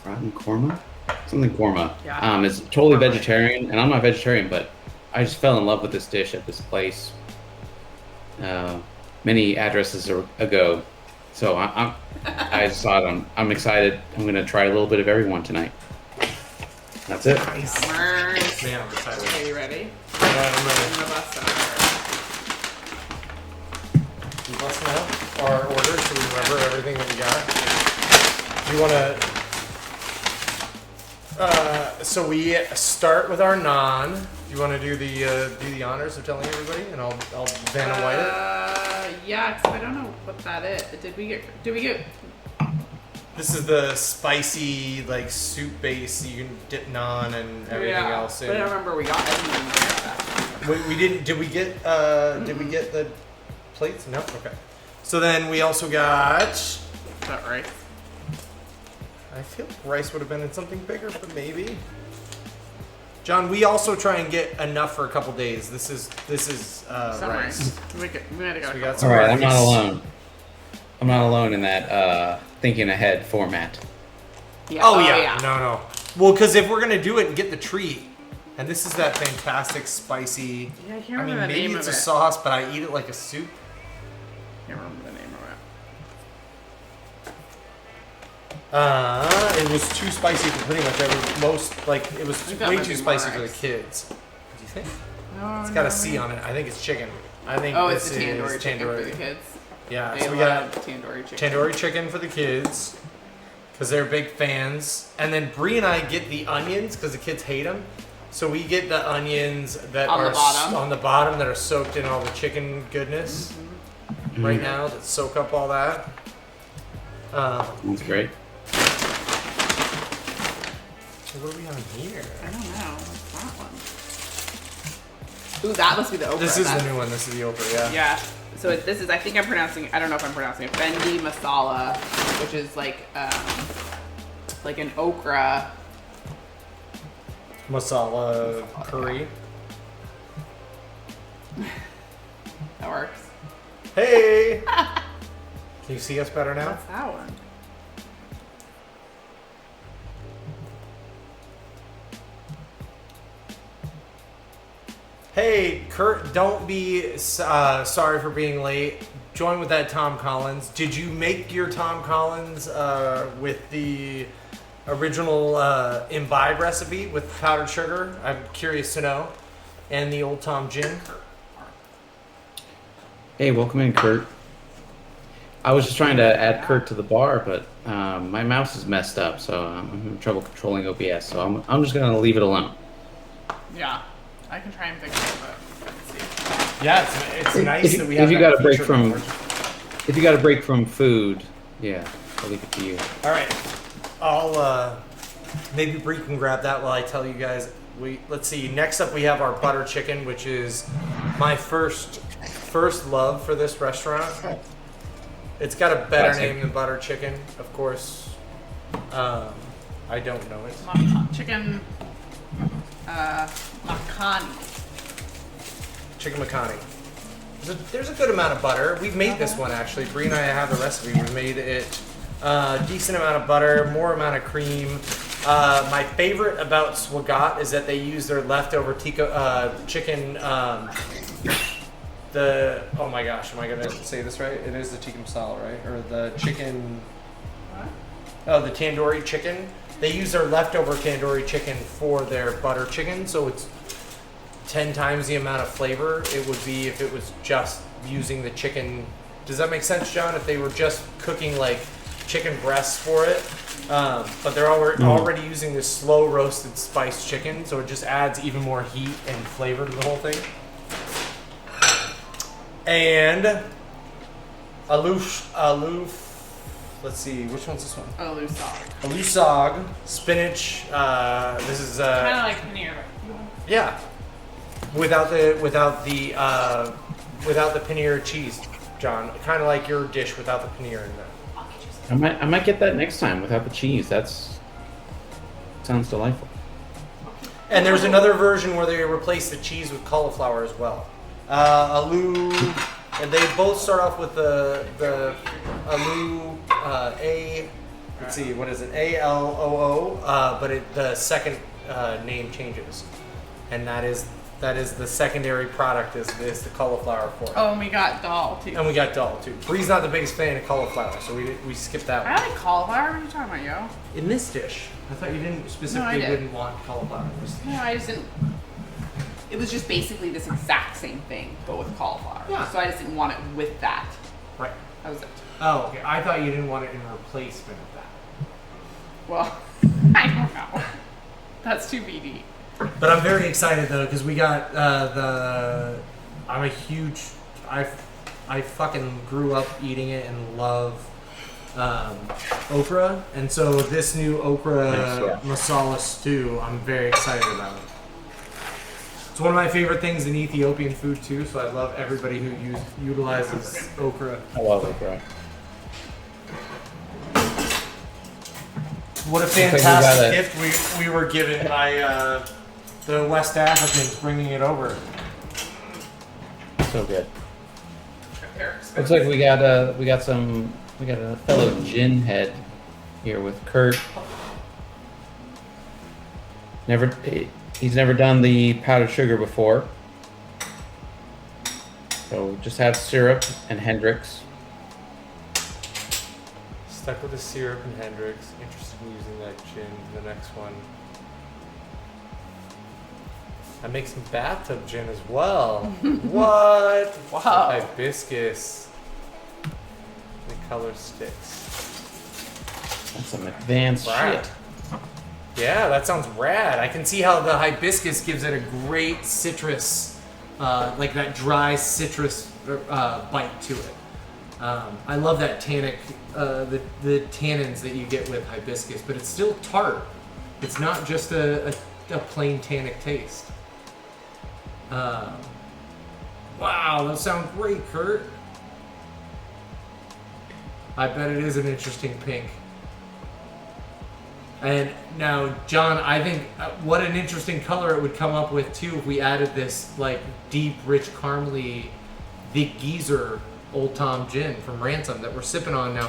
rotten korma, something korma, Yeah. is totally Korma. vegetarian, and I'm not vegetarian, but I just fell in love with this dish at this place many addresses ago. So I just thought I'm excited. I'm gonna try a little bit of everyone tonight. That's it. Yummers. Man, I'm excited. Are you ready? Yeah, I'm I'm ready. gonna bust out. You busting out our order so we remember everything that we got? Do you want to? So we start with our naan. Do you want to do the honors of telling everybody, and I'll Vanna White it. Yeah, 'cause I don't know what that is. Did we get? This is the spicy like soup base. You can dip naan and everything else in. But I don't remember we got anything like that. We didn't. Did we get? Did we get the plates? No. Okay. So then we also got. Is that right? I feel like rice would have been in something bigger, but maybe. John, we also try and get enough for a couple days. This is Some rice. rice. We might have got. So we a got couple. some All right, I'm not rice. alone. I'm not alone in that thinking ahead format. Yeah. Oh, yeah. No. Well, because if we're gonna do it and get the treat, and this is that fantastic spicy. Yeah, I can't I remember mean, the maybe name it's of a it. sauce, but I eat it like a soup. Can't remember the name of It was too spicy for pretty much it was think that way might too be spicy more for the rice. kids. Do you think? it. No, It's got a C on it. I think it's chicken. I think Oh, this it's the tandoori is chicken for tandoori. the kids. Yeah, They so we love got tandoori chicken. tandoori chicken for the kids because they're big fans. And then Bree and I get the onions because the kids hate them. So we get the onions that On the are bottom. on the bottom that are soaked in all the chicken goodness right now that soak up all that. That's great. What do we have in here? I don't know. What's that one? Ooh, that must be the okra. This is the new one. This is the okra, yeah. Yeah. So this is, I think I'm pronouncing, I don't know if I'm pronouncing it, Fendi Masala, which is like an okra. Masala curry. That works. Hey! Can you see us better now? What's that one? Hey, Kurt, don't be sorry for being late. Join with that Tom Collins. Did you make your Tom Collins with the original Imbibe recipe with powdered sugar? I'm curious to know. And the Old Tom Gin? Hey, welcome in, Kurt. I was just trying to add Kurt to the bar, but my mouse is messed up, so I'm having trouble controlling OBS. So I'm just gonna leave it alone. Yeah. I can try and fix it, but let's see. Yeah, it's nice that we have If you that got a break feature from, board. if you got a break from food, yeah, I'll leave it to you. All right, I'll maybe Bree can grab that while I tell you guys. Let's see. Next up, we have our butter chicken, which is my first love for this restaurant. It's got a better name than butter chicken, of course. I don't know it. Chicken makhani. Chicken makhani. There's a good amount of butter. We've made this one actually. Bree and I have the recipe. We've made it decent amount of butter, more amount of cream. My favorite about Swagat is that they use their leftover tikka chicken. Oh my gosh, am I gonna say this right? It is the Tikka Masala, right? Or the chicken. What? Oh, the tandoori chicken. They use their leftover tandoori chicken for their butter chicken, so it's 10 times the amount of flavor it would be if it was just using the chicken. Does that make sense, John? If they were just cooking like chicken breasts for it, but they're already using this slow roasted spiced chicken, so it just adds even more heat and flavor to the whole thing. And aloof. Let's see, which one's this one? Oh, lusag. Alusag, spinach. This is Kind of like paneer. yeah, without the paneer cheese, John. Kind of like your dish without the paneer in there. I might get that next time without the cheese. Sounds delightful. And there's another version where they replace the cheese with cauliflower as well. Aloo, and they both start off with the aloo let's see, what is it? ALOO, but the second name changes, and that is the secondary product is the cauliflower for it. Oh, and we got dal too. And we got dal too. Bree's not the biggest fan of cauliflower, so we skipped that I one. like cauliflower. What are you talking about, yo? In this dish, I thought you didn't specifically did. wouldn't want cauliflower in this dish. No, I just didn't. It was just basically this exact same thing, but with cauliflower. Yeah. So I just didn't want it with that. Right. That was it. Oh, okay. I thought you didn't want it in replacement of that. Well, I don't know. That's too BD. But I'm very excited though because we got I'm a huge. I fucking grew up eating it and love okra, and so this new okra Nice, yeah. masala stew, I'm very excited about it. It's one of my favorite things in Ethiopian food too, so I love everybody who utilizes okra. I love it, bro. What a like we got fantastic it. gift we were given by the West Africans bringing it over. So good. Looks like we got a fellow gin head here with Kurt. He's never done the powdered sugar before. So just have syrup and Hendrix. Stuck with the syrup and Hendrix. Interested in using that gin for the next one. I make some bathtub gin as well. What? Wow. Hibiscus. The color sticks. That's some advanced Rad. shit. Yeah, that sounds rad. I can see how the hibiscus gives it a great citrus, like that dry citrus bite to it. I love that tannic, the tannins that you get with hibiscus, but it's still tart. It's not just a plain tannic taste. Wow, that sounds great, Kurt. I bet it is an interesting pink. And now, John, I think what an interesting color it would come up with too if we added this like deep, rich, caramely, Vic Geezer Old Tom Gin from Ransom that we're sipping on now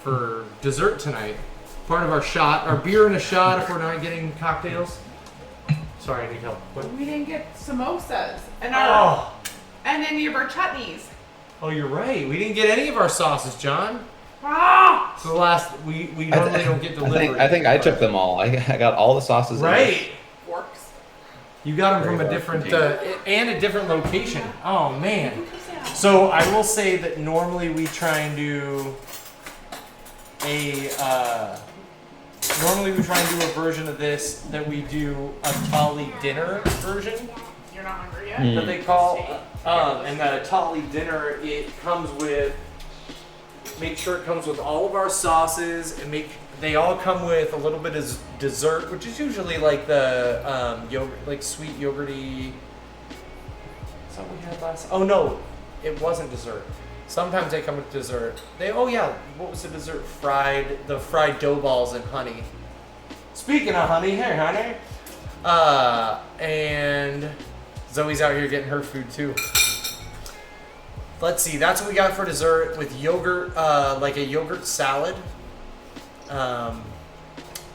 for dessert tonight. Part of our shot, our beer in a shot if we're not getting cocktails. Sorry, I need help. What? We didn't get samosas and any of our chutneys. Oh, you're right. We didn't get any of our sauces, John. Ah! So the last we normally don't get delivery. I think I took them all. I got all the sauces. Right. Forks. You got them from a different and a different location. Oh man. So I will say that normally we try and do a version of this that we do a Tali dinner version You're not hungry yet? that they call and the Tali dinner it comes with make sure it comes with all of our sauces and they all come with a little bit of dessert, which is usually like the yogurt, like sweet yogurty. Is that what we had last? Oh no, it wasn't dessert. Sometimes they come with dessert. What was the dessert? The fried dough balls and honey. Speaking of honey, hey honey. And Zoe's out here getting her food too. Let's see, that's what we got for dessert with yogurt, like a yogurt salad.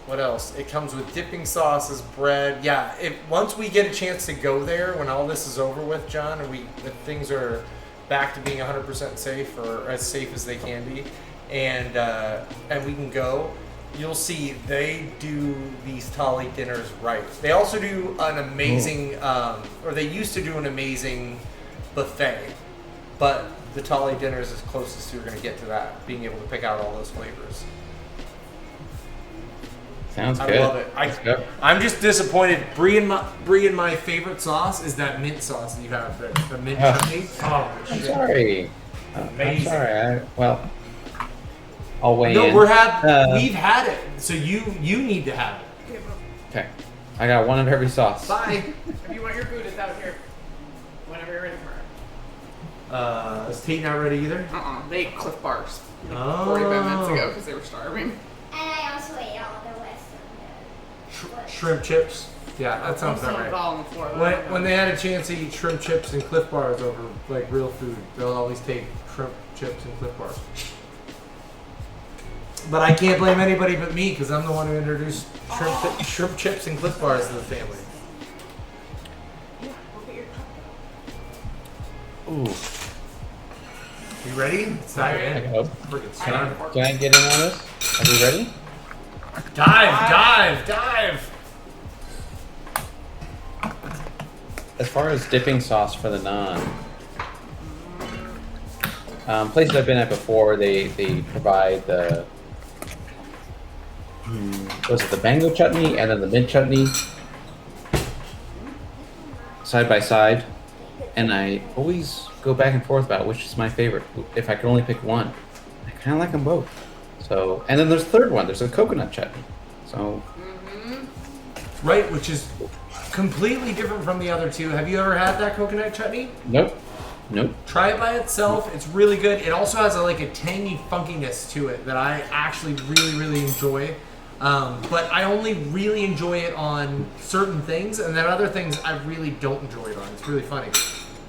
What else? It comes with dipping sauces, bread. Yeah, once we get a chance to go there, when all this is over with, John, and if things are back to being 100% safe or as safe as they can be, and we can go, you'll see they do these Tali dinners right. They also do an amazing, or they used to do an amazing buffet. But the Tali dinner is as close as you're going to get to that, being able to pick out all those flavors. Sounds good. I love it. I'm just disappointed. Brie and my favorite sauce is that mint sauce that you have there, the mint chutney. Oh, I'm shit. sorry. I'm Amazing. sorry. I'll weigh in. No, we've had it, so you need to have it. Okay. I got one of every sauce. Bye. If you want your food, it's out here. Whenever you're ready for it. Is Tate not ready either? They ate Cliff Bars like Oh. 45 minutes ago because they were starving. And I also ate all the rest of the Shrimp chips. Yeah, that sounds Some about of it right. all on the floor. When they had a chance to eat shrimp chips and Cliff Bars over like real food, they'll always take shrimp chips and Cliff Bars. But I can't blame anybody but me because I'm the one who introduced shrimp chips and Cliff Bars to the family. Yeah, we'll get your cup. Ooh. You ready? Let's dive I in. hope. Freaking Can start. I get in on this? Are we ready? Dive! As far as dipping sauce for the naan, places I've been at before, they provide the the mango chutney and then the mint chutney side by side, and I always go back and forth about which is my favorite. If I could only pick one, I kind of like them both. So, and then there's a third one. There's a coconut chutney. So, Right, which is completely different from the other two. Have you ever had that coconut chutney? nope. Try it by itself. It's really good. It also has a tangy funkiness to it that I actually really, really enjoy. But I only really enjoy it on certain things, and then other things I really don't enjoy it on. It's really funny.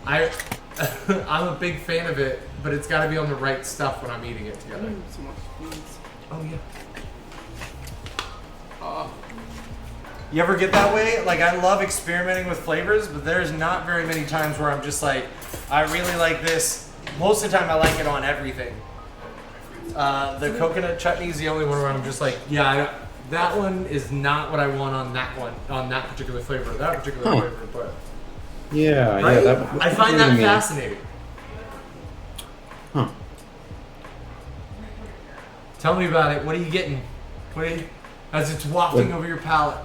I'm a big fan of it, but it's got to be on the right stuff when I'm eating it together. Some more spoons. Oh yeah. Oh. You ever get that way? Like, I love experimenting with flavors, but there's not very many times where I'm just like, I really like this. Most of the time, I like it on everything. The coconut chutney is the only one where I'm just like, yeah, that one is not what I want on that one, on that particular flavor, that particular flavor. But Yeah, right? yeah. I find that fascinating. Huh. Tell me about it. What are you getting? As it's wafting over your palate.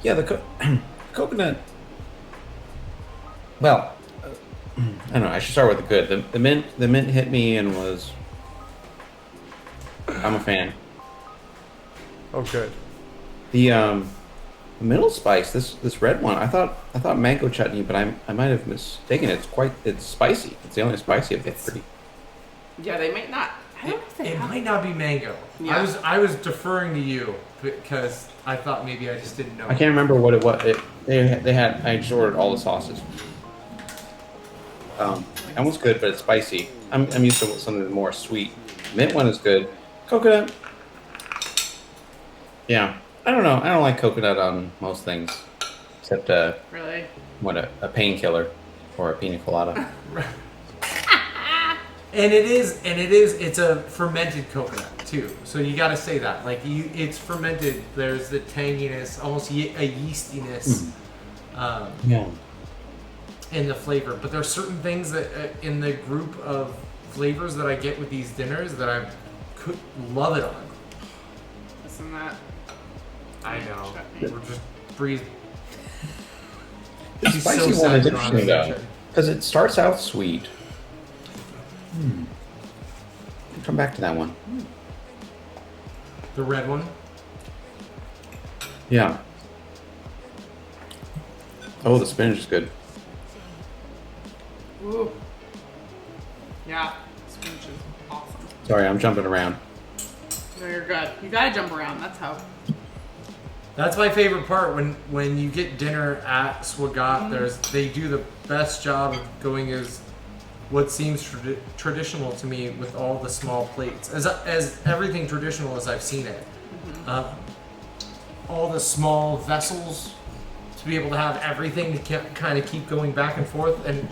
Yeah, the coconut. Well, I don't know. I should start with the good. The mint hit me and was. I'm a fan. Oh, good. The middle spice, this red one, I thought mango chutney, but I might have mistaken it. It's spicy. It's the only spicy of the three. Yeah, they might not. I don't know if they It have might not be mango. Yeah. I was deferring to you because I thought maybe I just didn't know. I can't remember what it was. They had. I just ordered all the sauces. That one's good, but it's spicy. I'm used to something more sweet. Mint one is good. Coconut. Yeah, I don't know. I don't like coconut on most things, except Really? what a painkiller or a pina colada. And it's a fermented coconut too. So you got to say that, like it's fermented. There's the tanginess, almost a yeastiness, Yeah. in the flavor. But there's certain things that in the group of flavors that I get with these dinners that I could love it on. Isn't that? I know. Chutney. We're just breathe. The She's spicy so one sad is you're not interesting having though, chutney. because it starts out sweet. Come back to that one. The red one. Yeah. Oh, the spinach is good. Ooh. Yeah. Spinach is awesome. Sorry, I'm jumping around. No, you're good. You gotta jump around. That's how. That's my favorite part when you get dinner at Swagat. They do the best job of going as what seems traditional to me with all the small plates, as everything traditional as I've seen it. All the small vessels to be able to have everything to kind of keep going back and forth. And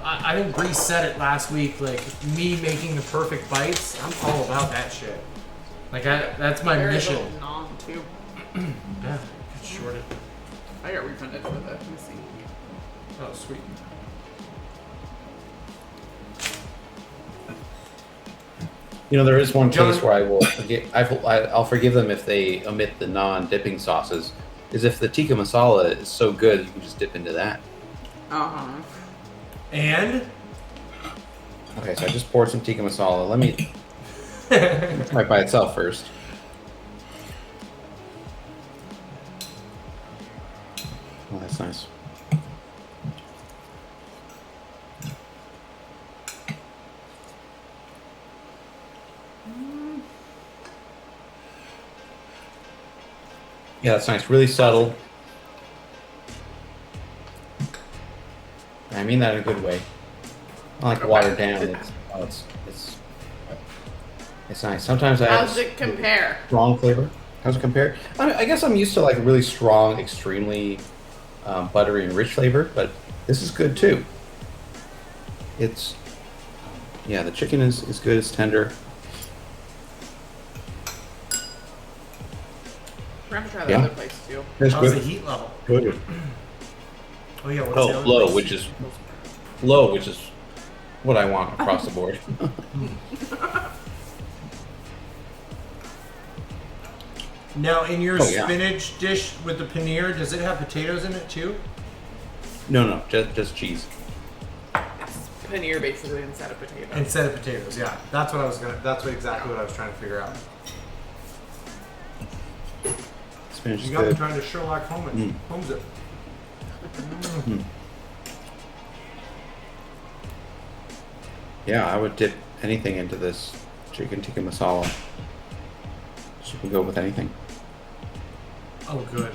I think Bree said it last week, like me making the perfect bites. I'm all about that shit. Like that's my Very mission. little naan too. Yeah, it's shorted. I got refunded for the missing. Oh, sweet. You know, there is one John- case where I'll forgive them if they omit the non-dipping sauces. Is if the tikka masala is so good, you can just dip into that. And Okay, so I just poured some tikka masala. Let me try it by itself first. Oh, that's nice. Yeah, that's nice. Really subtle. I mean that in a good way. I like watered down. It's nice. Sometimes I How's have it compare? strong flavor. How's it compare? I guess I'm used to like a really strong, extremely buttery and rich flavor, but this is good too. It's the chicken is good. It's tender. We're gonna try the Yeah. other place too. It's how's the good. heat level? Good. Oh yeah, what's Oh, the other low, place? which is what I want across the board. Now, in your Oh, yeah. spinach dish with the paneer, does it have potatoes in it too? No, just cheese. Paneer basically instead of potato. Instead of potatoes, yeah. That's what exactly what I was trying to figure out. Spinach is You got me good. trying to Sherlock Holmes it. Yeah, I would dip anything into this chicken tikka masala. So you can go with anything. Oh, good.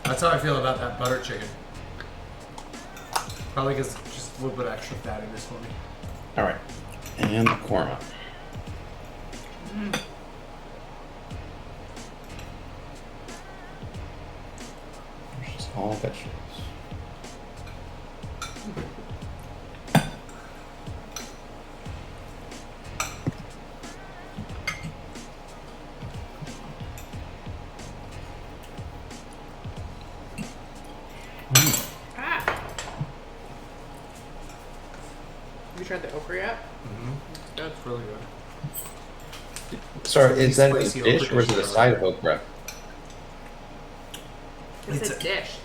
That's how I feel about that butter chicken. Probably because just a little bit extra fattiness for me. All right, and the korma. Just all vegetables. Ah. Have you tried the okra yet? That's really good. Sorry, is that a Spicy dish okra or is it a dish. side of okra? It's It's a dish.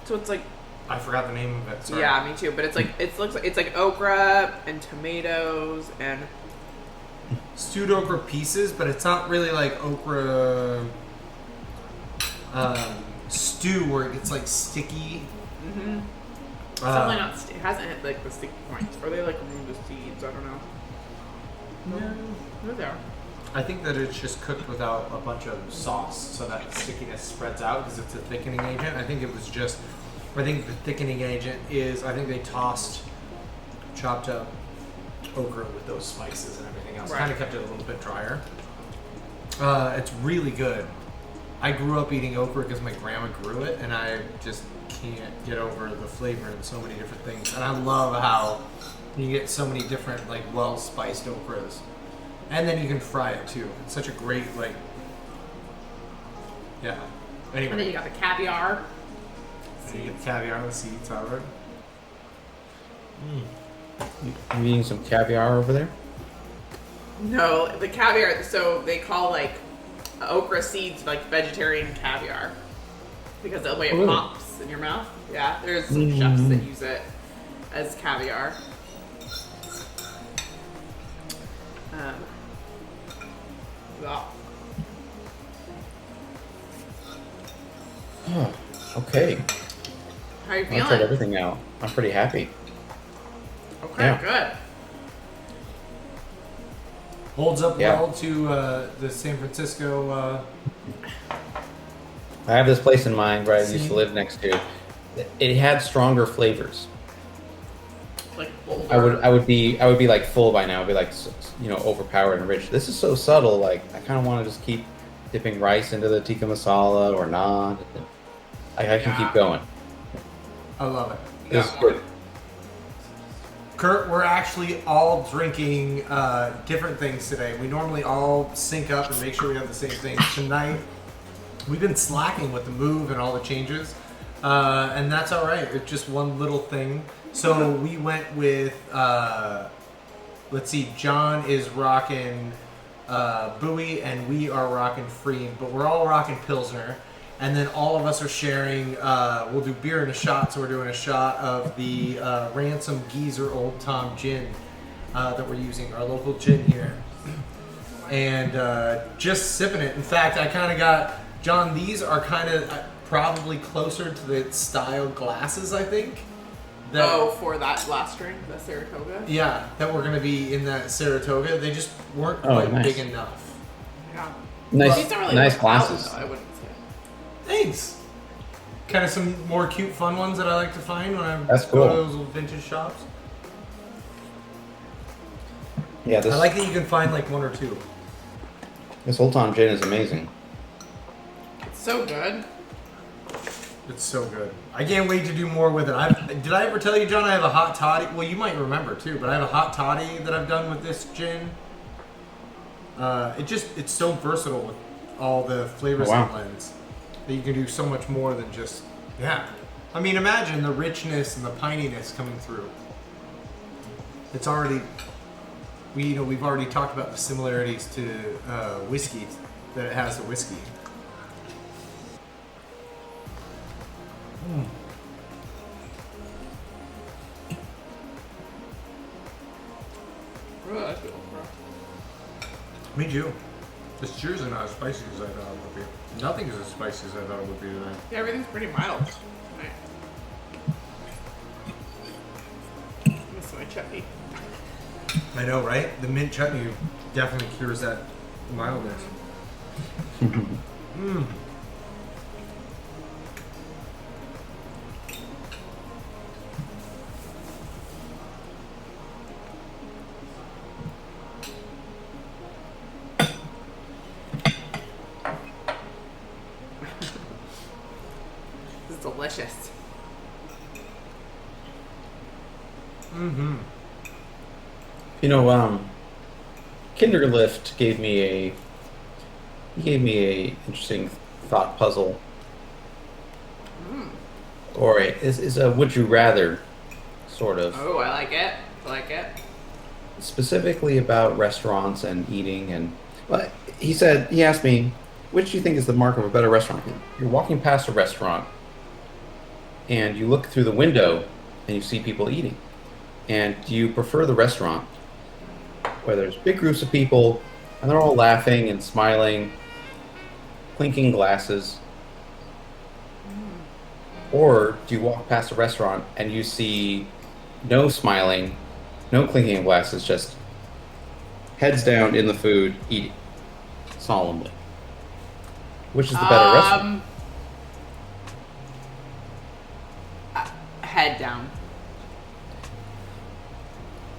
So it's like I forgot the name of it. Sorry. yeah, me too. But it's like it's like okra and tomatoes and stewed okra pieces, but it's not really like okra stew where it gets like sticky. Mm-hmm. It's definitely not. It hasn't hit like the sticky points, or they like remove the seeds. I don't know. No. They're there. I think that it's just cooked without a bunch of sauce, so that the stickiness spreads out because it's a thickening agent. I think it was just. I think the thickening agent is. I think they tossed chopped up okra with those spices and everything else. Right. Kind of kept it a little bit drier. It's really good. I grew up eating okra because my grandma grew it, and I just can't get over the flavor in so many different things. And I love how you get so many different, like, well-spiced okras. And then you can fry it, too. It's such a great, like... Yeah. And then Anyway. you got the caviar. And you get the caviar and the seeds out of it. You eating some caviar over there? No, the caviar. So they call like okra seeds like vegetarian caviar because of the way it Really? pops in your mouth. Yeah, there's some chefs that use it as caviar. Yeah. Oh, okay. How are you I tried feeling? everything out. I'm pretty happy. Okay, Yeah. good. Holds up Yeah. well to the San Francisco... I have this place in mind where I used See? to live next to. It had stronger flavors. Like bolder. I would be like full by now. I'd be like, overpowered and rich. This is so subtle. Like I kind of want to just keep dipping rice into the tikka masala or naan. I can Yeah. keep going. I love it. This is good. Kurt, we're actually all drinking different things today. We normally all sync up and make sure we have the same thing. Tonight, we've been slacking with the move and all the changes, and that's all right. It's just one little thing. So we went with, let's see, John is rocking Bowie, and we are rocking Free, but we're all rocking Pilsner. And then all of us are sharing, we'll do beer and a shot, so we're doing a shot of the Ransom Geezer Old Tom Gin that we're using, our local gin here. And just sipping it. In fact, I kind of got, John, these are kind of probably closer to the style glasses, I think. That, Oh, for that last drink, the Saratoga? yeah, that were going to be in that Saratoga. They just weren't Oh, quite nice. big enough. Yeah. Nice, These don't really nice look out, glasses. though, I wouldn't say. Thanks. Kind of some more cute, fun ones that I like to find when I That's go to cool. those little vintage shops. Yeah, I like that you can find like one or two. this Old Tom Gin is amazing. It's so good. It's so good. I can't wait to do more with it. Did I ever tell you, John, I have a hot toddy? Well, you might remember too, but I have a hot toddy that I've done with this gin. It's so versatile with all the flavors Oh, wow. it blends that you can do so much more than just, yeah. I mean, imagine the richness and the pininess coming through. It's already, we've already talked about the similarities to whiskey that it has to whiskey. Really like the okra. Me too. This cheers are not as spicy as I thought it would be. Nothing is as spicy as I thought it would be tonight. Yeah, everything's pretty mild. Right. Miss my chutney. I know, right? The mint chutney definitely cures that mildness. Mm. This is delicious. Mm-hmm. Kinderlift gave me a interesting thought puzzle, or is a would you rather sort of Oh, I like it. I like it. specifically about restaurants and eating. And well, he asked me, which do you think is the mark of a better restaurant? You're walking past a restaurant and you look through the window and you see people eating, and do you prefer the restaurant where there's big groups of people and they're all laughing and smiling, clinking glasses? Or do you walk past a restaurant and you see no smiling, no clinking of glasses, just heads down in the food, eating solemnly? Which is the better restaurant? Head down.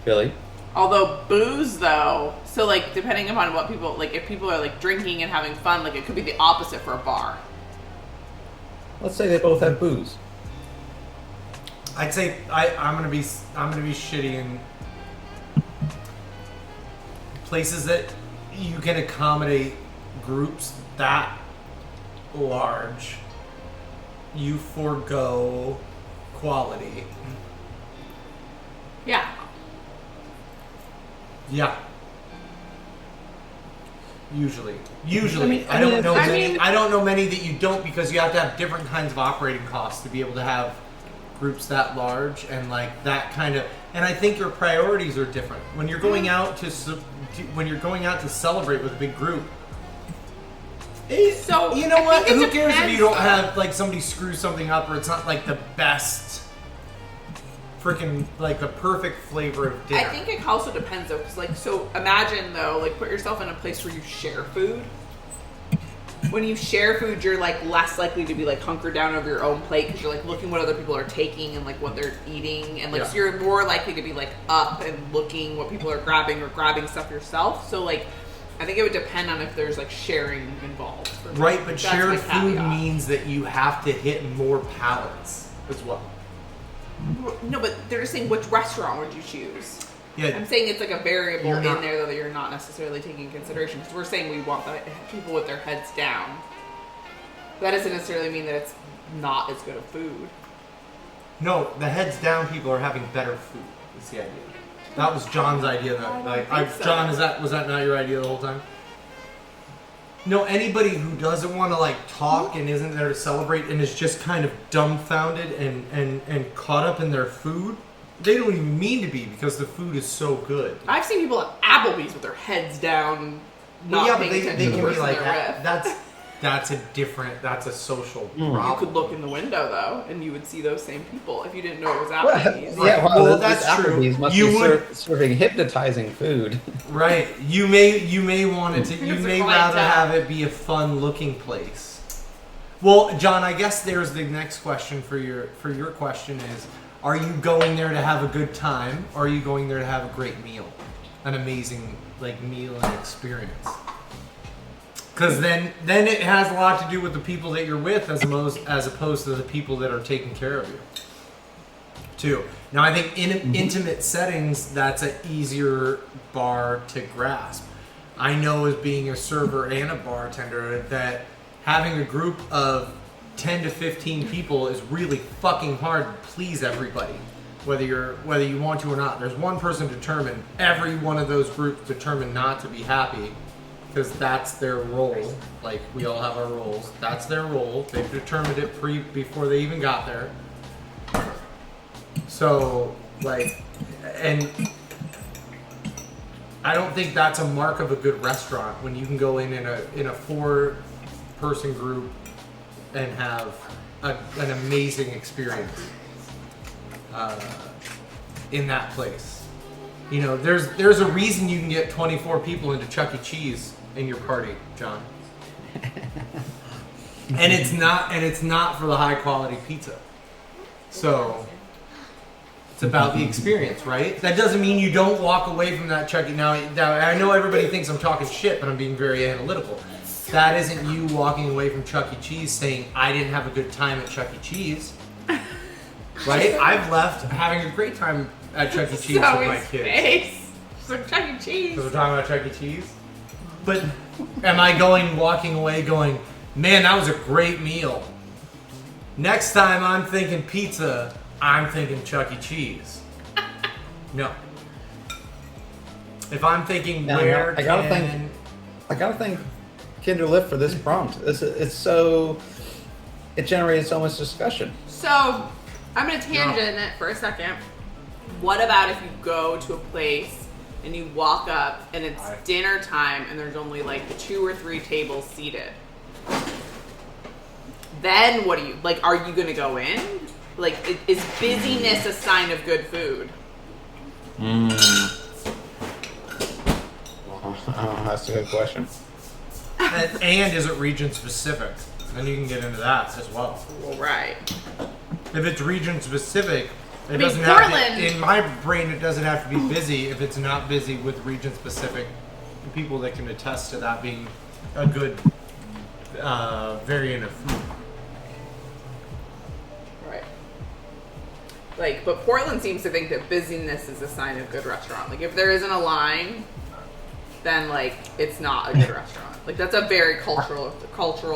Billy? Although booze though, so like depending upon what people, like if people are like drinking and having fun, like it could be the opposite for a bar. Let's say they both have booze. I'd say I'm gonna be shitty in places that you can accommodate groups that large. You forego quality. Yeah. Yeah. Usually. I don't know many that you don't, because you have to have different kinds of operating costs to be able to have groups that large and like that kind of. And I think your priorities are different when you're going out to celebrate with a big group. So you know what? think it Who cares if you depends, don't though. have like somebody screw something up or it's not like the best, freaking like the perfect flavor of dinner. I think it also depends though, because like, so imagine though, like put yourself in a place where you share food. When you share food, you're like less likely to be like hunkered down over your own plate because you're like looking what other people are taking and like what they're eating, and like so you're more likely to be like up and looking what people are grabbing or grabbing stuff yourself. So like, I think it would depend on if there's like sharing involved. For me. Right, but That's shared my food caveat. means that you have to hit more palates as well. No, but they're just saying which restaurant would you choose? Yeah, I'm saying it's like a variable You're in not- there though that you're not necessarily taking into consideration, because we're saying we want the people with their heads down. That doesn't necessarily mean that it's not as good of food. no, the heads down people are having better food. Is the idea. That was John's idea. That like, think so. John, was that not your idea the whole time? No, anybody who doesn't want to like talk and isn't there to celebrate and is just kind of dumbfounded and caught up in their food, they don't even mean to be because the food is so good. I've seen people at Applebee's with their heads down, not Well, yeah, but paying they attention to can the be person like they're with. that's a social You problem. could look in the window though, and you would see those same people if you didn't know it was Well, Applebee's. yeah, Well, well, that's this true. Applebee's must You be would- serving hypnotizing food. Right. You may want it to. You It's a may rather clientele. have it be a fun looking place. Well, John, I guess there's the next question for your question is: are you going there to have a good time, or are you going there to have a great meal, an amazing like meal and experience? Because then it has a lot to do with the people that you're with, as opposed to the people that are taking care of you. Too. Now, I think in intimate settings, that's an easier bar to grasp. I know as being a server and a bartender that having a group of 10 to 15 people is really fucking hard to please everybody, whether you want to or not. There's one person determined. Every one of those groups determined not to be happy because that's their role. Like, we all have our roles. That's their role. They've determined it before they even got there. So, like, and I don't think that's a mark of a good restaurant when you can go in a 4-person group and have an amazing experience in that place. You know, there's a reason you can get 24 people into Chuck E. Cheese in your party, John. and it's not for the high quality pizza. So it's about the experience, right? That doesn't mean you don't walk away from that Chuck E. Now, I know everybody thinks I'm talking shit, but I'm being very analytical. That isn't you walking away from Chuck E. Cheese saying, I didn't have a good time at Chuck E. Cheese. Right? I've left having a great time at Chuck E. Cheese with my kids. Face. So Chuck E. Cheese. Because we're talking about Chuck E. Cheese. But am I walking away going, man, that was a great meal. Next time I'm thinking pizza, I'm thinking Chuck E. Cheese. No. If I'm thinking I gotta thank Kinder Lift for this prompt. It generated so much discussion. So, I'm going to tangent it for a second. What about if you go to a place and you walk up and it's dinner time and there's only like 2 or 3 tables seated. Then what do you, like, are you going to go in? Like, is busyness a sign of good food? That's a good question. And is it region specific? Then you can get into that as well. Well, right. If it's region specific, it mean, doesn't have Portland- to, in my brain, it doesn't have to be busy if it's not busy with region specific people that can attest to that being a good variant of food. Right. Like, but Portland seems to think that busyness is a sign of good restaurant. Like, if there isn't a line, then like it's not a good restaurant. Like, that's a very cultural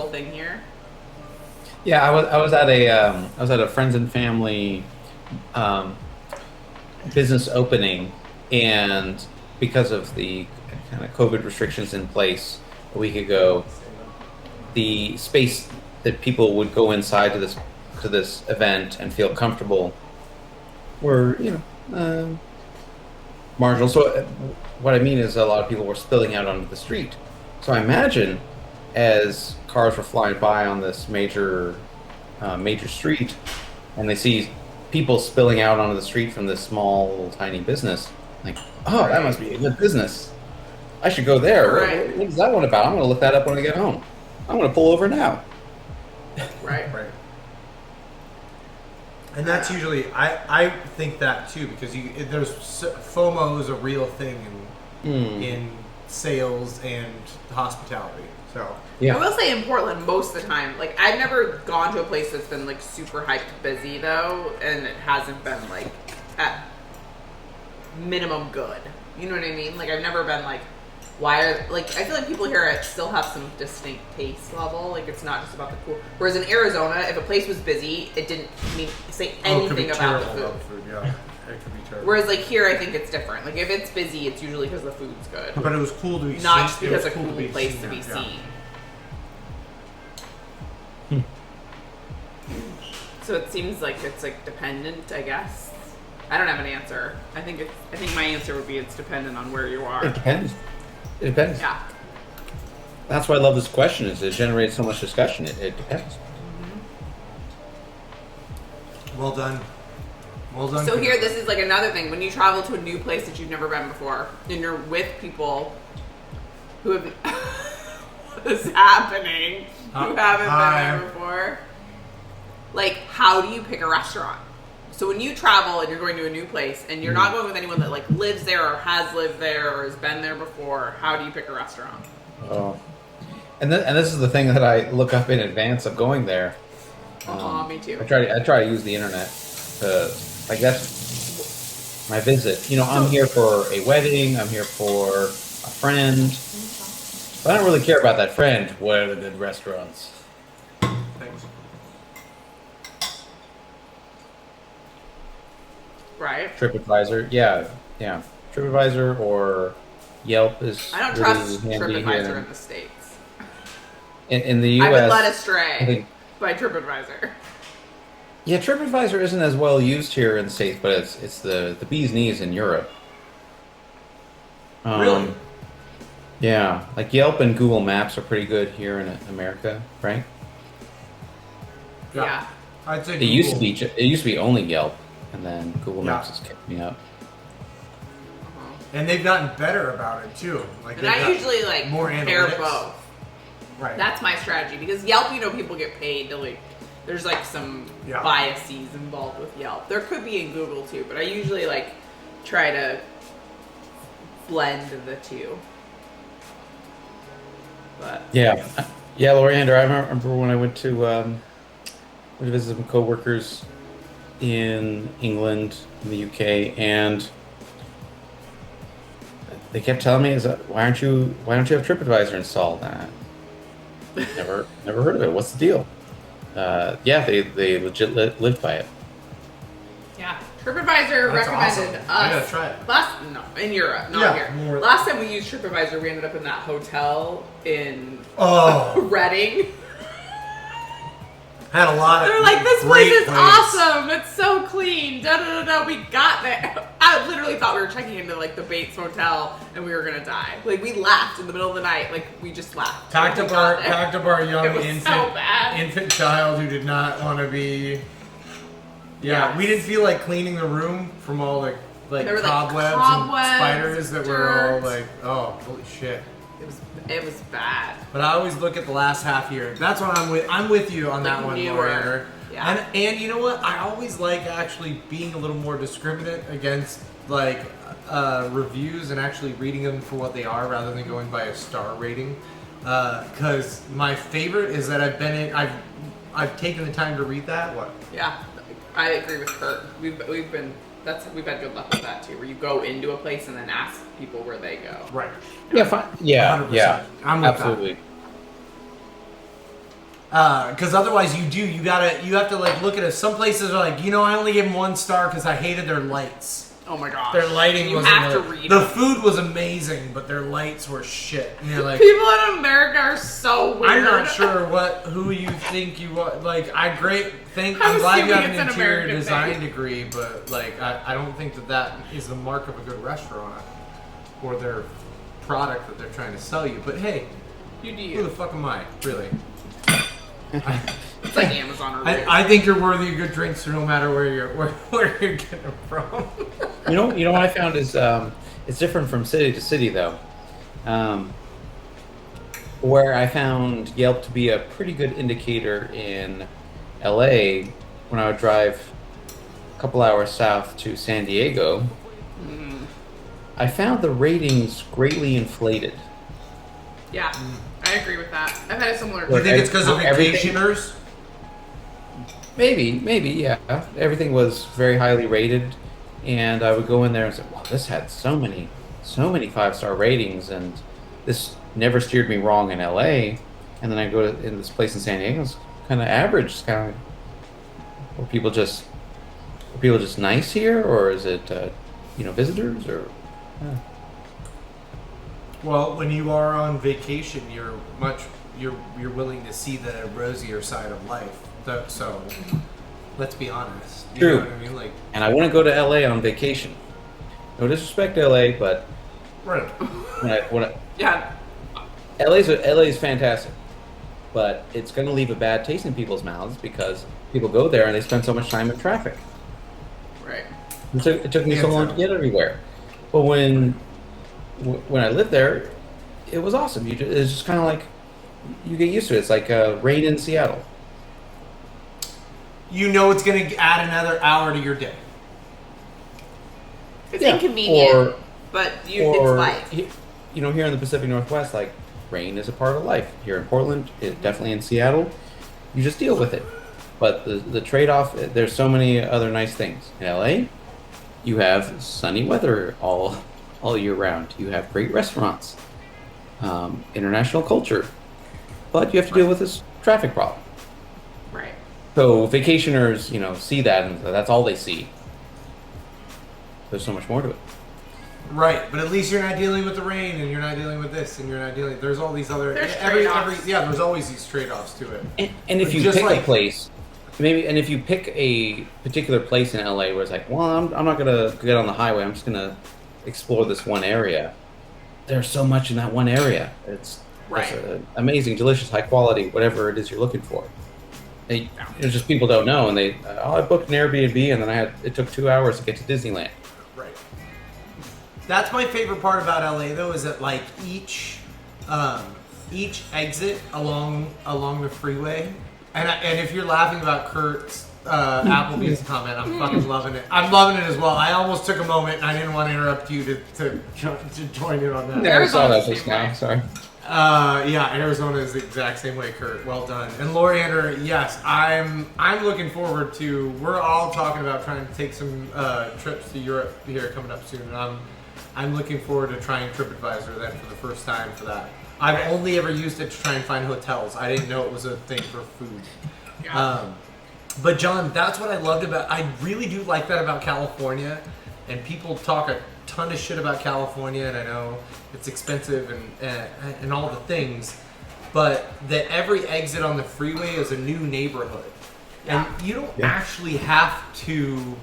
thing here. Yeah, I was at a friends and family business opening, and because of the kind of COVID restrictions in place a week ago, the space that people would go inside to this event and feel comfortable were, marginal. So what I mean is a lot of people were spilling out onto the street. So I imagine as cars were flying by on this major street, and they see people spilling out onto the street from this small, tiny business, like, oh, that must be a good business. I should go there. Right. What is that one about? I'm going to look that up when I get home. I'm going to pull over now. Right. Right. And that's usually, I think that too, because there's FOMO is a real thing in sales and hospitality. So Yeah. I will say in Portland, most of the time, like, I've never gone to a place that's been like super hyped busy though, and it hasn't been like at minimum good. You know what I mean? Like, I've never been like, why are, like, I feel like people here still have some distinct taste level. Like, it's not just about the cool. Whereas in Arizona, if a place was busy, it didn't say anything about the food. Yeah, it could be terrible. Whereas like here, I think it's different. Like, if it's busy, it's usually because the food's good, But it was cool to be not seen. just It was because a cool be place seen to be there, yeah. seen. So it seems like it's like dependent, I guess. I don't have an answer. I think my answer would be it's dependent on where you are. It depends. It depends. Yeah. That's why I love this question, is it generates so much discussion. It depends. Well done. Well done. So Kim. here, this is like another thing. When you travel to a new place that you've never been before, and you're with people who have what is happening, who haven't been there before, like, how do you pick a restaurant? So when you travel and you're going to a new place and you're not going with anyone that like lives there or has lived there or has been there before, how do you pick a restaurant? Oh, and this is the thing that I look up in advance of going there. Me too. I try to use the internet to, like, that's my visit. I'm here for a wedding. I'm here for a friend. But I don't really care about that friend. What are the good restaurants? Thanks. Right. TripAdvisor, yeah. TripAdvisor or Yelp is. I don't really trust handy TripAdvisor here. in the States. In the U.S. I've been led I astray think- by TripAdvisor. Yeah, TripAdvisor isn't as well used here in the States, but it's the bee's knees in Europe. Really? Yeah, like Yelp and Google Maps are pretty good here in America, right? Yeah. I'd say It used to be only Yelp, and then Google Yeah. Maps has kept me up. And they've gotten better about it too. Like, And they've I got usually like more compare analytics. both. Right. That's my strategy because Yelp, people get paid to like. There's like some Yeah. biases involved with Yelp. There could be in Google too, but I usually like try to blend the two. But Yeah, Loriander. I remember when I went to visit some coworkers in England, in the UK, and they kept telling me, why don't you have TripAdvisor installed? Never heard of it. What's the deal? Yeah, they legit lived by it. yeah, TripAdvisor That's recommended awesome. I gotta us try it. in Europe, not Yeah, here. more- Last time we used TripAdvisor, we ended up in that hotel in Oh, Reading. had a lot of. They're like, this great place is place. awesome. It's so clean. Da da da da. We got there. I literally thought we were checking into like the Bates Motel and we were gonna die. Like we left in the middle of the night. Like we just left. Packed up our young It was so bad. infant child who did not want to be. Yeah, Yes. we didn't feel like cleaning the room from all the There were, like, cobwebs cobwebs, and spiders that were all dirt. like, oh, holy shit. It was bad. But I always look at the last half year. That's what I'm with. I'm with you on that Like one, newer. Loriander. Yeah. And you know what? I always like actually being a little more discriminate against like reviews and actually reading them for what they are rather than going by a star rating. Because my favorite is that I've taken the time to read that. What? Yeah, I agree with Kurt. We've had good luck with that too, where you go into a place and then ask people where they go. Right. Yeah, fine. Yeah, 100%. yeah. I'm with absolutely. Because otherwise you have to like look at it. Some places are like, I only gave them 1 star because I hated their lights. Oh my gosh. Their lighting you was have to read the them. food was amazing, but their lights were shit. And you're like, People in America are so weird. I'm not sure who you think you are. Like, I'm I'm glad you have assuming an it's an interior American design thing. degree, but like, I don't think that is the mark of a good restaurant or their product that they're trying to sell you. But hey, You do who you. the fuck am I, really? It's like Amazon reviews. I think you're worthy of good drinks, no matter where you're getting them from. You know what I found is it's different from city to city though. Where I found Yelp to be a pretty good indicator in LA, when I would drive a couple hours south to San Diego, I found the ratings greatly inflated. Yeah, I agree with that. I've had a similar. Do you think it's because of Everything- vacationers? Maybe, yeah. Everything was very highly rated, and I would go in there and say, "Wow, this had so many 5-star ratings," and this never steered me wrong in LA. And then I go to in this place in San Diego, it's kind of average. It's kind of are people just nice here, or is it visitors or? Well, when you are on vacation, you're willing to see the rosier side of life. So, let's be honest. You True. know what I mean? Like, And I wouldn't go to LA on vacation. No disrespect to LA, but right. when I Yeah, LA is fantastic, but it's going to leave a bad taste in people's mouths because people go there and they spend so much time in traffic. right. It took me so long to get everywhere. But when I lived there, it was awesome. It's just kind of like you get used to it. It's like rain in Seattle. You know it's going to add another hour to your day. It's Yeah, inconvenient, but it's life. Here in the Pacific Northwest, like rain is a part of life. Here in Portland, definitely in Seattle, you just deal with it. But the trade-off, there's so many other nice things. In LA, you have sunny weather all year round. You have great restaurants, international culture, but you have to deal with this traffic problem. Right. So vacationers, see that, and that's all they see. There's so much more to it. Right, but at least you're not dealing with the rain, and you're not dealing with this, and you're not dealing. There's all these other. There's trade-offs. There's always these trade-offs to it. And if you Just pick like- a place, and if you pick a particular place in LA where it's like, well, I'm not gonna get on the highway. I'm just gonna explore this one area. There's so much in that one area. It's Right. amazing, delicious, high quality, whatever it is you're looking for. It's just people don't know, and I booked an Airbnb, and then it took 2 hours to get to Disneyland. Right. That's my favorite part about LA, though, is that like each exit along the freeway, and if you're laughing about Kurt's Applebee's comment, I'm fucking loving it. I'm loving it as well. I almost took a moment, and I didn't want to interrupt you to join in on that. Yeah, I saw that Arizona's just the now. same way. Sorry. Arizona is the exact same way, Kurt. Well done. And Loriander, yes, I'm looking forward to. We're all talking about trying to take some trips to Europe here coming up soon, and I'm looking forward to trying TripAdvisor then for the first time for that. I've only ever used it to try and find hotels. I didn't know it was a thing for food. Yeah. But John, that's what I loved about. I really do like that about California, and people talk a ton of shit about California, and I know it's expensive and all the things, but that every exit on the freeway is a new neighborhood, Yeah. and you don't actually have to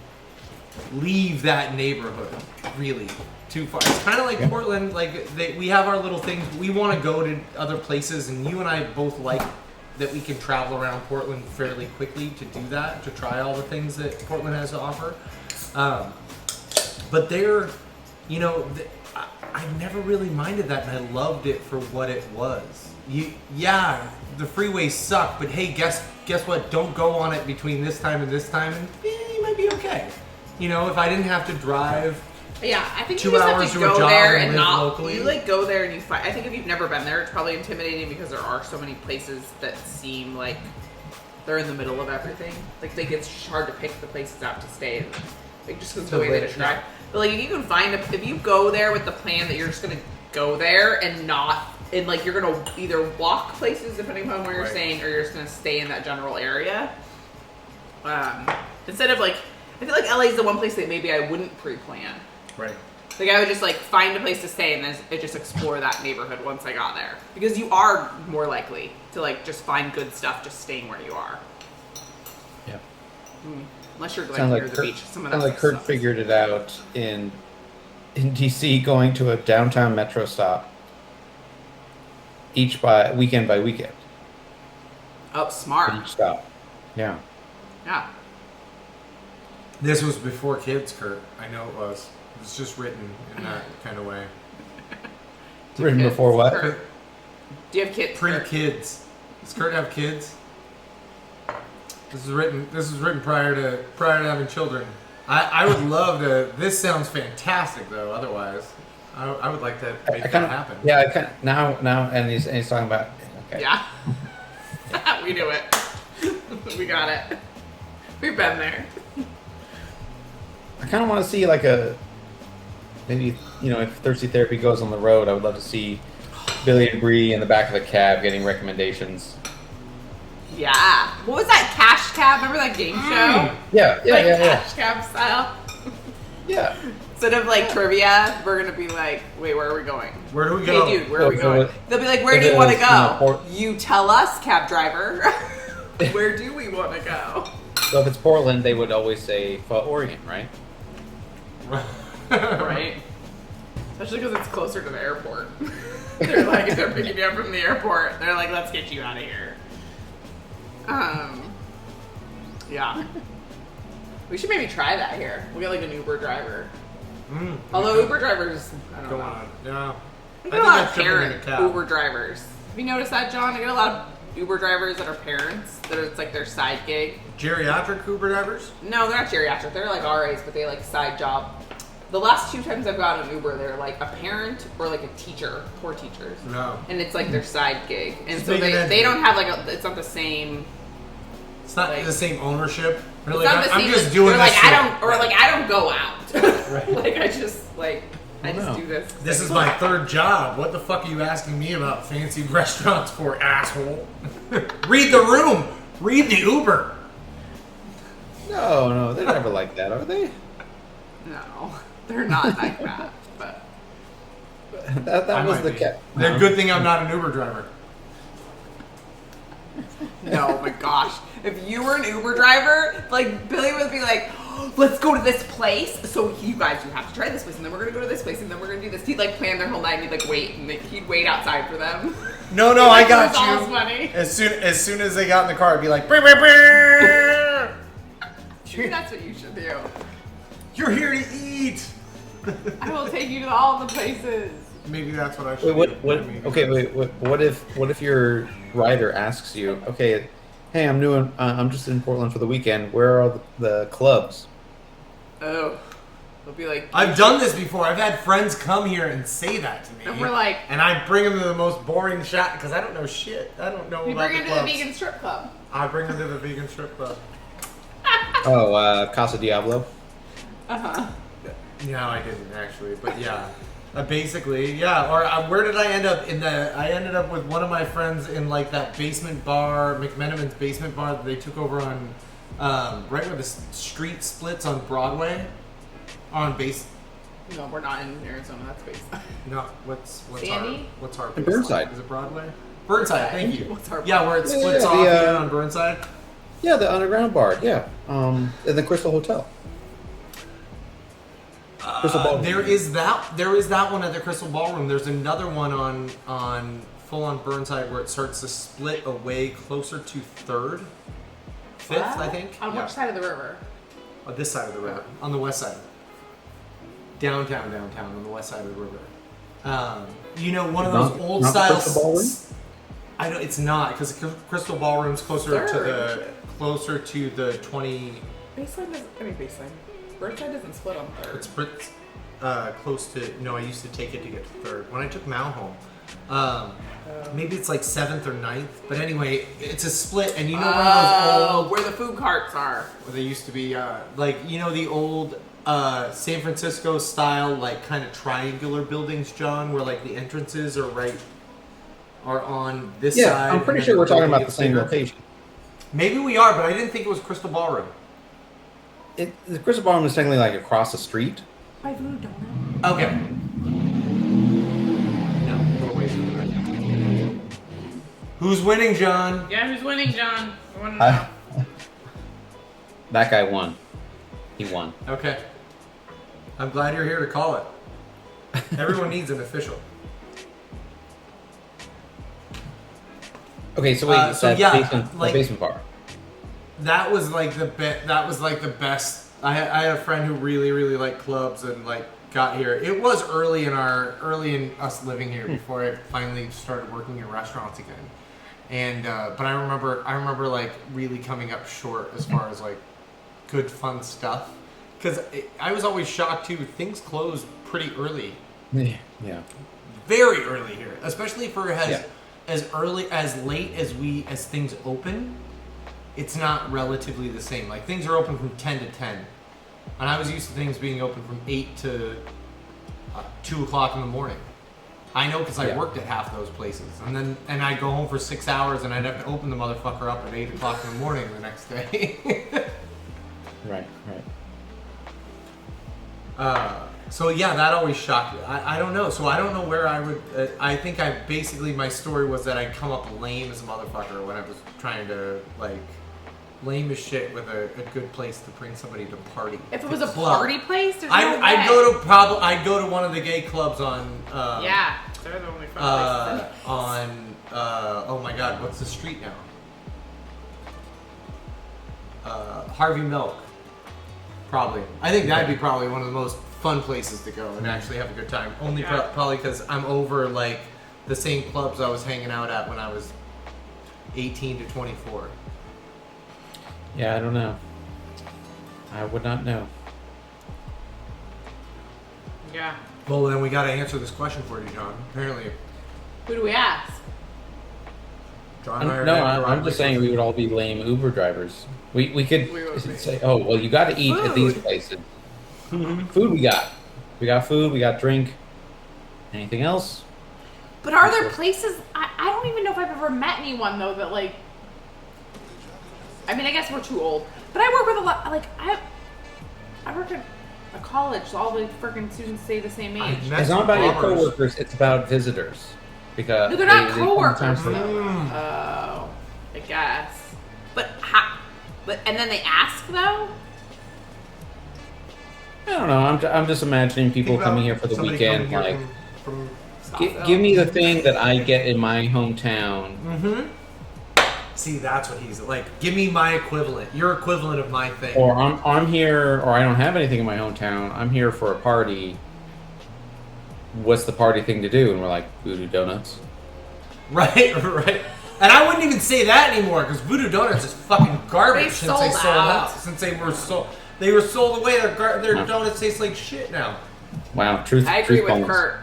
leave that neighborhood really too far. It's kind of like Portland. Like we have our little things. We want to go to other places, and you and I both like that we can travel around Portland fairly quickly to do that, to try all the things that Portland has to offer. But they're, you know, I never really minded that, and I loved it for what it was. Yeah, the freeways suck, but hey, guess what? Don't go on it between this time and this time, and you might be okay. You know, if I didn't have to drive. Yeah, I think 2 you just have hours to to a go job there and and live not. locally. You like go there and you find. I think if you've never been there, it's probably intimidating because there are so many places that seem like they're in the middle of everything. Like it's hard to pick the places out to stay in. Like just because of the way they describe. But like if you can find if you go there with the plan that you're just gonna go there and not. And like you're gonna either walk places depending upon where you're staying, or you're just gonna stay in that general area. Instead of like, I feel like LA is the one place that maybe I wouldn't pre-plan. Right. Like I would just like find a place to stay and then just explore that neighborhood once I got there, because you are more likely to like just find good stuff just staying where you are. Yeah. Unless you're like Sounds near like the Kurt, beach. Some of sounds that like Kurt stuff. figured it out in DC, going to a downtown metro stop weekend by weekend. Oh, smart. Each stop. Yeah. Yeah. This was before kids, Kurt. I know it was. It was just written in that kind of way. Written Kids. before what? Kurt. Do you have kids? Kurt? Pre-kids. Does Kurt have kids? This was written prior to having children. I would love to. This sounds fantastic, though. Otherwise, I would like to make that happen. Yeah, I kind of now, and he's talking about. Okay. Yeah. We knew it. We got it. We've been there. I kind of want to see like maybe, you know, if Thirsty Therapy goes on the road, I would love to see Billy and Bree in the back of the cab getting recommendations. Yeah. What was that, Cash Cab? Remember that game show? Yeah, Like Cash Cab style. Yeah. Instead of like trivia, we're gonna be like, wait, where are we going? Where do we go? Hey dude, where are we going? They'll be like, where do you want to go? You tell us, cab driver. Where do we want to go? So if it's Portland, they would always say Oregon, right? Right. Especially because it's closer to the airport. They're like, if they're picking you up from the airport, they're like, let's get you out of here. Yeah. We should maybe try that here. We get like an Uber driver. Although Uber drivers, I don't Go know. on. Yeah. I get a lot of tripping in a parent cab. Uber drivers. Have you noticed that, John? I get a lot of Uber drivers that are parents. That it's like their side gig. Geriatric Uber drivers? No, they're not geriatric. They're like RAs, but they like side job. The last 2 times I've gotten an Uber, they're like a parent or like a teacher, poor teachers. No. And it's like their side gig. And so Speaking of- they don't have like it's not the same. It's not Like- the same ownership. They're It's like, not the I'm same. just Like, doing they're this. like, I don't go out. Right. Like I just no. do this. This is my third job. What the fuck are you asking me about fancy restaurants for, asshole? Read the room. Read the Uber. No, they're never like that, are they? No, they're not like that. But That I was might the be. cat. The good thing I'm not an Uber driver. no, my gosh, if you were an Uber driver, like Billy would be like, let's go to this place. So you have to try this place, and then we're gonna go to this place, and then we're gonna do this. He'd like plan their whole night, and he'd like wait, and he'd wait outside for them. No, I Like, got it's all you. funny. As soon as they got in the car, I'd be like, "Brr, brr, brr." Maybe that's what you should do. You're here to eat. I will take you to all the places. Maybe that's what I should Wait, do. what if your rider asks you, okay, hey, I'm just in Portland for the weekend. Where are the clubs? Oh, they'll be like, I've done this before. I've had friends come here and say that to me. And we're like- and I bring them to the most boring shop because I don't know shit. I don't know you about bring the him to the clubs. vegan strip club. I bring them to the vegan strip club. Casa Diablo. No, I didn't actually, but yeah. Basically, yeah. Or where did I end up? I ended up with one of my friends in like that basement bar, McMenamin's basement bar that they took over on, right where the street splits on Broadway, on base. No, we're not in Arizona. That's based. No, what's Sandy? what's our In base Burnside. line? Is it Broadway? Burnside. Thank you. What's our Yeah, where it Yeah, splits yeah, off the, here on Burnside. Yeah, the underground bar. Yeah, in the Crystal Hotel. Crystal Ballroom. There is that one at the Crystal Ballroom. There's another one on full on Burnside where it starts to split away closer to 3rd, 5th, I think. On which side of the river? On this side of the river, on the west side. Downtown on the west side of the river. You know, one of those old not the style. Crystal Ballroom? I don't. It's not because Crystal Ballroom's closer Third. to the 20. Baseline Baseline. Burnside doesn't split on 3rd. It's close to. No, I used to take it to get to 3rd when I took Mount home. Maybe it's like 7th or 9th, but anyway, it's a split, and you know one of those old where the food carts are. where they used to be like you know the old San Francisco style like kind of triangular buildings, John, where like the entrances are on this Yeah, side. I'm pretty and sure then we're talking building about the gets same bigger. location. Maybe we are, but I didn't think it was Crystal Ballroom. The Crystal Ballroom is technically like across the street. By Voodoo Donut. Okay. No, a little ways from there. Who's winning, John? Yeah, who's winning, John? I want to know. That guy won. He won. Okay. I'm glad you're here to call it. Everyone needs an official. Okay, so wait, so that yeah, basement, like- the basement bar. That was like the best. I had a friend who really liked clubs and like got here. It was early in us living here before I finally started working in restaurants again. And but I remember like really coming up short as far as like good fun stuff because I was always shocked too. Things closed pretty early, Yeah. very early here, especially for Yeah. as late as things open. It's not relatively the same. Like things are open from 10 to 10, and I was used to things being open from 8 to 2 o'clock in the morning. I know because I Yeah. worked at half those places, and I'd go home for 6 hours, and I'd have to open the motherfucker up at 8 o'clock in the morning the next day. Right. So yeah, that always shocked me. I don't know. So I don't know where I would. I think my story was that I'd come up lame as a motherfucker when I was trying to like lame as shit with a good place to bring somebody to party. If it The was a club. party place, there's no I'd way. I'd go to one of the gay clubs on. Yeah, they're the only fun places. On oh my god, what's the street now? Harvey Milk. Probably. I think that'd be probably one of the most fun places to go and actually have a good time. Only Yeah. probably because I'm over like the same clubs I was hanging out at when I was 18 to 24. Yeah, I don't know. I would not know. Yeah. Well, then we got to answer this question for you, John. Apparently, Who do we ask? John and I are No, having a I'm just saying we would all be lame Uber drivers. We could We would be. say, oh, well, you got to eat at these Food. places. Food we got. We got food, we got drink. Anything else? But are there places? I don't even know if I've ever met anyone though that like. I mean, I guess we're too old. But I work with a lot. Like I work at a college. So all the freaking students stay the same age. It's not about your coworkers, it's about visitors. Because No, they're not they come coworkers. times for- Oh, I guess. But and then they ask though. I don't know. I'm just imagining people coming here for the Somebody weekend. coming here Like, from give me the thing that I get in my hometown. See, that's what he's like. Give me my equivalent. Your equivalent of my thing. Or I'm here, or I don't have anything in my hometown. I'm here for a party. What's the party thing to do? And we're like, Voodoo Donuts. Right. And I wouldn't even say that anymore because Voodoo Donuts is fucking garbage They since they sold sold out. out. Since they were sold away. Their donuts taste like shit now. Wow, truth. I agree truth with bombs. Kurt.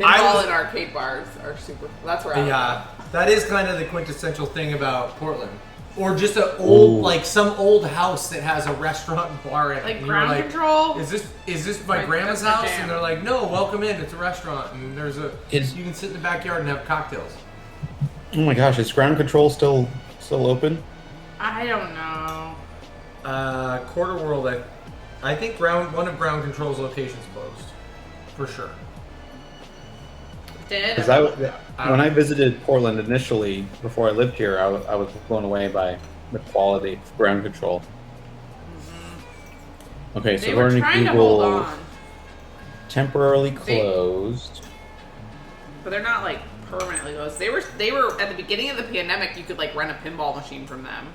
I Pinball was- and arcade bars are super. That's where I'm Yeah, that is kind of the quintessential thing about Portland. Or just an old, like some old house that has a restaurant and bar in it. Like And you're Ground like, Control. Is this my Like, grandma's that's my house? jam. And they're like, no, welcome in. It's a restaurant, and there's you can sit in the backyard and have cocktails. Oh my gosh, is Ground Control still open? I don't know. Quarter World, I think one of Ground Control's locations closed, for sure. Did Because when I visited Portland initially, before I lived here, I was blown away by the quality of Ground Control. Okay, so they we're were going trying to to hold Google on. temporarily closed. But they're not like permanently closed. They were at the beginning of the pandemic. You could like rent a pinball machine from them.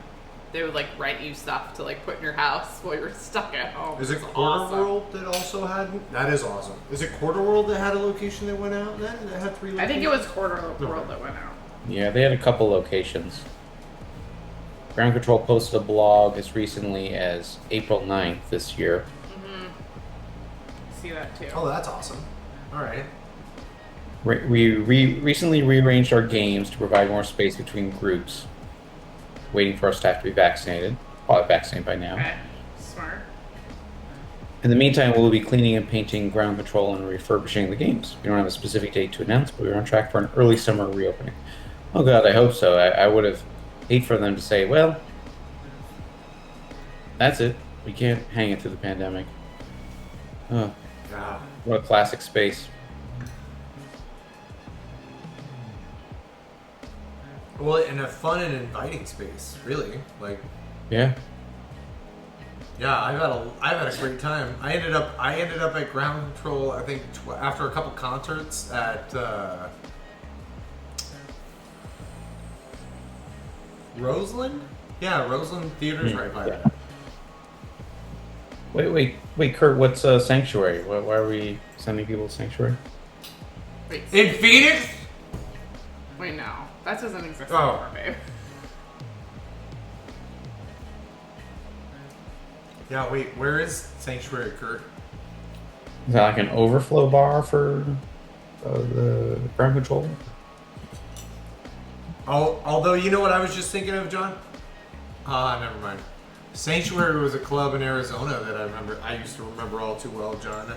They would like rent you stuff to like put in your house while you were stuck at home. Is it It's Quarter awesome. World that also had? That is awesome. Is it Quarter World that had a location that went out? That had 3 locations? I think it was Quarter World that went out. Yeah, they had a couple locations. Ground Control posted a blog as recently as April 9th this year. See that too. Oh, that's awesome. All right. We recently rearranged our games to provide more space between groups, waiting for our staff to be vaccinated. Probably vaccinated by now. Okay. Smart. In the meantime, we'll be cleaning and painting Ground Control and refurbishing the games. We don't have a specific date to announce, but we're on track for an early summer reopening. Oh god, I hope so. I would have hate for them to say, well, that's it. We can't hang it through the pandemic. Oh, Yeah. what a classic space. Well, in a fun and inviting space, really. Like, Yeah. yeah, I've had a great time. I ended up at Ground Control. I think after a couple concerts at Roseland. Yeah, Roseland Theater's right by Yeah. there. Wait, Kurt, what's Sanctuary? Why are we sending people to Sanctuary? Wait. In Phoenix. Wait, no. That doesn't exist Oh. anymore, babe. Yeah, wait. Where is Sanctuary, Kurt? Is that like an overflow bar for the Ground Control? Oh, although you know what I was just thinking of, John? Never mind. Sanctuary was a club in Arizona that I used to remember all too well, John.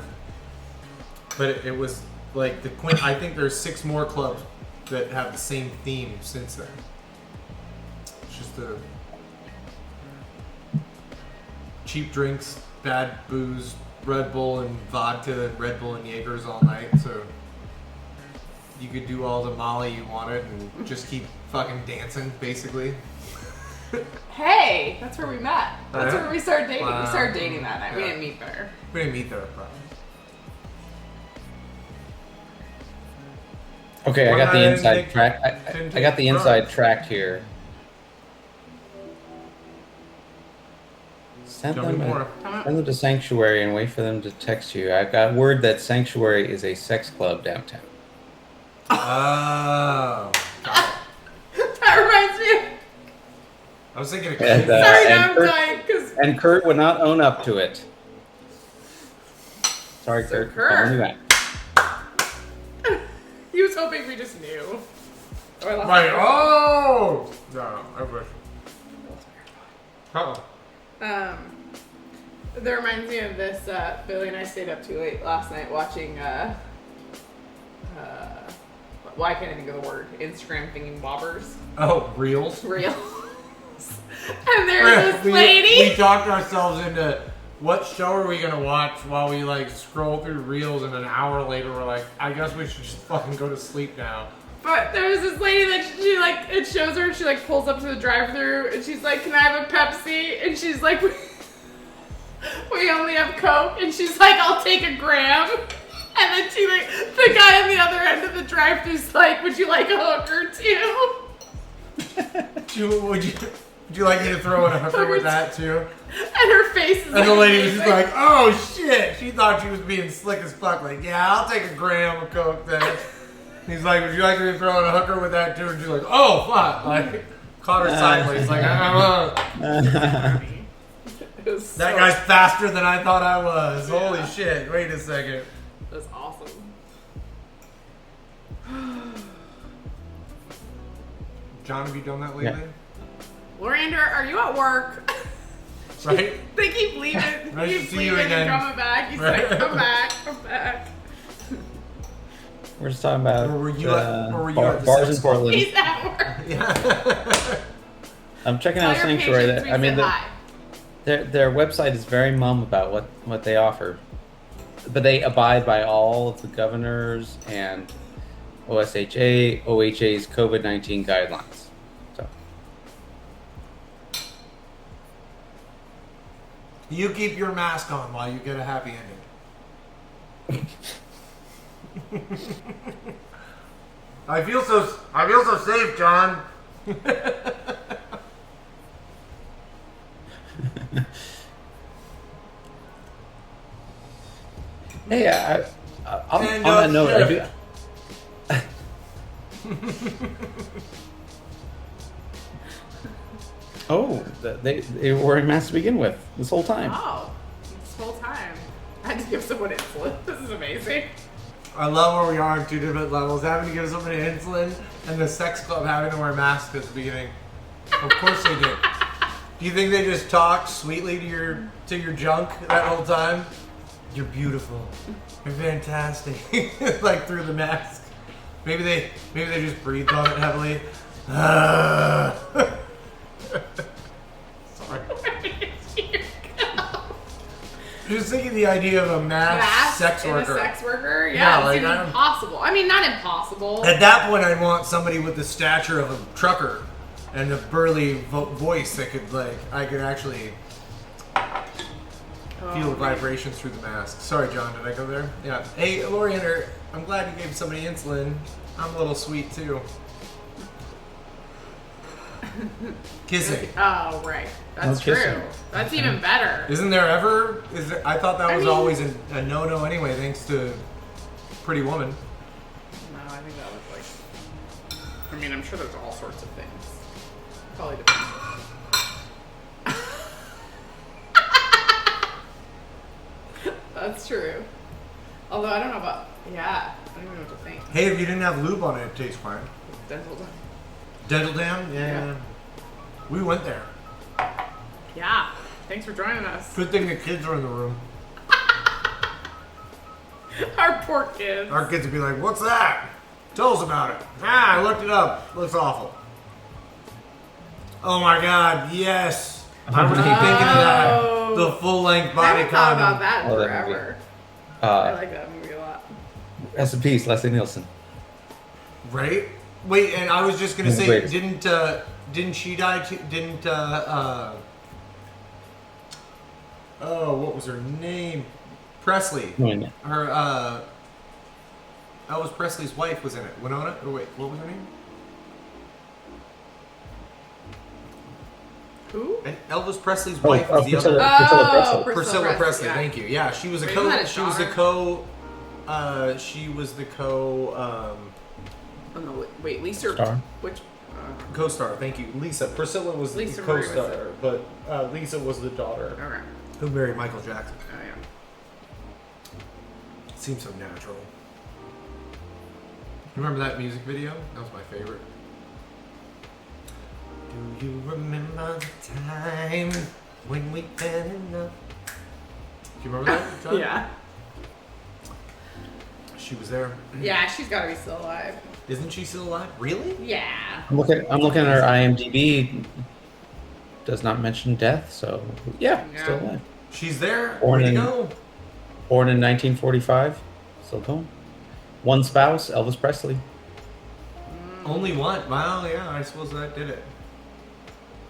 But it was like the Quint. I think there's 6 more clubs that have the same theme since then. It's just the cheap drinks, bad booze, Red Bull and vodka, Red Bull and Jaegers all night. So you could do all the Molly you wanted and just keep fucking dancing, basically. Hey, that's where we met. That's Huh? where we started dating. Wow. We started dating that night. We Yeah. didn't meet there. We didn't meet there, bro. Okay, I One got the night I inside didn't track. didn't I got take the drugs. inside track here. Send Tell me them, more. send them to Sanctuary and wait for them to text you. I've got word that Sanctuary is a sex club downtown. Oh. got it. That reminds me. I was thinking of And, Keith. Sorry, and now I'm Kurt- dying because And Kurt would not own up to it. Sorry, So Kurt. Kurt- Calling you back. he was hoping we just knew. Oh, I lost Right. my- Oh! No, I wish. Uh-oh. That reminds me of this. Billy and I stayed up too late last night watching. Why can't I think of the word? Instagram thinking bobbers. Oh, reels? Reels. And there's this we lady. talked ourselves into what show are we gonna watch while we like scroll through reels, and an hour later we're like, I guess we should just fucking go to sleep now. But there was this lady that she like, it shows her, she like pulls up to the drive-thru and she's like, can I have a Pepsi? And she's like, we only have Coke. And she's like, I'll take a gram. And then she like, the guy on the other end of the drive-thru's like, would you like a hooker too? Would you like me to throw in a hooker with that too? And her face is And like, the lady was just amazing. like, oh shit. She thought she was being slick as fuck. Like, yeah, I'll take a gram of Coke then. He's like, would you like me to throw in a hooker with that too? And she's like, oh fuck. Like, caught her sideways. Like, It was that so- guy's faster than I thought I was. Yeah. Holy shit. Wait a second. That's awesome. John, have you done that lately? Yeah. Lorander, are you at work? Right? They keep leaving. Nice They to keep see you leaving again. and coming back. He's Right. like, come back, come back. We're just talking about Or were you at the bars sex in club? Portland. He's at work. Yeah. I'm checking Tell out your Sanctuary. patients we I mean, said hi. their website is very mum about what they offer, but they abide by all of the governors and OSHA, OHA's COVID-19 guidelines. So You keep your mask on while you get a happy ending. I feel so safe, John. Hey, on And, that note, I do. Oh, they were wearing masks to begin with this whole time. Oh, this whole time. I had to give someone insulin. This is amazing. I love where we are on two different levels. Having to give someone insulin and the sex club having to wear masks at the beginning. Of course they did. Do you think they just talked sweetly to your junk that whole time? You're beautiful. You're fantastic. Like through the mask. Maybe they just breathed on it heavily. Sorry. Just thinking the idea of a masked sex worker. A sex worker? Yeah, Yeah, like it seems impossible. I mean, not impossible. At that point, I'd want somebody with the stature of a trucker and a burly voice that could, I could actually feel the vibrations through the mask. Sorry, John, did I go there? Yeah. Hey, Loriander, I'm glad you gave somebody insulin. I'm a little sweet, too. Kissing. Oh, right. That's No kissing. true. That's even better. Isn't there ever? I thought that was mean- always a no-no anyway, thanks to Pretty Woman. No, I think that was I mean, I'm sure there's all sorts of things. Probably depends. That's true. Although I don't know about. Yeah, I don't even know what to think. Hey, if you didn't have lube on it, it tastes fine. Dental done. Dental Dam? Yeah. We went there. Yeah. Thanks for joining us. Good thing the kids are in the room. Our poor kids. Our kids would be like, what's that? Tell us about it. I looked it up. Looks awful. Oh my god, yes. I'm gonna keep thinking of that. The full-length I body haven't thought condom. about that in Oh, that movie. forever. I Uh, like that movie a lot. rest in peace, Leslie Nielsen. Right? Wait, and I was just gonna Yeah, say, great. didn't she die too? Oh, what was her name? Presley. No. Her, Elvis Presley's wife was in it. Winona? Oh, wait, what was her name? Who? And Elvis Presley's wife Oh, was the other. Priscilla Presley. Priscilla Presley. yeah. Thank you. Yeah, she was a Wait, co. isn't that his She was the daughter? she was the co. Oh, no, wait, Lisa. Star. Which? Co-star. Thank you, Lisa. Priscilla was Lisa the Marie was co-star, but Lisa was the daughter Okay. who married Michael Jackson. Oh, yeah. Seems so natural. You remember that music video? That was my favorite. Do you remember the time when we fell in love? Do you remember that, John? Yeah. She was there. Yeah, she's got to be still alive. Isn't she still alive? Really? Yeah. I'm looking at her IMDb. Does not mention death, so yeah, Yeah. still alive. She's there. Born Way to in- go. Born in 1945, still going. One spouse, Elvis Presley. Only one. Wow, yeah, I suppose that did it.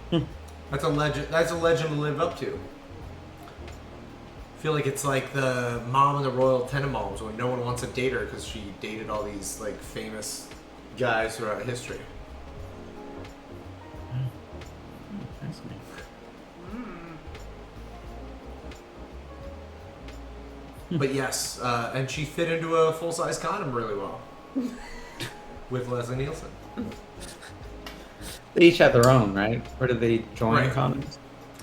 Hmm. That's a legend. That's a legend to live up to. I feel like it's like the mom of the Royal Tenenbaums when no one wants to date her because she dated all these like famous guys throughout history. Fascinating. But yes, and she fit into a full-size condom really well with Leslie Nielsen. They each have their own, right? Or did they join Right. condoms?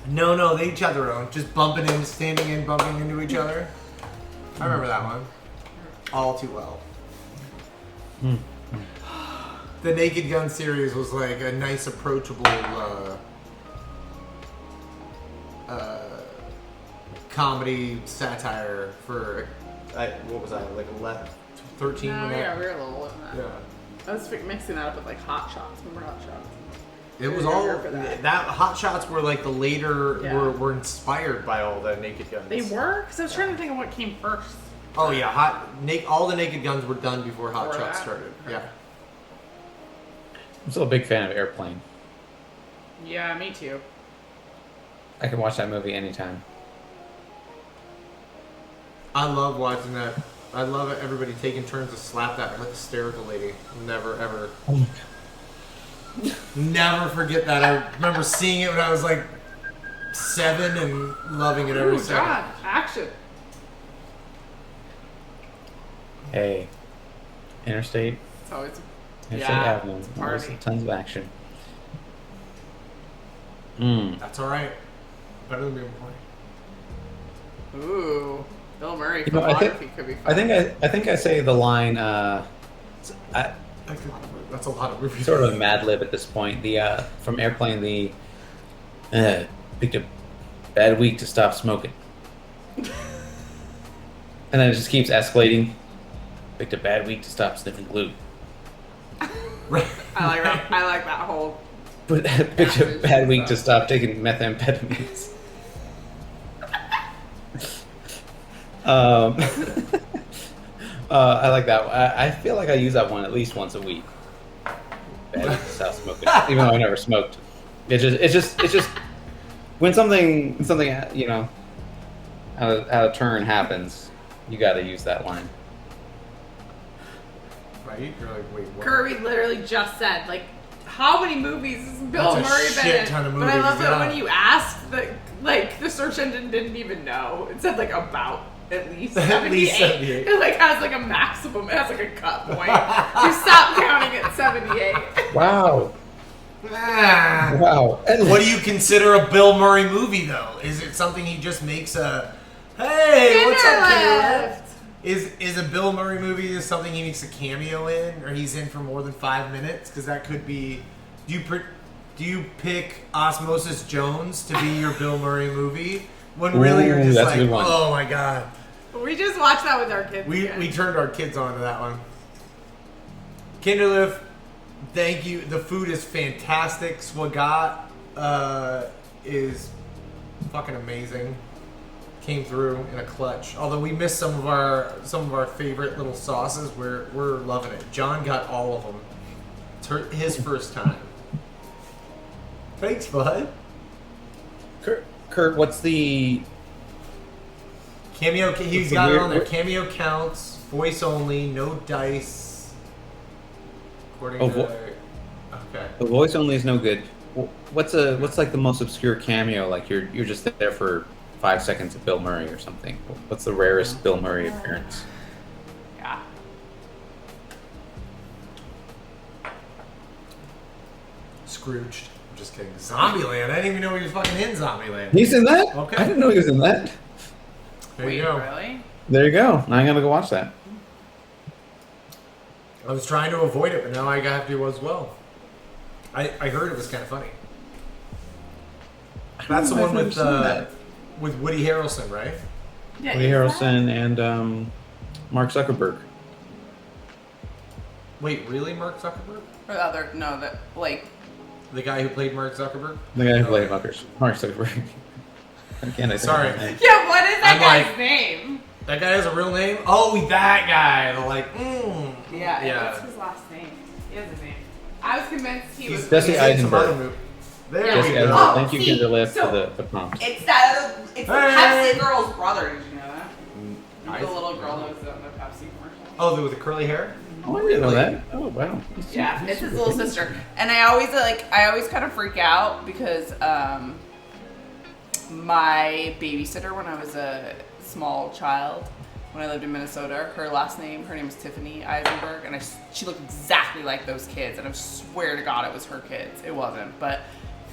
No, they each had their own. Just bumping in, standing in, bumping into each other. I remember that one all too well. The Naked Gun series was like a nice, approachable comedy satire for what was I like 11, 13? No, when yeah, that- we were a little older than that. yeah. I was mixing that up with like Hot Shots. Remember Hot Shots? It was We were all younger for that. Hot Shots were like the later Yeah. were inspired by all the Naked Guns. They were? Because I was trying to think of what came first. Oh yeah, all the Naked Guns were done before Hot Before Shots that? started. Yeah. I'm still a big fan of Airplane. Yeah, me too. I can watch that movie anytime. I love watching that I love it. Everybody taking turns to slap that like hysterical lady. Never ever. Oh my god. Never forget that. I remember seeing it when I was like 7 and loving it every Oh second. God, action. Hey, Interstate It's always Avenue. party. Always tons of action. Mm. That's all right. Better than being playing. Ooh, Bill Murray You know, I filmography think- could be fun. I think I say the line. That's a lot of movies. Sort of a Mad Lib at this point. The from Airplane, the picked a bad week to stop smoking, and then it just keeps escalating. Picked a bad week to stop sniffing glue. Right. I like that whole. But picked a bad week to stop taking methamphetamines. I like that. I feel like I use that one at least once a week. Bad week to stop smoking, even though I never smoked. It's just when something you know out of turn happens, you got to use that line. Right? You're like, wait, what? Kirby literally just said, like, how many movies has Bill That's a Murray been shit in? ton of But I love movies, that yeah. when you asked, the search engine didn't even know. It said, like, about at least 78. At least 78. It, like, has, like, a maximum. It has, like, a cut point. You stop counting at 78. Wow! Ah. Wow! And What do you consider a Bill Murray movie, though? Is it something he just makes a, hey, what's up, kid? Left. Is a Bill Murray movie just something he makes a cameo in, or he's in for more than 5 minutes? Because that could be. Do you pick Osmosis Jones to be your Bill Murray movie? When really you're Ooh, just that's a like, good one. oh my god. We just watched that with our kids. We again. turned our kids on to that one. Kinderlift, thank you. The food is fantastic. Swagat is fucking amazing. Came through in a clutch. Although we missed some of our favorite little sauces. We're loving it. John got all of them. It's his first time. Thanks, bud. Kurt, what's the Cameo. He's What's the got it weird- on there. what- Cameo counts. Voice only. No dice. According Oh, to. Okay. the voice only is no good? What's like the most obscure cameo? Like you're just there for 5 seconds of Bill Murray or something. What's the rarest Bill Murray appearance? Yeah. Scrooged. I'm just kidding. Zombieland. I didn't even know he was fucking in Zombieland. He's in that? Okay. I didn't know he was in that. There Wait, you go. really? There you go. Now I'm gonna go watch that. I was trying to avoid it, but now I have to as well. I heard it was kind of funny. That's the know if one I've with never seen that. with Woody Harrelson, right? Yeah. Woody is that- Harrelson and Mark Zuckerberg. Wait, really, Mark Zuckerberg? Or the other, no, that, like, The guy who played Mark Zuckerberg? The guy who played Mark Zuckerberg. Again, I Sorry. yeah, what is that I'm guy's like- name? That guy has a real name? Oh, that guy. They're like, Yeah, Yeah. what's his last name? He has a name. I was convinced he was. Jesse he's in some Eisenberg. other movie. There Jesse we Eisenberg. go. Thank you, see, Kinderlift, so- for the prompt. It's that. It's the Hey! Pepsi girl's brother. Did you know that? I- The little girl that was on the Pepsi commercial. Oh, with the curly hair? Oh, I didn't know that. Oh, wow. Yeah, it's his little sister. And I always kind of freak out because my babysitter when I was a small child, when I lived in Minnesota, her name was Tiffany Eisenberg, and she looked exactly like those kids, and I swear to God it was her kids. It wasn't, but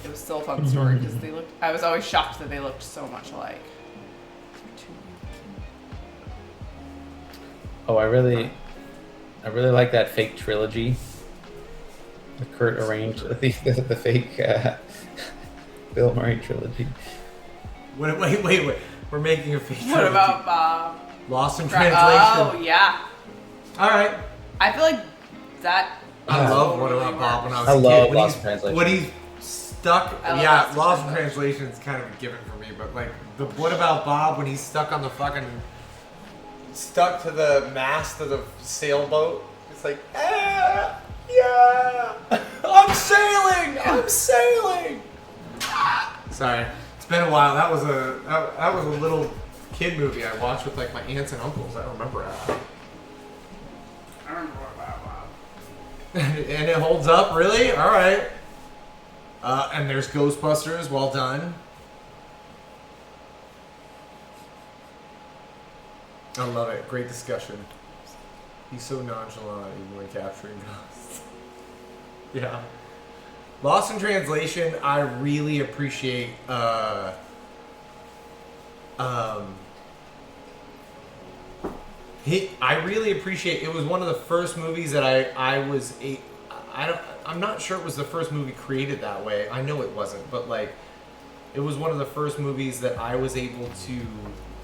it was still a fun story because I was always shocked that they looked so much alike. Oh, I really like that fake trilogy. The Kurt arranged the fake Bill Murray trilogy. Wait. We're making a feature. What about Bob? Lost in Oh Translation? yeah, All right. I feel like that. I love What totally About Bob when I was I a kid. love When Lost he's- in Translation. When he's stuck, I love yeah, Lost in Lost in Translation. Translation is kind of a given for me, but like the What About Bob when he's stuck on the fucking stuck to the mast of the sailboat. It's like, yeah, I'm sailing. Sorry, it's been a while. That was a little kid movie I watched with like my aunts and uncles. I don't remember that. I remember what that was. And it holds up, really? All right. And there's Ghostbusters. Well done. I love it. Great discussion. He's so nonchalant even when capturing ghosts. Yeah. Lost in Translation, I really appreciate. I really appreciate. It was one of the first movies that I'm not sure it was the first movie created that way. I know it wasn't, but like, it was one of the first movies that I was able to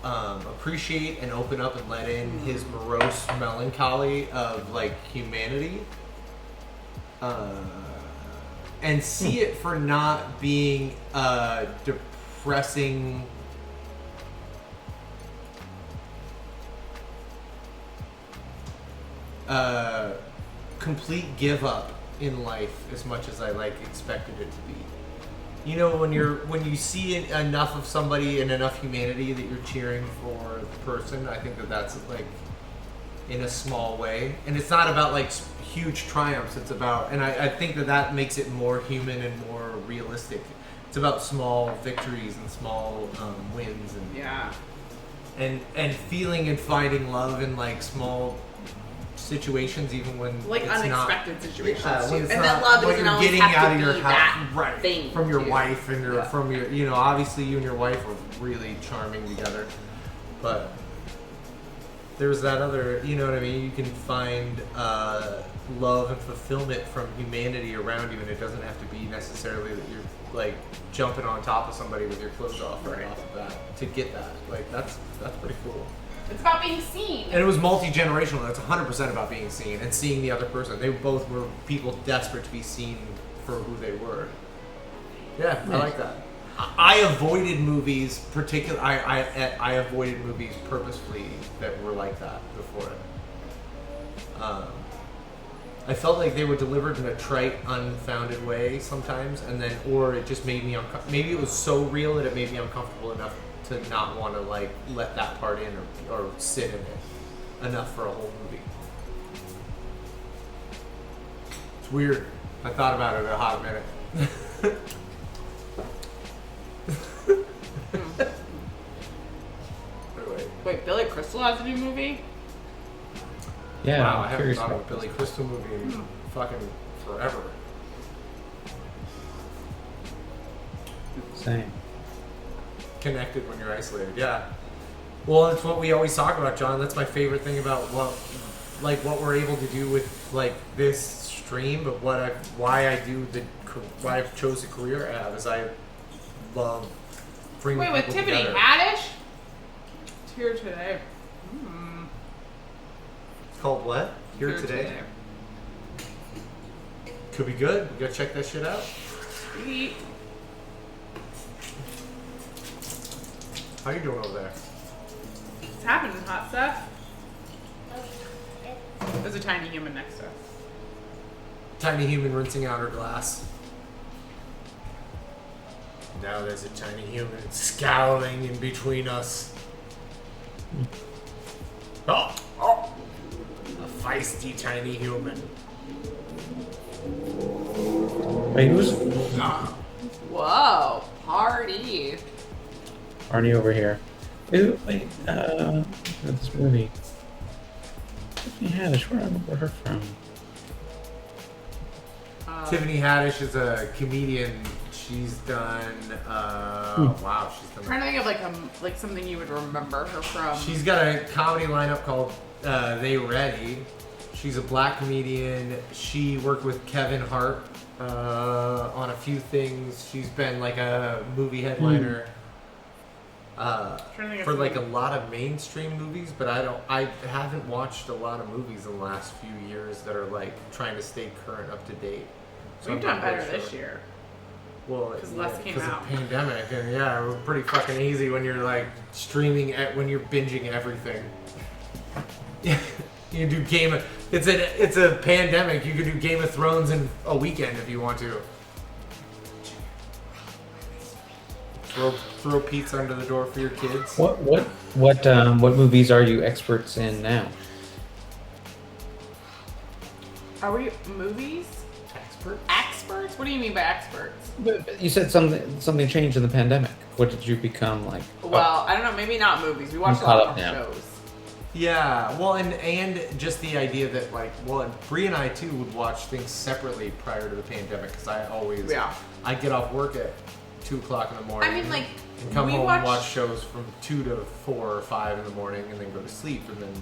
appreciate and open up and let in his morose melancholy of like humanity, and see it for not being depressing. Complete give up in life as much as I like expected it to be. You know, when you see enough of somebody and enough humanity that you're cheering for the person, I think that's like in a small way, and it's not about like huge triumphs. It's about, and I think that makes it more human and more realistic. It's about small victories and small wins, and Yeah. and feeling and finding love in like small situations, even when Like it's unexpected situations. when too. it's And not, that love when doesn't you're always getting have out to of your be house, that right? thing From your too. wife and Yeah. from your, you know, obviously you and your wife are really charming together, but there's that other, you know what I mean? You can find love and fulfillment from humanity around you, and it doesn't have to be necessarily that you're like jumping on top of somebody with your clothes off right off the bat to get that. Like that's pretty cool. It's about being seen. And it was multi-generational. That's 100% about being seen and seeing the other person. They both were people desperate to be seen for who they were. Yeah, I like that. I avoided movies, I avoided movies purposefully that were like that before it. I felt like they were delivered in a trite, unfounded way sometimes, and then, or it just made me uncomfortable. Maybe it was so real that it made me uncomfortable enough to not want to like let that part in or sit in it enough for a whole movie. It's weird. I thought about it a hot minute. Wait, Billy Crystal has a new movie? Yeah, Wow, I I'm haven't curious thought of about a Billy Crystal movie in fucking forever. Same. Connected when you're isolated, yeah. Well, it's what we always talk about, John. That's my favorite thing about what we're able to do with like this stream, but why I've chose the career I have is I love bringing Wait, with people Tiffany together. Haddish? It's here today. It's called what? Here today. Could be good. You gotta check that shit out. Sweet. How you doing over there? What's happening, hot stuff? There's a tiny human next to us. Tiny human rinsing out her glass. Now there's a tiny human scowling in between us. Oh! A feisty tiny human. Wait, who's Whoa, party. Arnie over here? Wait, look at this movie. Tiffany Haddish, where do I remember her from? Tiffany Haddish is a comedian. She's done. Wow, she's I'm done. trying to think of like something you would remember her from. She's got a comedy lineup called They Ready. She's a black comedian. She worked with Kevin Hart on a few things. She's been like a movie headliner for like a lot of mainstream movies, but I haven't watched a lot of movies in the last few years that are like trying to stay current, up to date. So We've I'm done not really better this sure. year. Well, 'Cause less came because out. of pandemic, and yeah, it was pretty fucking easy when you're like streaming when you're binging everything. Yeah, you can do it's a pandemic. You can do Game of Thrones in a weekend if you want to. Throw pizza under the door for your kids. What movies are you experts in now? Are we movies? Experts? What do you mean by experts? But you said something changed in the pandemic. What did you become like? Well, I don't know. Maybe not movies. We watched a caught lot up more now. shows. Yeah, well, and just the idea that like, well, and Bree and I too would watch things separately prior to the pandemic because I get off work at 2:00 in the morning. I mean, like, and come we home and watch watch shows from 2 to 4 or 5 in the morning, and then go to sleep, and then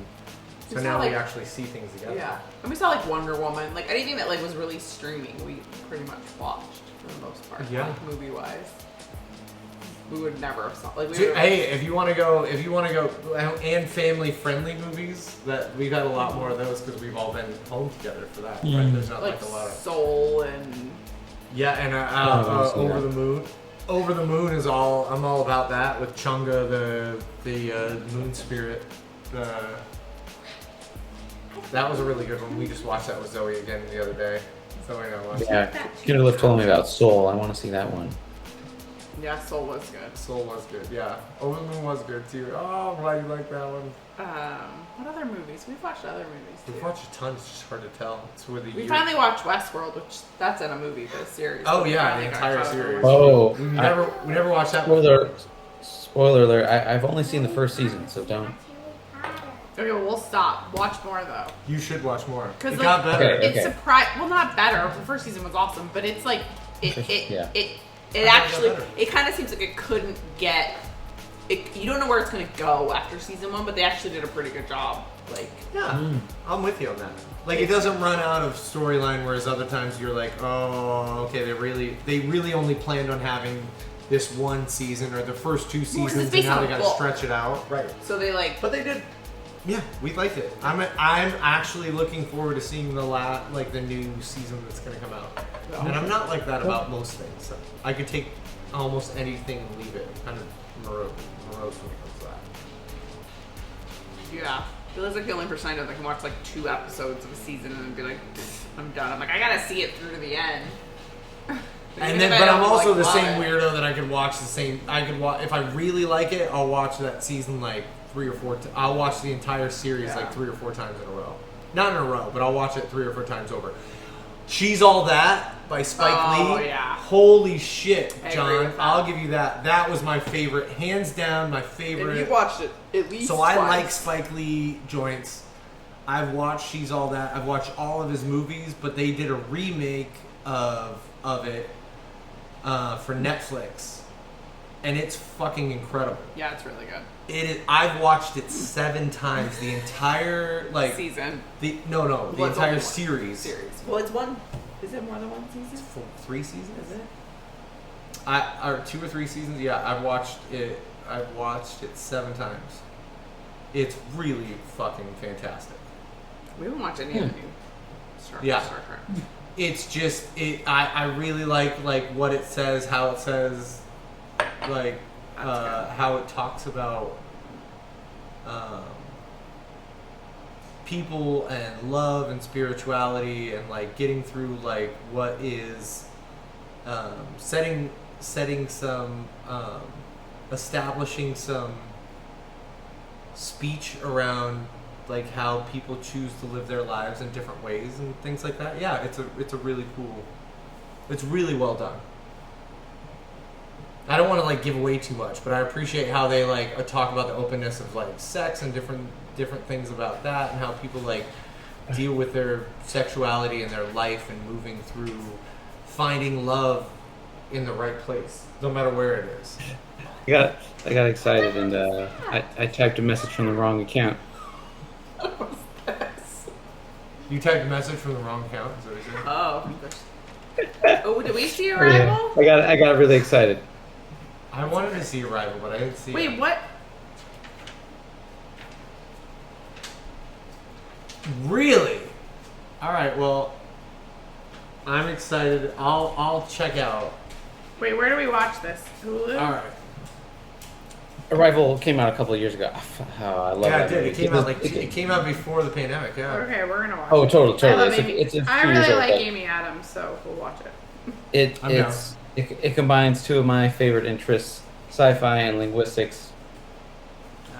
so We saw, now we like- actually see things together. Yeah, and we saw like Wonder Woman, like anything that like was really streaming, we pretty much watched for the most part. Yeah. Like movie wise, we would never have saw like we. So, would've- hey, if you want to go, and family-friendly movies, that we've had a lot more of those because we've all been home together for that. Right? There's not like like a lot of Soul and yeah, and see Over that. the Moon. Over the Moon is all I'm all about that with Chunga, the moon spirit. That was a really good one. We just watched that with Zoe again the other day. Zoe and I watched it. Yeah, Julep told me about Soul. I want to see that one. yeah, Soul was good. Soul was good, yeah. Over the Moon was good too. Oh, I'm glad you like that one. What other movies? We've watched other movies too. We've watched a ton. It's just hard to tell. It's where the We year- finally watched Westworld, which that's in a movie, but a series. Oh We yeah, finally the got entire caught up. series. Oh, we never watched that. Spoiler alert! I've only seen the first season, so don't. Okay, well, we'll stop. Watch more though. You should watch more. 'Cause, It like, got better. Okay. It's well, not better. The first season was awesome, but it's like Yeah. it got actually better. it kind of seems like it couldn't get. You don't know where it's gonna go after season 1, but they actually did a pretty good job. Like, Yeah, I'm with you on that. Like, it doesn't run out of storyline, whereas other times you're like, oh, okay, they really only planned on having this one season or the first 2 'cause it's seasons, and based now on they a got to book. stretch it out. Right. so they like. But they did. Yeah, we liked it. I'm actually looking forward to seeing the new season that's gonna come out. And I'm not like that about most things. So I could take almost anything and leave it. I'm kind of morose when it comes to that. Yeah. Feels like the only person I know that can watch like 2 episodes of a season and then be like, I'm done. I'm like, I gotta see it through to the end. And then, but I'm also the same weirdo that I could watch the same. I could watch if I really like it. I'll watch that season like 3 or 4. I'll watch the entire series like 3 or 4 times in a row. Not in a row, but I'll watch it 3 or 4 times over. She's All That by Spike Lee. Yeah. Holy shit, I agree John! with that. I'll give you that. That was my favorite, hands down, my favorite. And you watched it at least. So I twice. like Spike Lee joints. I've watched She's All That. I've watched all of his movies, but they did a remake of it for Netflix, and it's fucking incredible. Yeah, it's really good. It is. I've watched it 7 times. The entire Season. the Well, it's entire only series. Well, it's one. Is it more than one season? 3 seasons. Is it? Or 2 or 3 seasons. Yeah, I've watched it 7 times. It's really fucking fantastic. We haven't watched any of the new Star Yeah. Trek. It's just I really like what it says, how it says, like how it talks about people and love and spirituality and like getting through like what is setting some establishing some speech around like how people choose to live their lives in different ways and things like that. Yeah, it's a really cool. It's really well done. I don't want to like give away too much, but I appreciate how they like talk about the openness of like sex and different things about that and how people like deal with their sexuality and their life and moving through finding love in the right place, no matter where it is. I got excited and I typed a message from the wrong account. What's this? You typed a message from the wrong account, is that what you said? Oh, did we see Yeah, Arrival? I got really excited. I wanted to see Arrival, but I didn't see it. Wait, what? Really? All right. Well, I'm excited. I'll check out. Wait, where do we watch this? Hulu? All right. Arrival came out a couple of years ago. I love Yeah, that it did. movie. It came out before the pandemic. Yeah. Okay, we're gonna watch Oh, it. totally. I love It's Amy. it's a I few really years old, like but Amy Adams, so we'll watch it. It combines 2 of my favorite interests, sci-fi and linguistics.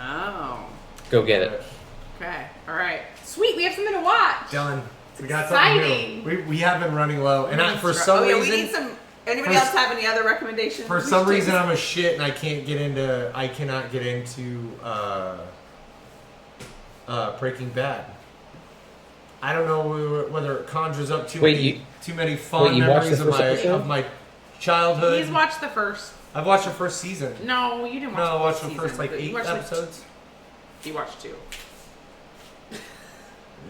Oh. Go get it. Okay. All right. Sweet. We have something to watch. Done. We got something exciting. new. We have been running low, and for some we reason, need some. Anybody else have any other recommendations? for some reason, I'm a shit, and I cannot get into Breaking Bad. I don't know whether it conjures up too many fond memories of my childhood. He's watched the first. I've watched the first season. No, you didn't watch. No, I watched the season, first like but 8 episodes. You watched 2.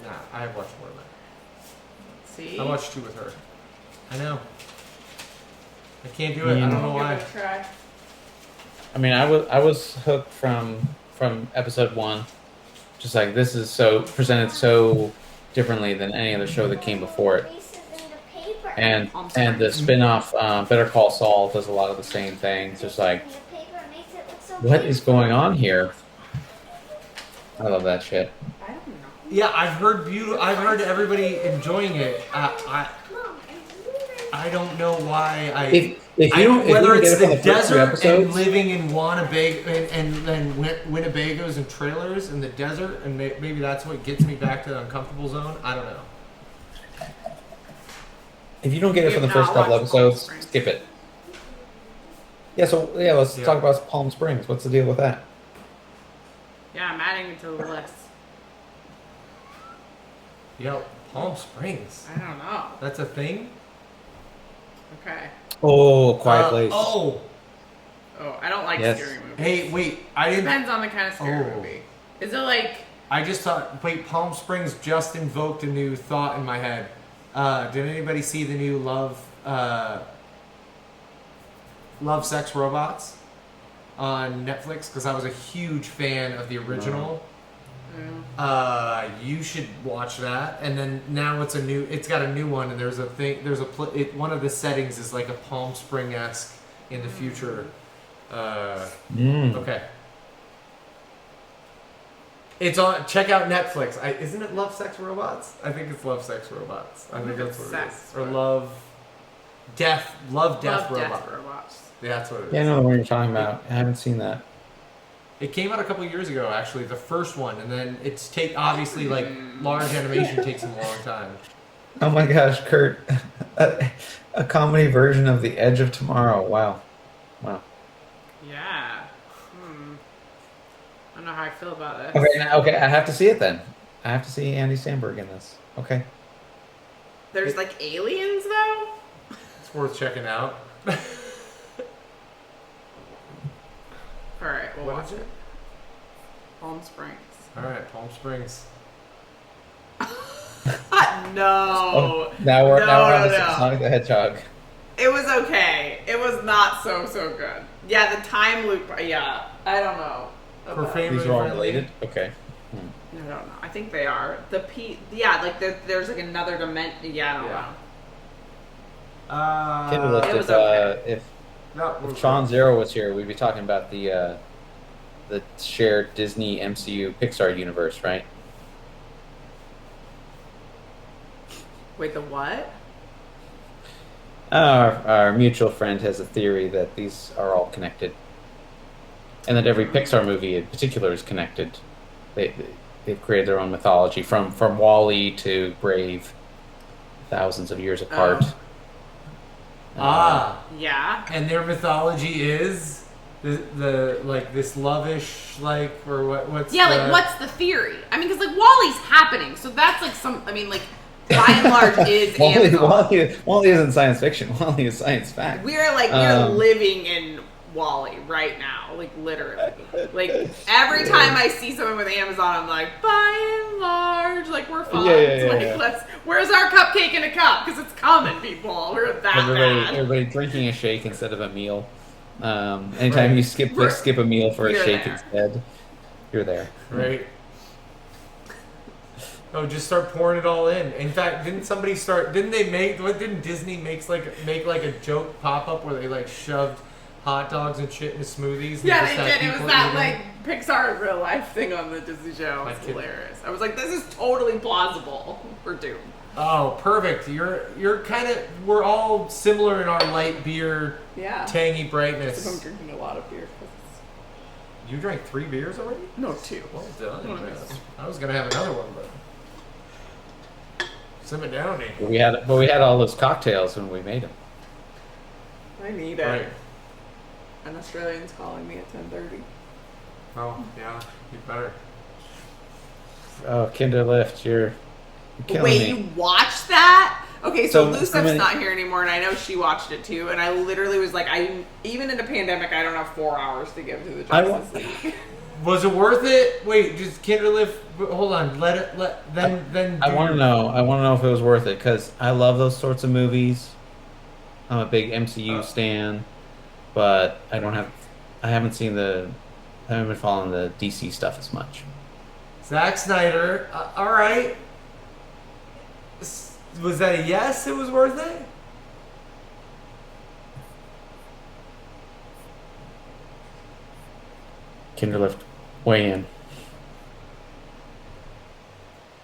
Nah, I have watched more than that. See, I watched 2 with her. I know. I can't do it. I don't know Give why. it a try. I mean, I was hooked from episode 1. Just like this is so presented so differently than any other show that came before it. And the spin-off Better Call Saul does a lot of the same things. Just like, what is going on here? I love that shit. I don't know. Yeah, I've heard everybody enjoying it. I don't know why. Whether it's the desert and living in Winnebagos and trailers in the desert, and maybe that's what gets me back to the uncomfortable zone. I don't know. If you don't get it from the first couple episodes, skip it. Let's talk about Palm Springs. What's the deal with that? Yeah, I'm adding it to the list. Yo, Palm Springs. I don't know. That's a thing? Okay. Oh, Quiet Place. Oh, I don't like scary movies. Hey, wait, I didn't. Depends on the kind of scary movie. Is it like? I just thought. Wait, Palm Springs just invoked a new thought in my head. Did anybody see the new Love, Sex, Robots on Netflix? Because I was a huge fan of the original. You should watch that. And then now it's got a new one, and there's a thing. One of the settings is like a Palm Spring-esque in the future. Okay. It's on. Check out Netflix. Isn't it Love, Sex, Robots? I think it's Love, Sex, Robots. I think that's what it is. Or Love, Death, Robots. Death Robots. Yeah, that's what it is. Yeah, I know the one you're talking about. I haven't seen that. It came out a couple years ago, actually, the first one, and then it's obviously like large animation takes them a long time. Oh my gosh, Kurt! A comedy version of The Edge of Tomorrow. Wow. Yeah. I don't know how I feel about this. Okay, I have to see it then. I have to see Andy Samberg in this. Okay. There's like aliens though. It's worth checking out. All right, we'll What watch is it. Palm Springs. All right, Palm Springs. No. Now we're on the no. Sonic the Hedgehog. It was okay. It was not so good. Yeah, the time loop. Yeah, I don't know. These are all related. Okay. I don't know. I think they are. Yeah, like there's like another dimension. Yeah, I don't know. It was okay. If Sean Zero was here, we'd be talking about the shared Disney MCU Pixar universe, right? Wait, the what? Our mutual friend has a theory that these are all connected, and that every Pixar movie in particular is connected. They've created their own mythology from WALL-E to Brave, thousands of years apart. Yeah. And their mythology is the like this lovish or what's what's the theory? I mean, because like WALL-E's happening, so that's like by and large is Amazon. WALL-E isn't science fiction. WALL-E is science fact. We're living in WALL-E right now, like literally. Like every time I see someone with Amazon, I'm like, by and large, like we're fine. Where's our cupcake in a cup? Because it's coming, people. We're that bad. Everybody drinking a shake instead of a meal. Anytime you skip a meal for a shake instead, you're there. Right. Oh, just start pouring it all in. In fact, didn't Disney make like a joke pop up where they like shoved hot dogs and shit into smoothies? Yeah, they did. It was that like Pixar in real life thing on the Disney show. It's hilarious. I was like, this is totally plausible. We're doomed. Oh, perfect. You're kind of, we're all similar in our light beer, tangy brightness. I'm drinking a lot of beer. You drank 3 beers already? No, 2. Well done. I was gonna have another one, but Simmer down, eh? We had all those cocktails when we made them. I need it. Right. An Australian's calling me at 10:30. Oh, yeah. You better. Oh, Kinderlift, you're killing Wait, me. you watched that? Okay, so So, Lucef's how many- not here anymore, and I know she watched it too. And I literally was like, even in a pandemic, I don't have 4 hours to give to the Justice League. Was it worth it? Wait, just Kinderlift. Hold on. Then. I want to know. I want to know if it was worth it because I love those sorts of movies. I'm a big MCU stan, but I haven't been following the DC stuff as much. Zack Snyder. All right. Was that a yes? It was worth it. Kinderlift, weigh in.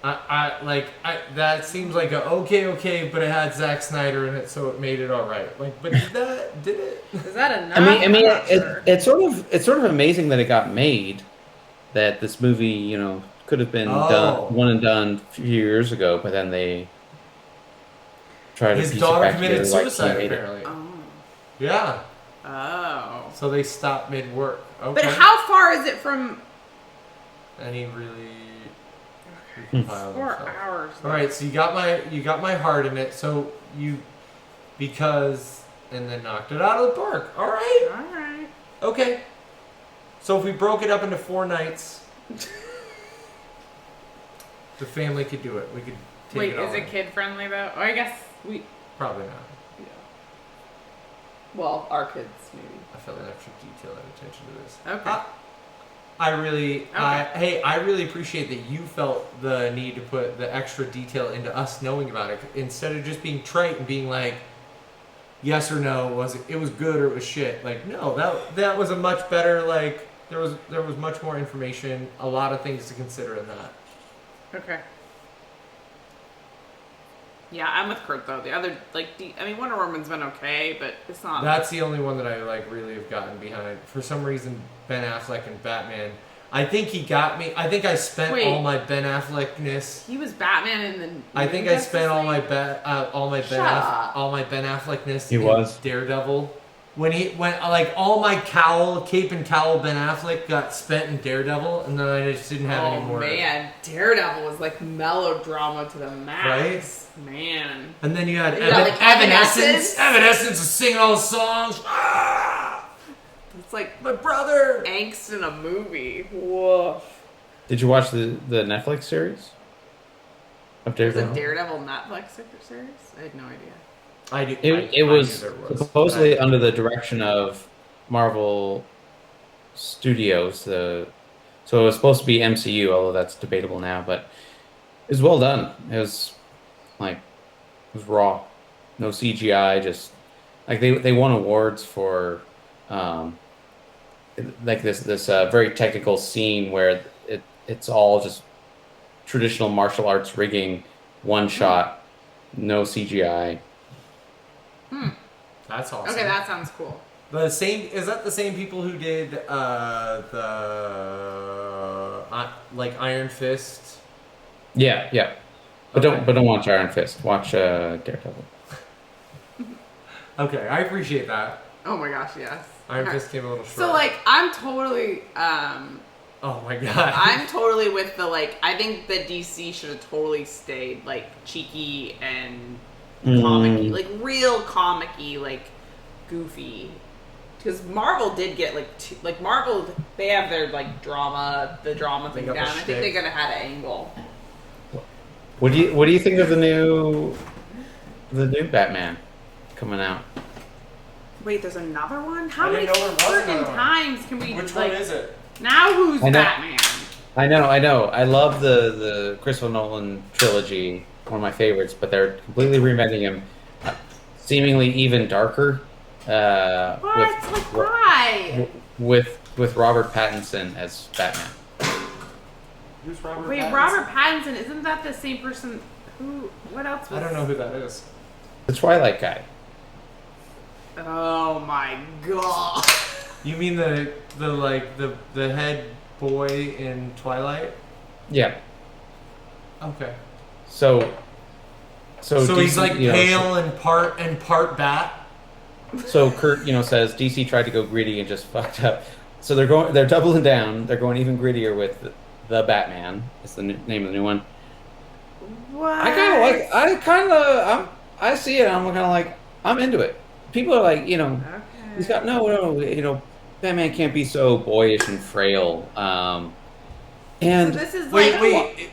That seems like a okay, but it had Zack Snyder in it, so it made it all right. Like, but did it? Is that enough? I mean, I'm not sure. it's sort of amazing that it got made. That this movie, you know, could have been one and done a few years ago, but then they tried to His piece it daughter back committed together like he suicide, made it. apparently. Oh. Yeah. Oh. So they stopped mid work. Okay. But how far is it from And he really Hmm. compiled 4 himself. hours? All right, so you got my heart in it. So and then knocked it out of the park. All right. All right. Okay. So if we broke it up into 4 nights, the family could do it. We could take Wait, it all is it in. kid friendly though? Oh, I guess we. Probably not. Yeah. Well, our kids maybe. I felt an extra detailed attention to this. Okay. I really appreciate that you felt the need to put the extra detail into us knowing about it instead of just being trite and being like, yes or no, it was good or it was shit. Like, no, that was a much better, like, there was much more information, a lot of things to consider in that. Okay. Yeah, I'm with Kurt though. The other, Wonder Woman's been okay, but it's not. That's the only one that I really have gotten behind. For some reason, Ben Affleck and Batman. I think he got me. I think I spent all my Ben Affleckness. He was Batman in the. I think I spent all my Ben Affleckness in Daredevil. When all my cape and cowl Ben Affleck got spent in Daredevil, and then I just didn't have any more. Oh man, Daredevil was like melodrama to the max. Right? Man. And then you had Evanescence. Evanescence is singing all the songs. Ah! It's like my brother. Angst in a movie. Whoa. Did you watch the Netflix series of Daredevil? Was it Daredevil Netflix series? I had no idea. It was supposedly under the direction of Marvel Studios. So it was supposed to be MCU, although that's debatable now. But it was well done. It was raw, no CGI. Just like they won awards for this very technical scene where it's all just traditional martial arts rigging, one shot, no CGI. That's awesome. Okay, that sounds cool. Is that the same people who did the Iron Fist? Yeah. But don't watch Iron Fist. Watch Daredevil. Okay, I appreciate that. Oh my gosh, yes. Iron Fist came a little short. So I'm totally oh my god. I'm totally with I think that DC should have totally stayed cheeky and comic-y, real comic-y, goofy. Because Marvel did get Marvel, they have their drama thing down. I think they gotta have an angle. What do you think of the new Batman coming out? Wait, there's another one? How I many didn't know there was freaking another one. times can we? Which one is it? Now who's I know. Batman? I know. I love the Christopher Nolan trilogy, one of my favorites. But they're completely reinventing him, seemingly even darker. Why? With Robert Pattinson as Batman. Who's Robert Wait, Pattinson? Robert Pattinson, isn't that the same person who, what else was... I don't know who that is. The Twilight guy. Oh my god. You mean the head boy in Twilight? Yeah. Okay. So So he's DC, like pale and part bat. So Kurt, says DC tried to go gritty and just fucked up. So they're doubling down. They're going even grittier with the Batman. It's the name of the new one. What? I see it. I'm kind of like, I'm into it. People are like, Okay. he's got no, Batman can't be so boyish and frail. And So this is Wait.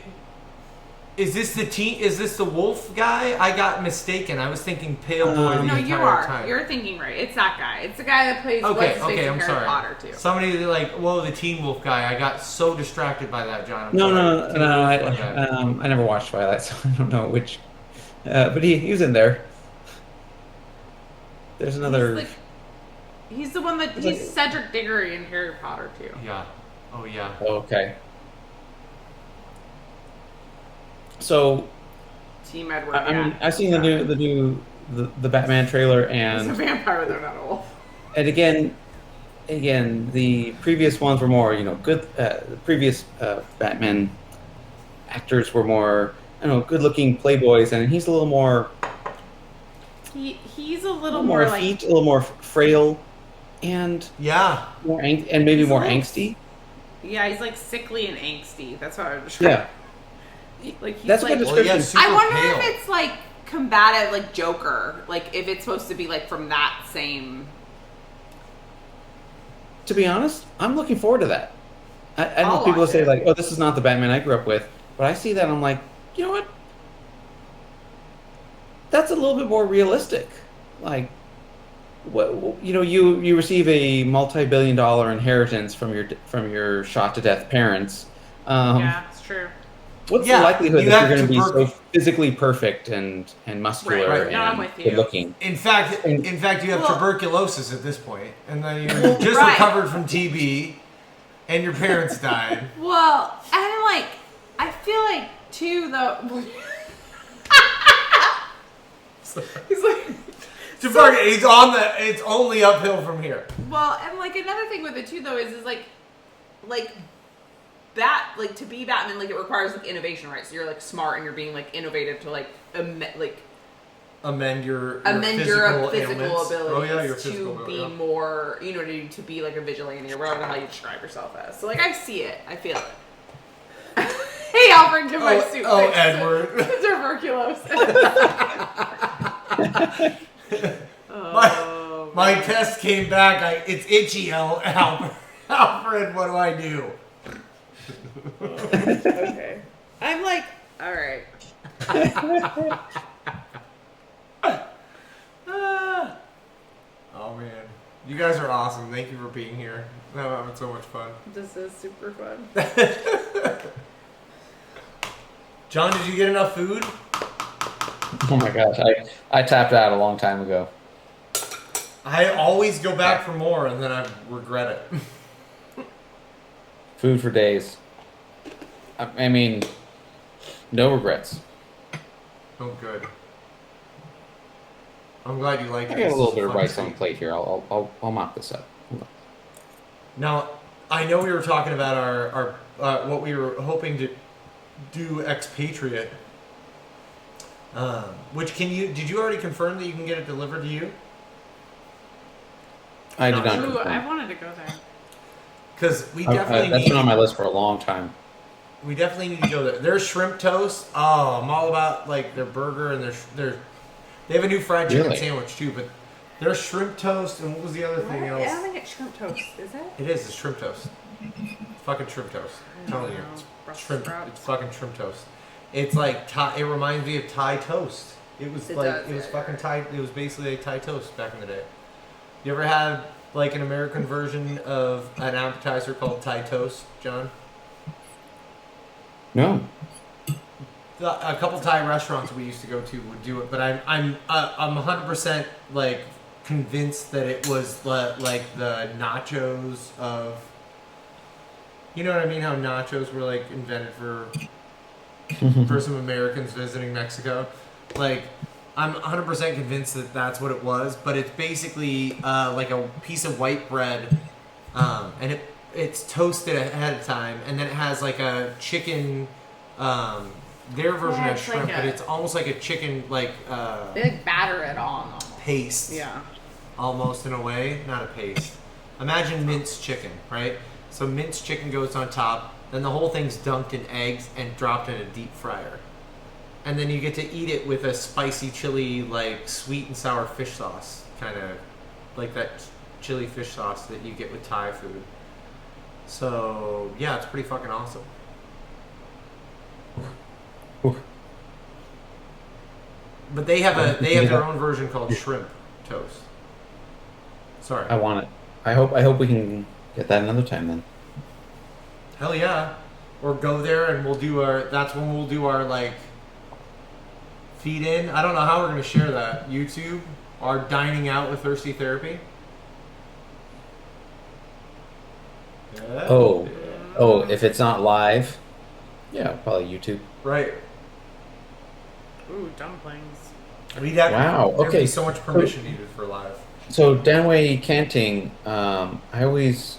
Is this the Is this the wolf guy? I got mistaken. I was thinking Pale Boy the no, entire you are. time. You're thinking right. It's that guy. It's the guy that plays Okay, what's I'm Harry sorry. Potter too. Somebody the Teen Wolf guy. I got so distracted by that, John. I'm no. sorry. I never watched Twilight, so I don't know which. But he was in there. There's another. He's the one he's Cedric Diggory in Harry Potter too. Yeah. Oh yeah. Okay. So, Team Edward. I've seen the Batman trailer, He's a and vampire, though, not a wolf. and again, the previous ones were more, good. The previous Batman actors were more, good-looking playboys, and he's a little more. He's a little more more effete, a little more frail, and Yeah. more and maybe He's more a little- angsty. Yeah, he's like sickly and angsty. That's what I would describe. Yeah, Like he's that's a like. good Well, description. yeah, super I wonder pale. if it's like combative, like Joker. Like if it's supposed to be like from that same. To be honest, I'm looking forward to that. I know I'll people watch say it. like, "Oh, this is not the Batman I grew up with," but I see that and I'm like, you know what? That's a little bit more realistic. Like, you receive a multi-billion-dollar inheritance from your shot to death parents. Yeah, it's true. What's Yeah, the likelihood you that have you're going to be tuberc- so physically perfect and muscular Right. No, I'm and with you. good looking? In fact, you have Well- tuberculosis at this point, and then you just Right. recovered from TB, and your parents died. Well, and like I feel like too though. He's like. He's it's only uphill from here. Well, and like another thing with it too, though, is like to be Batman, like it requires like innovation, right? So you're like smart and you're being like innovative to like Amend your physical ailments. abilities Oh yeah, your to physical be ability. more, to be like a vigilante or whatever the hell you describe yourself as. So like I see it, I feel it. Hey, Alfred, give my suit. Oh, fix. Edward. Tuberculosis. My test came back. It's itchy, Alfred. What do I do? Okay. I'm like, all right. Oh man, you guys are awesome. Thank you for being here. I'm having so much fun. This is super fun. John, did you get enough food? Oh my gosh, I tapped out a long time ago. I always go back for more, and then I regret it. Food for days. I mean, no regrets. Oh, good. I'm glad you like it. I got a This little is bit of fun rice to on the see. plate here. I'll mop this up. Hold on. Now, I know we were talking about our what we were hoping to do expatriate. Which did you already confirm that you can get it delivered to you? I did not. Ooh, confirm. I wanted to go there. Because we definitely That's need. been on my list for a long time. We definitely need to go there. Their shrimp toast. Oh, I'm all about like their burger and their. They have a new fried chicken Really? sandwich too, but their shrimp toast and what was the other thing I else? don't think it's shrimp toast, is it? It is. It's shrimp toast. It's fucking shrimp toast. I'm telling you, it's Brussels shrimp. sprouts. It's fucking shrimp toast. It's like Thai. It reminds me of Thai toast. It was It like does, it was yeah, fucking yeah. Thai. It was basically a Thai toast back in the day. You ever had like an American version of an appetizer called Thai toast, John? No. A couple Thai restaurants we used to go to would do it, but I'm 100% like convinced that it was like the nachos of, you know what I mean? How nachos were like invented for some Americans visiting Mexico. Like I'm 100% convinced that that's what it was, but it's basically like a piece of white bread, and it's toasted ahead of time, and then it has like a chicken. their version Yeah, has it's shrimp, like but a- it's almost like a chicken They like batter it on. Almost. paste. Yeah. Almost in a way, not a paste. Imagine minced chicken, right? So minced chicken goes on top, then the whole thing's dunked in eggs and dropped in a deep fryer. And then you get to eat it with a spicy chili, like sweet and sour fish sauce, kind of like that chili fish sauce that you get with Thai food. So yeah, it's pretty fucking awesome. Oof. But they have their own version called shrimp toast. Sorry. I want it. I hope we can get that another time then. Hell yeah. Or go there and that's when we'll do our like feed in. I don't know how we're gonna share that. YouTube, our dining out with Thirsty Therapy. Yeah. Oh, if it's not live, yeah, probably YouTube. Right. Ooh, dumplings. We'd have, Wow, There'd okay. be so much permission needed for live. So Danway Canting, I always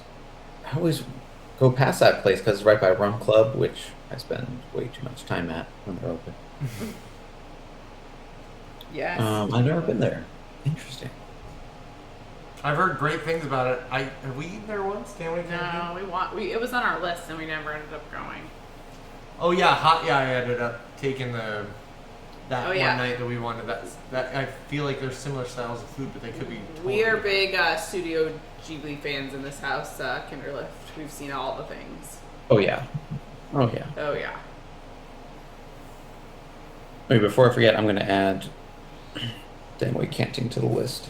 go past that place because it's right by Rum Club, which I spend way too much time at when they're open. Yes. I've never been there. Interesting. I've heard great things about it. Have we eaten there once? Can we? No, it was on our list and we never ended up going. Oh yeah, I ended up taking that Oh, one yeah. night that we wanted. That I feel like there's similar styles of food, but they could be. Totally We are different. big Studio Ghibli fans in this house, Kinderlift. We've seen all the things. Oh yeah. Oh yeah. Oh yeah. Wait, before I forget, I'm going to add Danway Canting to the list.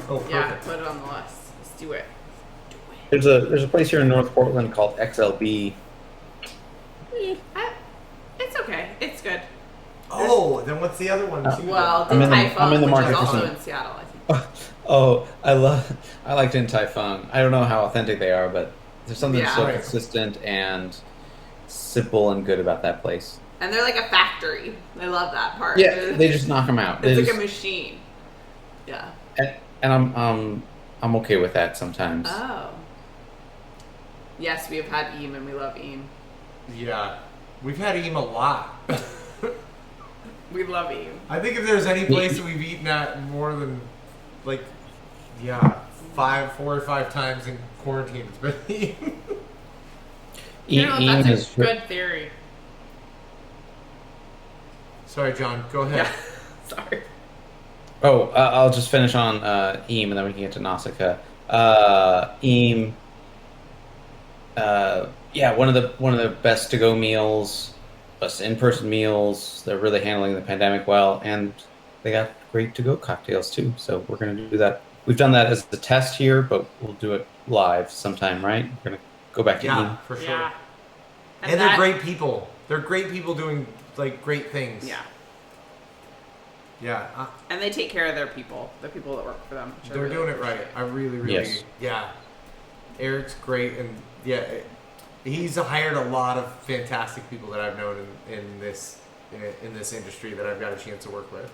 Oh, perfect. Yeah, put it on the list. Let's do it. There's a place here in North Portland called XLB. It's okay. It's good. Oh, then what's the other one? too? Well, I'm Din in the- Tai I'm Fung, in the which is market for also some- in Seattle, I think. Oh, I like Din Tai Fung. I don't know how authentic they are, but there's something Yeah. so Right. consistent and simple and good about that place. And they're like a factory. I love that part. Yeah, they just knock them out. It's They like just- a machine. Yeah. and I'm okay with that sometimes. Oh. Yes, we have had Eam and we love Eam. Yeah, we've had Eam a lot. We love Eam. I think if there's any place that we've eaten at more than, like, yeah, 4 or 5 times in quarantine, it's been Eam. You know, Ian that's is a good theory. Sorry, John. Go ahead. Yeah. Sorry. Oh, I'll just finish on Eam, and then we can get to Nausicaa. Eam, yeah, one of the best to-go meals, best in-person meals. They're really handling the pandemic well, and they got great to-go cocktails too. So we're gonna do that. We've done that as the test here, but we'll do it live sometime, right? We're gonna go back to Yeah, Eam. for sure. Yeah. And they're great people. They're great people doing, like, great things. Yeah. Yeah. And they take care of their people, the people that work for them. which I They're really doing it right. appreciate. I really, Yes. yeah. Eric's great, and yeah, he's hired a lot of fantastic people that I've known in this industry that I've got a chance to work with.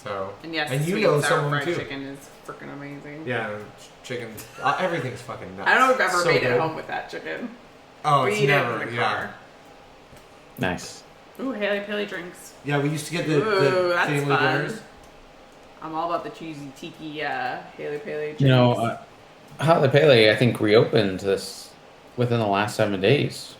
So, And yes, and you sweet know and sour someone fried too. chicken is freaking amazing. Yeah, chicken. Everything's fucking nuts. I don't know if I've ever So made it good. home with that chicken. Oh, we it's eat never. it in the Yeah. car. Nice. Ooh, Haley Paley drinks. Yeah, we used to get Ooh, the that's family fun. dinners. I'm all about the cheesy tiki Haley Paley drinks. You know, Haile Pele, I think, reopened this within the last 7 days.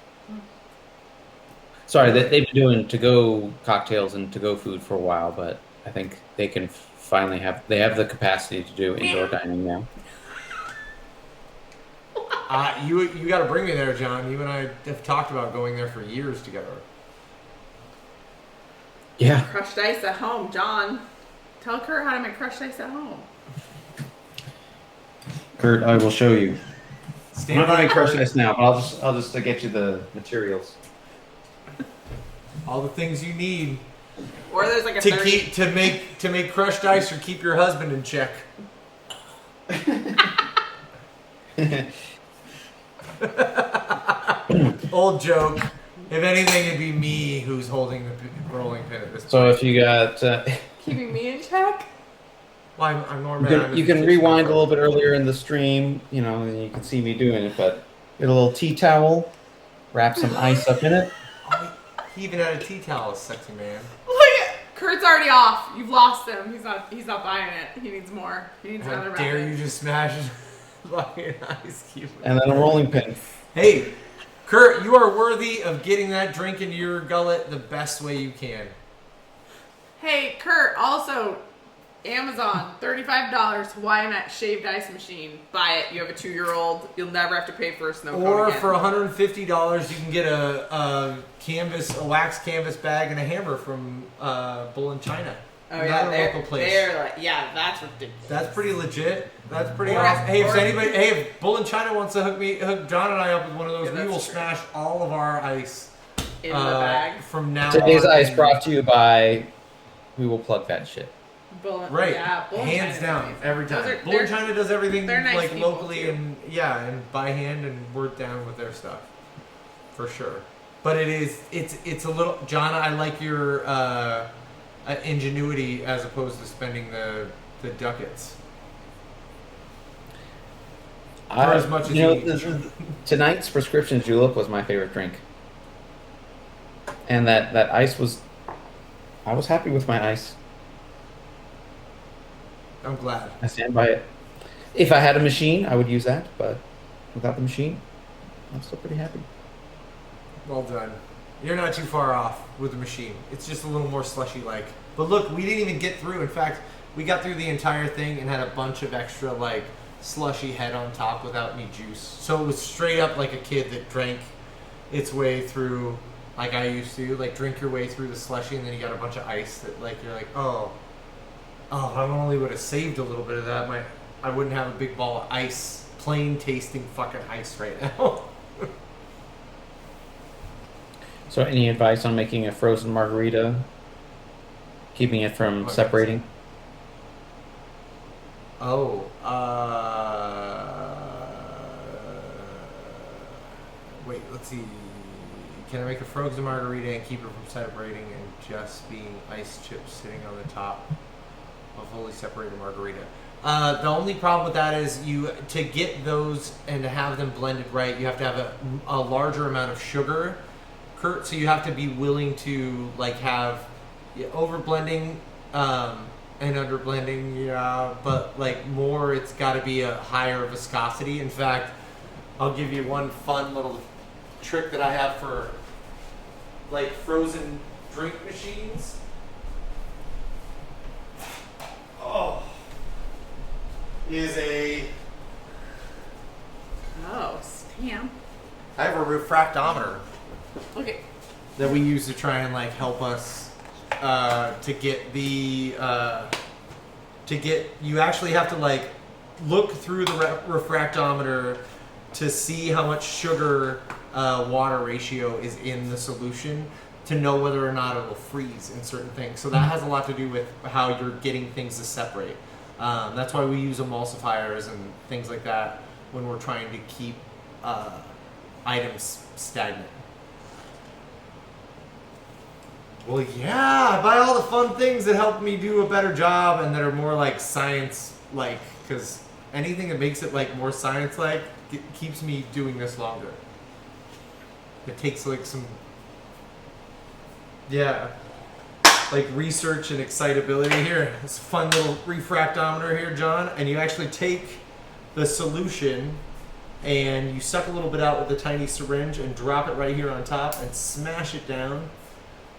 Sorry, they've been doing to-go cocktails and to-go food for a while, but I think they can finally have the capacity to do indoor dining now. You got to bring me there, John. You and I have talked about going there for years together. Yeah. Crushed ice at home, John. Tell Kurt how to make crushed ice at home. Kurt, I will show you. I'm Stand not gonna by, make crushed Kurt. ice now, but I'll just get you the materials. All the things you need Or there's like a to 30 keep to make crushed ice or keep your husband in check. Old joke. If anything, it'd be me who's holding the rolling pin at this point. So if you got, keeping me in check. Well, I'm Norman. you can rewind a little bit earlier in the stream, you know, and you can see me doing it. But get a little tea towel, wrap some ice up in it. He even had a tea towel, sexy man. Look at Kurt's already off. You've lost him. He's not buying it. He needs more. He needs How another dare racket. you just smash fucking ice cube? And then a rolling pin. Hey, Kurt, you are worthy of getting that drink into your gullet the best way you can. Hey, Kurt, also, Amazon, $35, Hawaiian shaved ice machine. Buy it. You have a 2-year-old. You'll never have to pay for a snow cone Or again. for $150, you can get a wax canvas bag and a hammer from Bull in China. Oh, yeah, Another local place. they're like, yeah, that's ridiculous. That's pretty legit. That's pretty Or- awesome. Hey, or- if Bull in China wants to hook John and I up with one of those, Yeah, we that's will true. smash all of our ice In the bag. from now Today's on. ice brought to you by. We will plug that shit. Right, Yeah, Bull in hands China's down, amazing. every time. Those are- Bull in they're- China does everything they're nice like people, locally too. and by hand, and we're down with their stuff for sure. But it's a little, John. I like your ingenuity as opposed to spending the ducats. As much as you know, you need. tonight's prescription julep was my favorite drink, and that ice was. I was happy with my ice. I'm glad. I stand by it. If I had a machine, I would use that, but without the machine, I'm still pretty happy. Well done. You're not too far off with the machine. It's just a little more slushy like. But look, we didn't even get through. In fact, we got through the entire thing and had a bunch of extra like slushy head on top without any juice. So it was straight up like a kid that drank its way through like I used to. Like drink your way through the slushy and then you got a bunch of ice that like you're like, oh, if I only would have saved a little bit of that, I wouldn't have a big ball of ice, plain tasting fucking ice right now. So, any advice on making a frozen margarita? Keeping it from separating? Oh, wait, let's see. Can I make a frozen margarita and keep it from separating and just being ice chips sitting on the top of a fully separated margarita? The only problem with that is to get those and to have them blended right, you have to have a larger amount of sugar, Kurt. So you have to be willing to like have over blending and under blending, but like more, it's got to be a higher viscosity. In fact, I'll give you one fun little trick that I have for like frozen drink machines. Oh, is Oh, damn. I have a refractometer Okay. that we use to try and like help us to get the you actually have to like look through the refractometer to see how much sugar water ratio is in the solution to know whether or not it will freeze in certain things. So that has a lot to do with how you're getting things to separate. That's why we use emulsifiers and things like that when we're trying to keep items stagnant. Well, yeah, I buy all the fun things that help me do a better job and that are more like science-like, because anything that makes it like more science-like keeps me doing this longer. It takes like some, like research and excitability here. This fun little refractometer here, John, and you actually take the solution and you suck a little bit out with a tiny syringe and drop it right here on top and smash it down.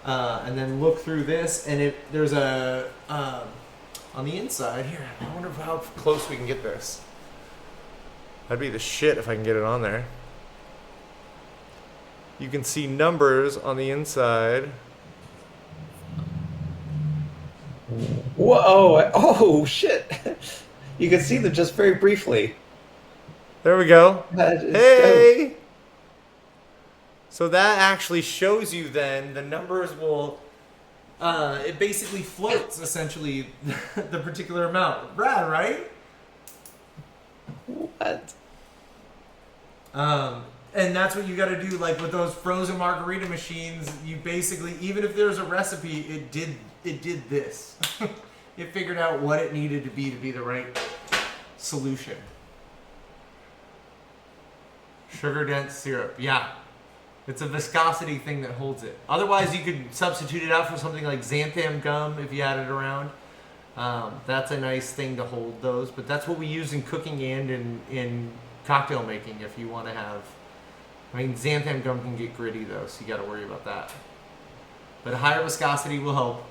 And then look through this, and there's a on the inside here. I wonder how close we can get this. That'd be the shit if I can get it on there. You can see numbers on the inside. Whoa! Oh shit! You can see them just very briefly. There we go. That is Hey! So that actually shows you then the numbers will, it basically floats essentially the particular amount. Rad, right? dope. What? And that's what you got to do. Like with those frozen margarita machines, you basically, even if there's a recipe, it did this. It figured out what it needed to be the right solution. Sugar dense syrup, yeah. It's a viscosity thing that holds it. Otherwise, you could substitute it out for something like xanthan gum if you had it around. That's a nice thing to hold those. But that's what we use in cooking and in cocktail making if you want to have... I mean, xanthan gum can get gritty, though, so you got to worry about that. But a higher viscosity will help.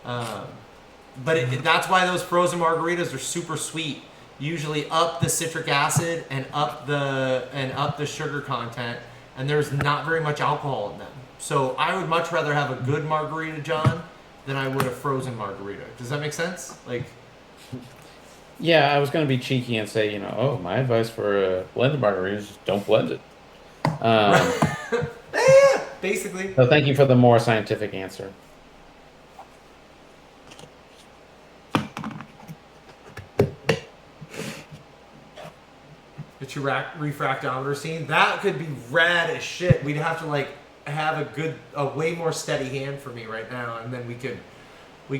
But that's why those frozen margaritas are super sweet. Usually up the citric acid and up the sugar content, and there's not very much alcohol in them. So I would much rather have a good margarita, John, than I would a frozen margarita. Does that make sense? Like, Yeah, I was going to be cheeky and say, my advice for a blended margarita is just don't blend it. yeah, basically. So thank you for the more scientific answer. The refractometer scene, that could be rad as shit. We'd have to like have a way more steady hand for me right now, and then we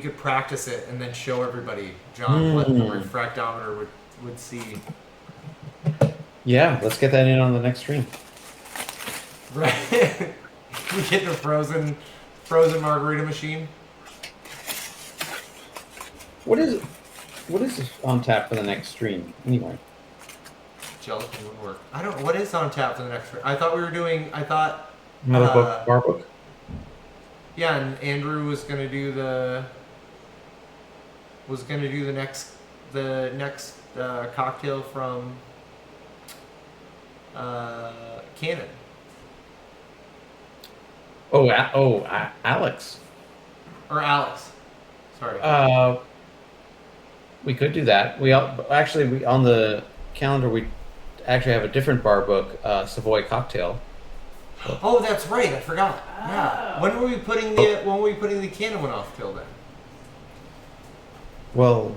could practice it and then show everybody, John, what the refractometer would see. Yeah, let's get that in on the next stream. Right. We get the frozen margarita machine. What is on tap for the next stream anyway? Gelatin would work. I don't know what is on tap for the next. I thought we were doing. Another book, bar book. Yeah, and Andrew was gonna do the next cocktail from Canon. Alex. Or Alex. Sorry. We could do that. We on the calendar we actually have a different bar book, Savoy cocktail. Oh, that's right. I forgot. Yeah. When were we putting the Canon one off till then? Well,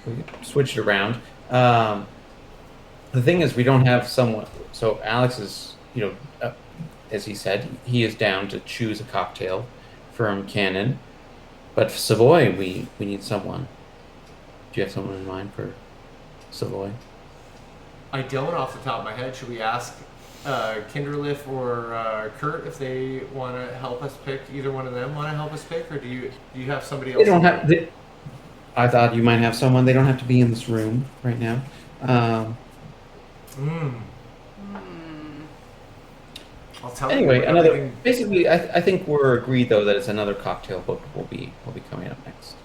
we switched it around. The thing is, we don't have someone. So Alex is, as he said, he is down to choose a cocktail from Canon. But for Savoy, we need someone. Do you have someone in mind for Savoy? I don't off the top of my head. Should we ask Kinderliff or Kurt if they want to help us pick? Either one of them want to help us pick, or do you have somebody else? They don't have. I thought you might have someone. They don't have to be in this room right now. I'll tell anyway, you. Basically, I think we're agreed though that it's another cocktail book will be coming up next.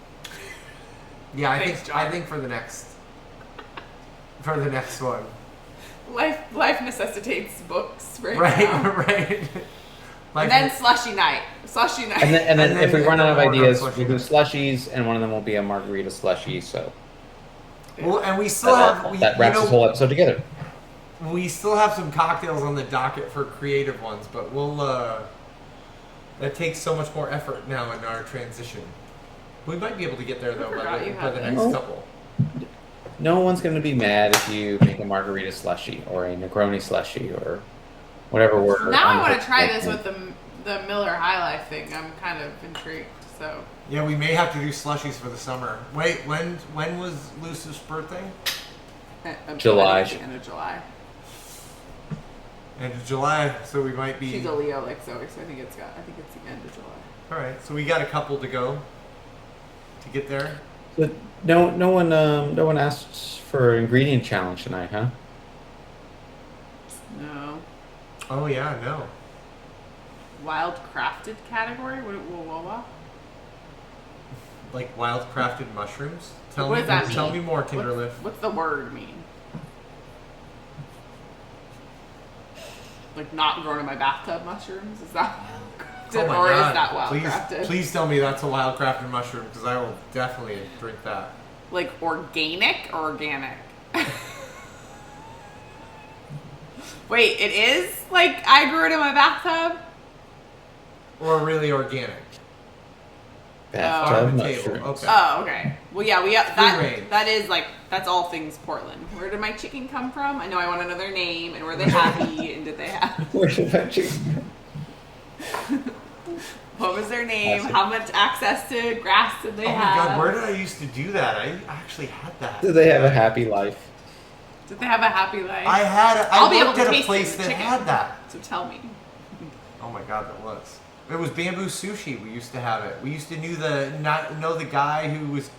Yeah, I think for the next one. Life necessitates books now. Right. And then slushy night. And then if we run out of ideas, we'll do slushies, and one of them will be a margarita slushie. So. Well, and we still have that wraps this whole episode together. We still have some cocktails on the docket for creative ones, but we'll that takes so much more effort now in our transition. We might be able to get there though by the next couple. No one's going to be mad if you make a margarita slushie or a Negroni slushie or whatever word. Now I want to try this with the Miller High Life thing. I'm kind of intrigued. So. Yeah, we may have to do slushies for the summer. Wait, when was Luce's birthday? July. End of July. End of July, so we might be. She's a Leo like Zoe, so I think it's the end of July. All right, so we got a couple to go to get there. But no one asked for an ingredient challenge tonight, huh? No. Oh yeah, no. Wild crafted category? What? Like wild crafted mushrooms? What does that mean? Tell me more, Kinderliff. What's the word mean? Like not grown in my bathtub mushrooms? Is that Oh my or God. is that wild crafted? Please tell me that's a wild crafted mushroom, because I will definitely drink that. Like organic or organic? Wait, it is? Like I grew it in my bathtub? Or really organic. Bathtub Table. mushrooms. Okay. Oh, okay. Well, yeah, Free range. that is like that's all things Portland. Where did my chicken come from? I know I want to know their name and were they happy and did they have Where did that chicken? what was their name? Classic. How much access to grass did they Oh my have? God, where did I used to do that? I actually had that. Do they have a happy life? Did they have a happy life? I be able worked to at a taste place the that chicken. had that. So tell me. Oh my god, that was. It was bamboo sushi. We used to have it. We used to know the guy who was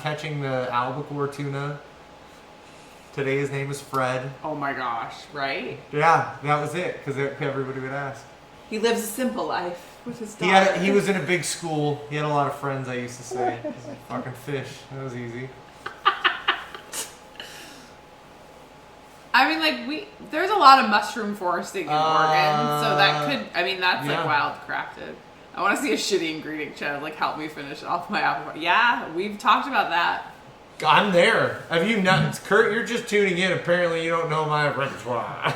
catching the albacore tuna. Today his name is Fred. Oh my gosh, right? Yeah, that was it. Because everybody would ask. He lives a simple life with his daughter. He was in a big school. He had a lot of friends. I used to say, fucking fish. That was easy. I mean, like there's a lot of mushroom foresting in Oregon, so that could. I mean, that's like wild crafted. I want to see a shitty ingredient shed like help me finish off my apple pie. Yeah, we've talked about that. I'm there. Have you not, Kurt? You're just tuning in. Apparently, you don't know my repertoire.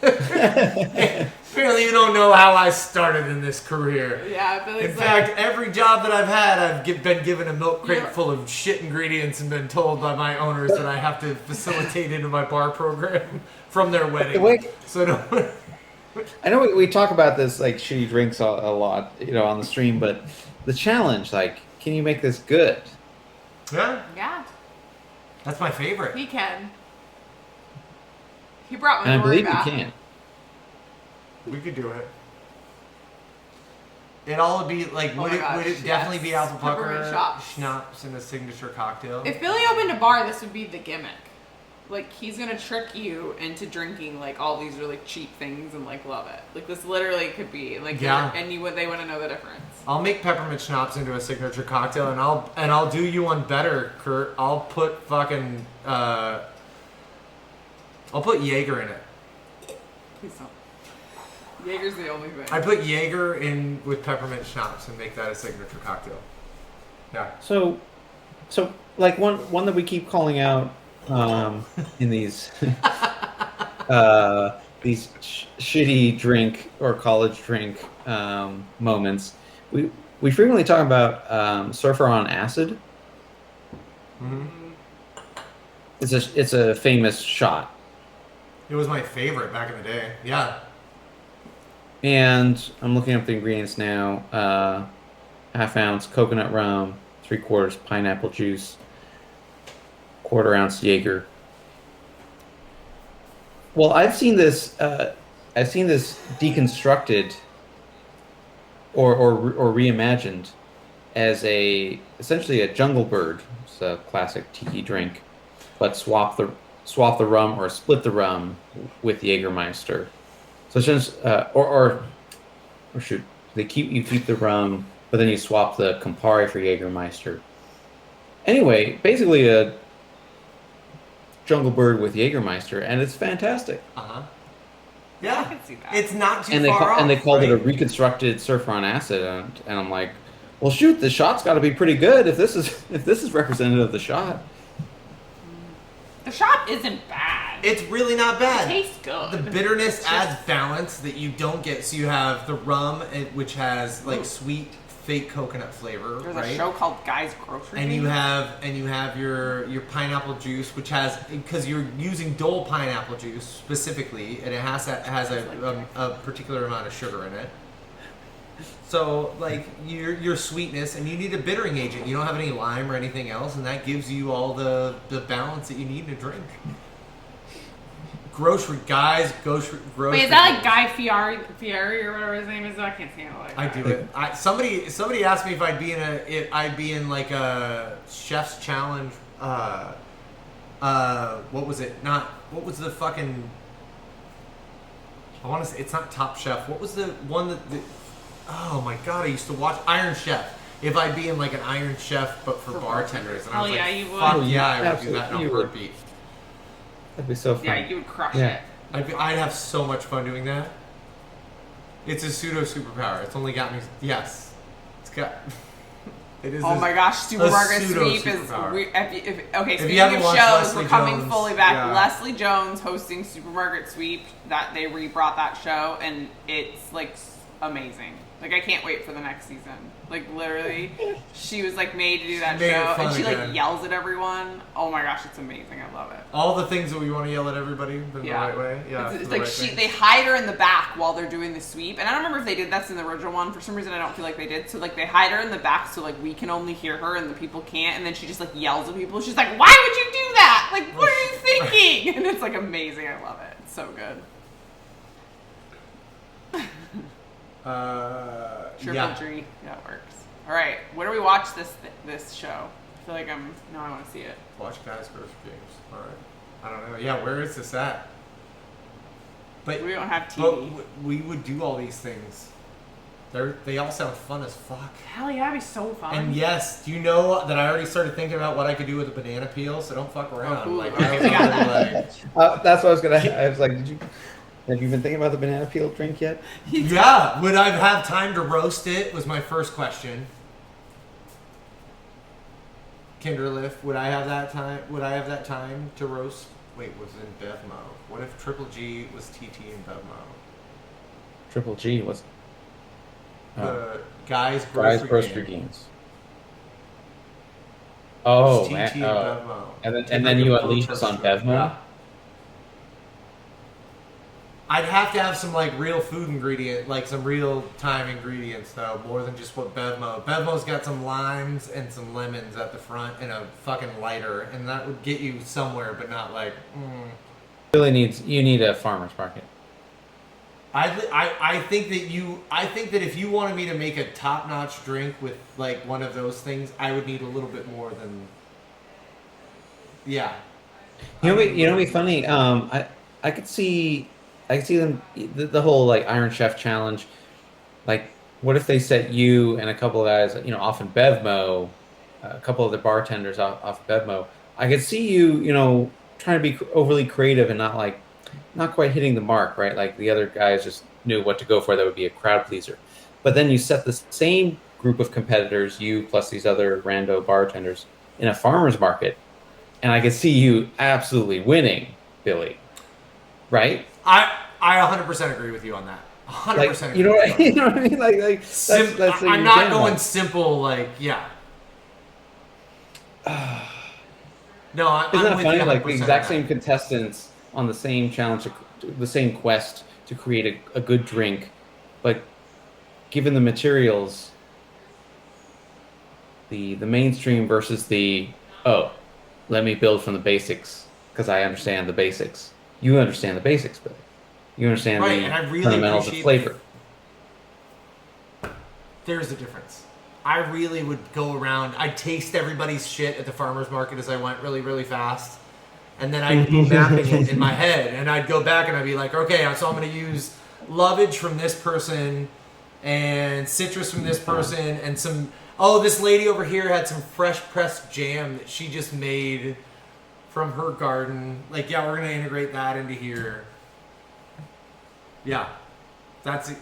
Apparently, you don't know how I started in this career. Yeah, I feel like in fact, every job that I've had, I've been given a milk crate full of shit ingredients and been told by my owners that I have to facilitate into my bar program from their wedding. So don't. I know we talk about this like shitty drinks a lot, on the stream, but the challenge, like, can you make this good? Yeah. That's my favorite. He can. He brought And I Midori believe back. you can. We could do it. It all would be like, would it definitely be apple Peppermint pucker, schnapps, and a signature cocktail? If Billy opened a bar, this would be the gimmick. Like, he's gonna trick you into drinking like all these really cheap things and like love it. Like, this literally could be like, and they want to know the difference. I'll make peppermint schnapps into a signature cocktail, and I'll do you one better, Kurt. I'll put fucking I'll put Jaeger in it. Please don't. Jaeger's the only thing. I put Jaeger in with peppermint schnapps and make that a signature cocktail. Yeah. So like one that we keep calling out in these shitty drink or college drink moments. We frequently talk about Surfer on Acid. Mm-hmm. It's a famous shot. It was my favorite back in the day. Yeah. And I'm looking up the ingredients now. Half ounce coconut rum, 3/4 pineapple juice, 1/4 ounce Jaeger. Well, I've seen this deconstructed or reimagined as essentially a jungle bird. It's a classic tiki drink, but swap the rum or split the rum with Jägermeister. So it's just or shoot, you keep the rum, but then you swap the Campari for Jägermeister. Anyway, basically a jungle bird with Jägermeister, and it's fantastic. Yeah, I can see that. It's not too And far off. they called it a reconstructed Surfer on Acid, and I'm like, well, shoot, the shot's got to be pretty good if this is representative of the shot. The shot isn't bad. It's really not bad. It tastes good. The bitterness adds balance that you don't get. So you have the rum, which has like sweet fake coconut flavor, There's right? a show called Guy's Grocery. And you have your pineapple juice, which has, because you're using Dole pineapple juice specifically, and it has a particular amount of sugar in it. So like your sweetness, and you need a bittering agent. You don't have any lime or anything else, and that gives you all the balance that you need to drink. Grocery. Wait, is that like Guy Fieri or whatever his name is? I can't stand it. I do it. Somebody asked me if I'd be in like a chef's challenge. What was it? What was the fucking? I want to say it's not Top Chef. What was the one that? Oh my god! I used to watch Iron Chef. If I'd be in like an Iron Chef, but for bartenders, and I was like, you would. fuck yeah, I would do that in a You would. heartbeat. That'd be so fun. Yeah, you would crush Yeah. it. I'd have so much fun doing that. It's a pseudo superpower. It's only got me. Yes, it's got. It is. Oh my gosh, Supermarket pseudo Sweep is. superpower. Speaking haven't of watched shows, Leslie we're coming Jones, fully back. yeah. Leslie Jones hosting Supermarket Sweep. That they rebrought that show, and it's like amazing. Like, I can't wait for the next season. Like, literally, she was like made to do that Made it show, fun and she again. like yells at everyone. Oh my gosh, it's amazing. I love it. All the things that we want to yell at everybody in the right way. Yeah, It's the like right thing. they hide her in the back while they're doing the sweep, and I don't remember if they did that's in the original one. For some reason, I don't feel like they did. So like they hide her in the back, so like we can only hear her and the people can't. And then she just like yells at people. She's like, "Why would you do that? Like, what are you thinking? And it's like amazing. I love it. It's so good. Triple Yeah. G. Yeah, it works. All right. Where do we watch this show? I feel like now I want to see it. Watch Guys Grocery Games. All right. I don't know. Yeah, where is this at? But We don't have TV. But we would do all these things. They all sound fun as fuck. Hell yeah, it'd be so fun. And yes, do you know that I already started thinking about what I could do with a banana peel? So don't fuck around. cool. Like, Okay, I was we got already that. like, That's what I was gonna. I was like, have you been thinking about the banana peel drink yet? yeah. Would I have time to roast it? Was my first question. Kinderliff, would I have that time? Would I have that time to roast? Wait, was in Bevmo. What if Triple G was TT in Bevmo? Triple G was The Guys Grocery grocery Game. games. Oh TT man! in Bevmo. And then you unleash us on Bevmo. Yeah. I'd have to have some like real food ingredient, like some real time ingredients though, more than just what Bevmo. Bevmo's got some limes and some lemons at the front and a fucking lighter, and that would get you somewhere, but not like. You need a farmer's market. I think that if you wanted me to make a top-notch drink with like one of those things, I would need a little bit more than. Yeah. You know, what'd be funny. I could see them the whole like Iron Chef challenge. Like, what if they set you and a couple of guys, off in Bevmo, a couple of the bartenders off Bevmo. I could see you, trying to be overly creative and not quite hitting the mark, right? Like the other guys just knew what to go for. That would be a crowd pleaser. But then you set the same group of competitors, you plus these other rando bartenders, in a farmer's market, and I could see you absolutely winning, Billy. Right? I 100% agree with you on that. 100%. Like, you know what I mean? Like that's I'm not going simple. Like, yeah. No, I'm Isn't that with funny? you Like the 100% exact on same that. contestants on the same challenge, the same quest to create a good drink, but given the materials, the mainstream versus let me build from the basics because I understand the basics. You understand the basics, but you understand Right, the and I really fundamentals of appreciate flavor. There's a difference. I really would go around. I'd taste everybody's shit at the farmer's market as I went really, really fast. And then I'd be mapping it in my head. And I'd go back and I'd be like, okay, so I'm going to use lovage from this person and citrus from this person and this lady over here had some fresh pressed jam that she just made from her garden. Like, yeah, we're going to integrate that into here. Yeah.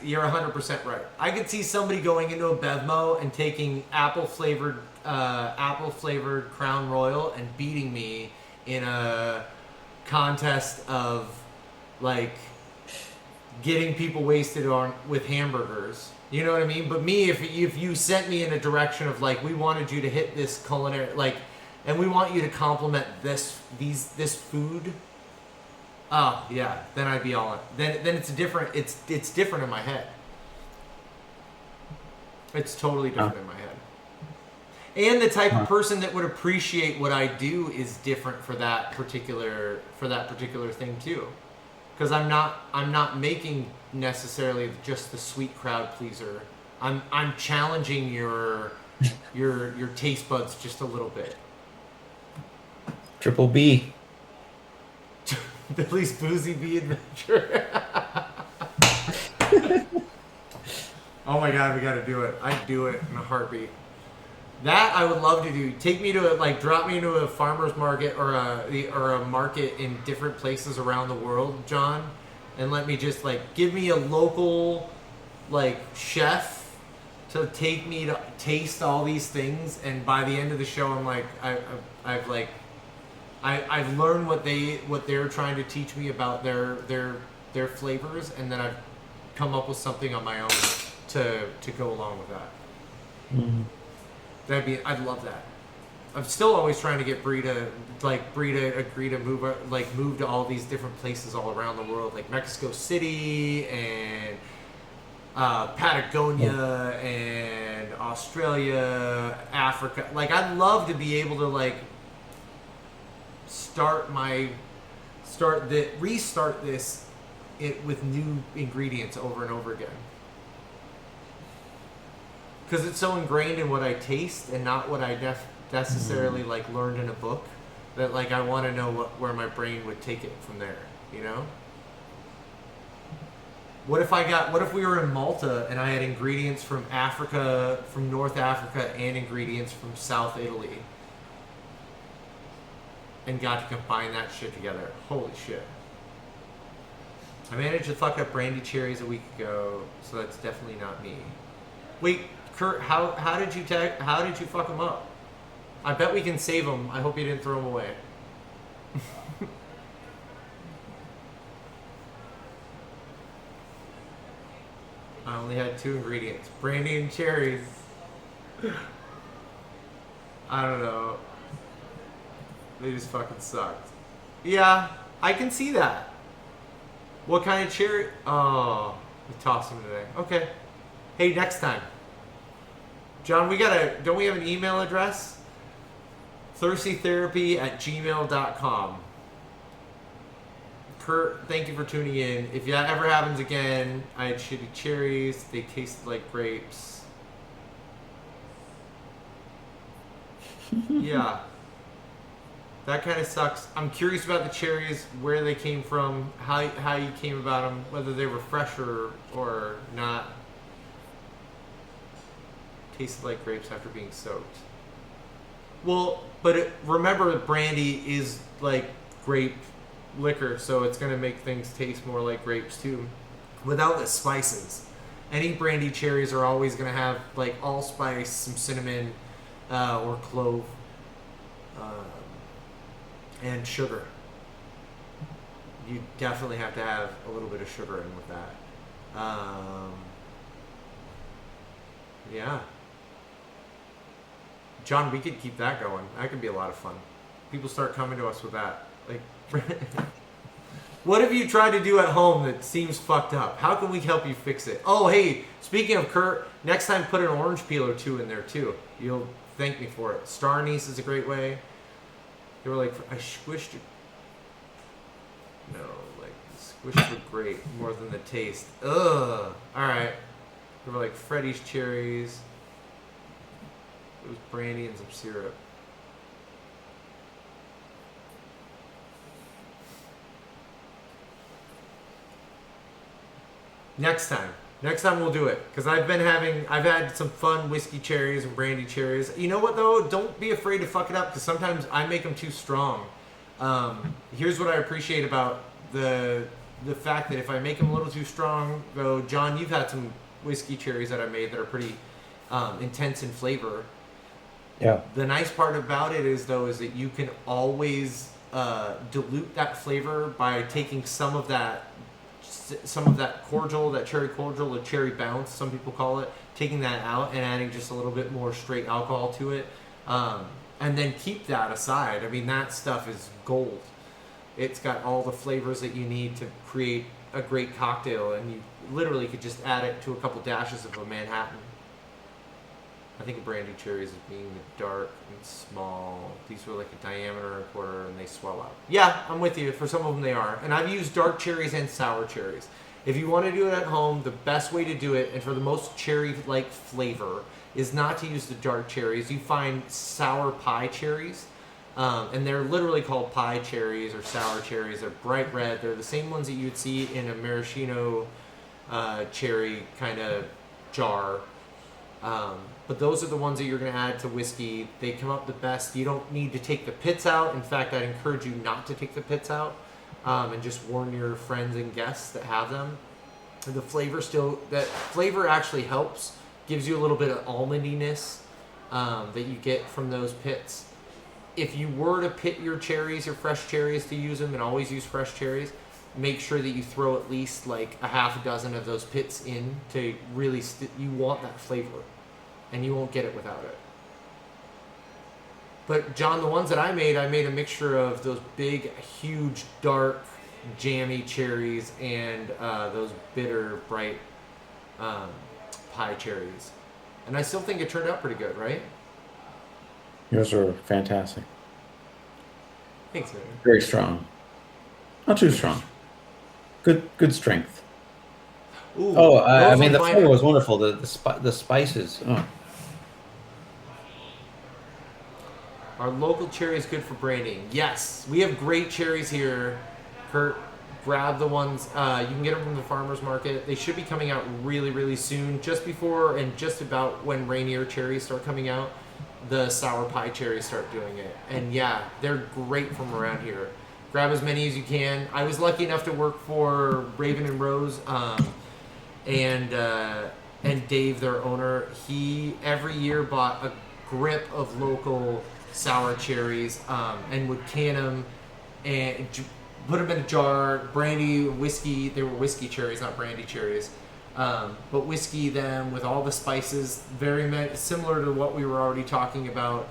You're 100% right. I could see somebody going into a Bevmo and taking apple flavored Crown Royal and beating me in a contest of like getting people wasted with hamburgers. You know what I mean? But me, if you sent me in a direction of like we wanted you to hit this culinary and we want you to complement this food. Oh yeah, then I'd be all in. Then it's different. It's different in my head. It's totally different in my head. And the type of person that would appreciate what I do is different for that particular thing too, because I'm not making necessarily just the sweet crowd pleaser. I'm challenging your taste buds just a little bit. Triple B. Billy's Boozy Bee Adventure. Oh my god, we gotta do it. I'd do it in a heartbeat. That I would love to do. Take me to drop me into a farmer's market or a market in different places around the world, John, and let me just give me a local chef to take me to taste all these things, and by the end of the show, I'm like I've learned what they're trying to teach me about their flavors, and then I've come up with something on my own to go along with that. Mm-hmm. I'd love that. I'm still always trying to get Bree to agree to move to all these different places all around the world, like Mexico City and Patagonia and Australia, Africa. I'd love to be able to start my restart this with new ingredients over and over again. Because it's so ingrained in what I taste and not what I necessarily like learned in a book that like I want to know where my brain would take it from there, you know? What if we were in Malta and I had ingredients from Africa, from North Africa, and ingredients from South Italy, and got to combine that shit together? Holy shit. I managed to fuck up brandy cherries a week ago, so that's definitely not me. Wait, Kurt, how did you fuck them up? I bet we can save them. I hope you didn't throw them away. I only had 2 ingredients, brandy and cherries. I don't know. They just fucking sucked. Yeah, I can see that. What kind of cherry? Oh, we tossed them today. Okay. Hey, next time. John, don't we have an email address? thirstytherapy@gmail.com. Kurt, thank you for tuning in. If that ever happens again, I had shitty cherries. They tasted like grapes. Yeah. That kind of sucks. I'm curious about the cherries, where they came from, how you came about them, whether they were fresh or not. Tasted like grapes after being soaked. Well, but remember, brandy is like grape liquor, so it's going to make things taste more like grapes too, without the spices. Any brandy cherries are always going to have like allspice, some cinnamon, or clove, and sugar. You definitely have to have a little bit of sugar in with that. Yeah. John, we could keep that going. That could be a lot of fun. People start coming to us with that. Like, what have you tried to do at home that seems fucked up? How can we help you fix it? Oh, hey, speaking of Kurt, next time put an orange peel or 2 in there too. You'll thank me for it. Star anise is a great way. They were like, I squished it. No, like, squished were great more than the taste. Ugh. Alright. They were like Freddy's cherries. It was brandy and some syrup. Next time we'll do it. Because I've had some fun whiskey cherries and brandy cherries. You know what though? Don't be afraid to fuck it up, because sometimes I make them too strong. Here's what I appreciate about the fact that if I make them a little too strong, though, John, you've had some whiskey cherries that I made that are pretty intense in flavor. Yeah. The nice part about it is that you can always dilute that flavor by taking some of that cordial, that cherry cordial, the cherry bounce, some people call it, taking that out and adding just a little bit more straight alcohol to it, and then keep that aside. I mean, that stuff is gold. It's got all the flavors that you need to create a great cocktail, and you literally could just add it to a couple dashes of a Manhattan. I think of brandy cherries as being dark and small. These were like a diameter and a quarter, and they swell out. Yeah, I'm with you. For some of them they are. And I've used dark cherries and sour cherries. If you want to do it at home, the best way to do it, and for the most cherry-like flavor, is not to use the dark cherries. You find sour pie cherries, and they're literally called pie cherries or sour cherries. They're bright red. They're the same ones that you would see in a maraschino cherry kind of jar. But those are the ones that you're going to add to whiskey. They come up the best. You don't need to take the pits out. In fact, I'd encourage you not to take the pits out, and just warn your friends and guests that have them. The flavor actually helps, gives you a little bit of almondiness that you get from those pits. If you were to pit your cherries, your fresh cherries, to use them, and always use fresh cherries, make sure that you throw at least like a half a dozen of those pits in to really, you want that flavor, and you won't get it without it. But John, the ones that I made a mixture of those big, huge, dark, jammy cherries and those bitter, bright pie cherries. And I still think it turned out pretty good, right? Yours are fantastic. Thanks, man. Very strong. Not too strong. Good strength. Ooh, Oh, I those mean, the ones flavor might- was wonderful. The spices. Oh. Our local cherry is good for brandying. Yes, we have great cherries here. Kurt, grab the ones. You can get them from the farmer's market. They should be coming out really, really soon. Just before and just about when Rainier cherries start coming out, the sour pie cherries start doing it. And yeah, they're great from around here. Grab as many as you can. I was lucky enough to work for Raven and Rose, and Dave, their owner. He every year bought a grip of local sour cherries and would can them and put them in a jar, brandy, whiskey. They were whiskey cherries, not brandy cherries. But whiskey them with all the spices, similar to what we were already talking about.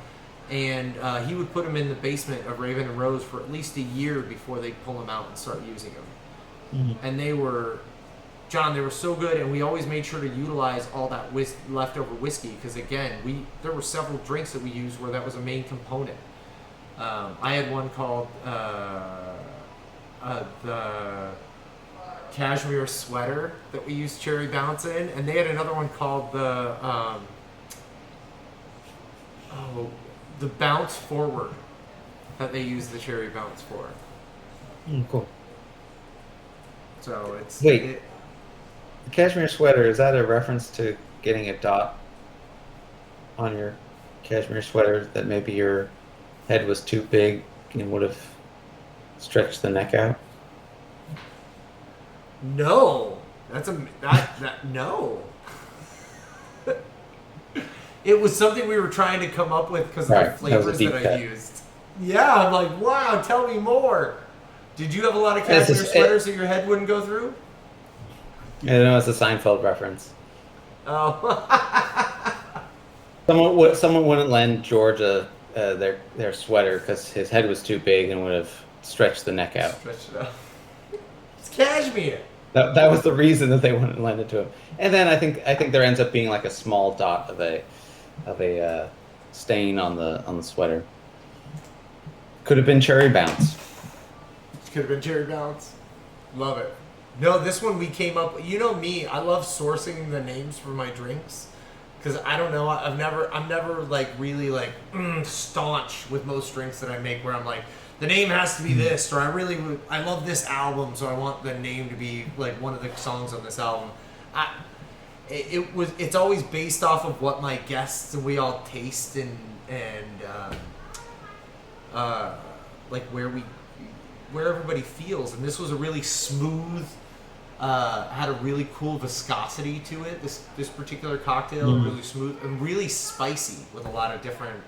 And he would put them in the basement of Raven and Rose for at least a year before they'd pull them out and start using them. Mm-hmm. And they were, John, they were so good. And we always made sure to utilize all that leftover whiskey because, again, there were several drinks that we used where that was a main component. I had one called the cashmere sweater that we used cherry bounce in, and they had another one called the bounce forward that they used the cherry bounce for. Cool. So it's Wait. The cashmere sweater, is that a reference to getting a dot on your cashmere sweater that maybe your head was too big and would have stretched the neck out? no, no. It was something we were trying to come up with because of Right, the that was a flavors deep that I cut. used. Yeah, I'm like, wow, tell me more. Did you have a lot of Yes, cashmere it's- sweaters that your head wouldn't go through? I don't know, it's a Seinfeld reference. Oh. Someone wouldn't lend George their sweater because his head was too big and would have stretched the neck out. Stretch it out. It's cashmere. That was the reason that they wouldn't lend it to him. And then I think there ends up being like a small dot of a stain on the sweater. Could have been cherry bounce. Could have been cherry bounce. Love it. No, this one we came up. You know me. I love sourcing the names for my drinks because I don't know. I'm never like really like staunch with most drinks that I make where I'm like the name has to be this or I love this album so I want the name to be like one of the songs on this album. It's always based off of what my guests and we all taste and like where everybody feels, and this was a really smooth, had a really cool viscosity to it. This particular cocktail, really smooth and really spicy with a lot of different.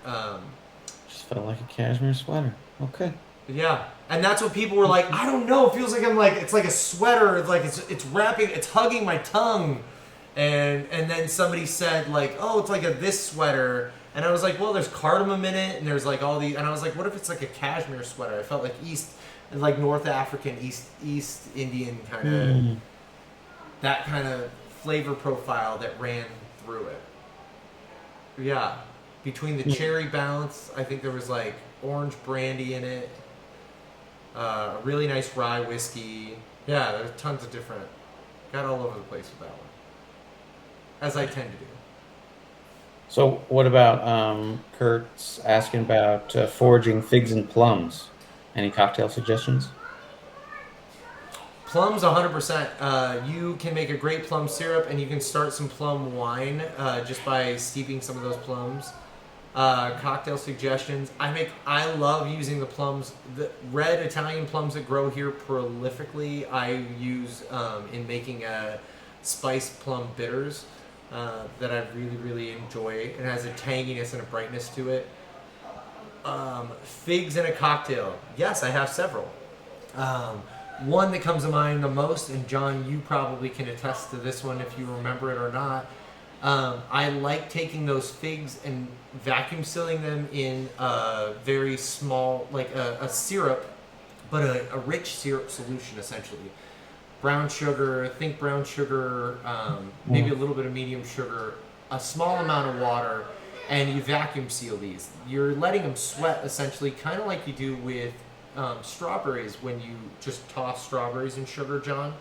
Just felt like a cashmere sweater. Okay. Yeah, and that's what people were like. I don't know. It feels like it's like a sweater. It's like it's wrapping. It's hugging my tongue, and then somebody said like, oh, it's like this sweater. And I was like, well, there's cardamom in it, and there's like all these. And I was like, what if it's like a cashmere sweater? I felt like North African, East Indian kind of, that kind of flavor profile that ran through it. Yeah, between the cherry bounce, I think there was like orange brandy in it, a really nice rye whiskey. Yeah, there's tons of different. Got all over the place with that one, as I tend to do. So what about Kurt's asking about foraging figs and plums? Any cocktail suggestions? Plums, 100%. You can make a great plum syrup, and you can start some plum wine just by steeping some of those plums. Cocktail suggestions. I love using the plums, the red Italian plums that grow here prolifically. I use in making spiced plum bitters that I really, really enjoy. It has a tanginess and a brightness to it. Figs in a cocktail. Yes, I have several. One that comes to mind the most, and John, you probably can attest to this one if you remember it or not. I like taking those figs and vacuum sealing them in a very small, like a syrup, but a rich syrup solution essentially. Brown sugar, maybe a little bit of medium sugar, a small amount of water, and you vacuum seal these. You're letting them sweat essentially, kind of like you do with strawberries when you just toss strawberries in sugar, John.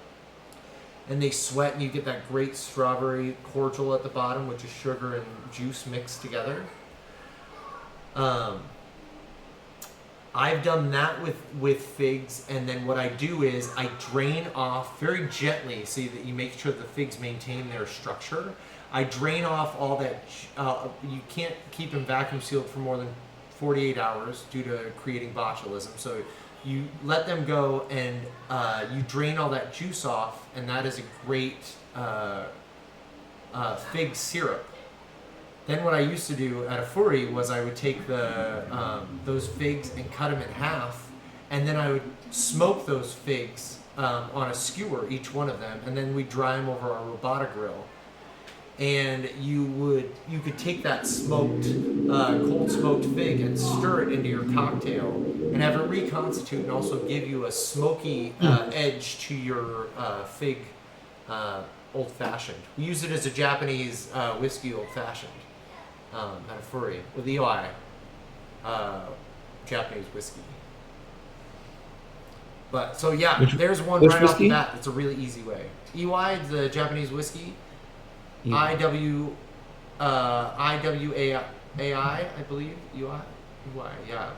And they sweat, and you get that great strawberry cordial at the bottom, which is sugar and juice mixed together. I've done that with figs, and then what I do is I drain off very gently so that you make sure the figs maintain their structure. I drain off all that. You can't keep them vacuum sealed for more than 48 hours due to creating botulism. So you let them go, and you drain all that juice off, and that is a great fig syrup. Then what I used to do at a furry was I would take those figs and cut them in half, and then I would smoke those figs on a skewer, each one of them, and then we'd dry them over our robota grill. And you could take that smoked, cold smoked fig and stir it into your cocktail and have it reconstitute and also give you a smoky edge to your fig old fashioned. We use it as a Japanese whiskey old fashioned at a furry with EY Japanese whiskey. But so yeah, there's one right off the bat. It's a really easy way. EY, the Japanese whiskey. IWAI, I believe. UI, yeah.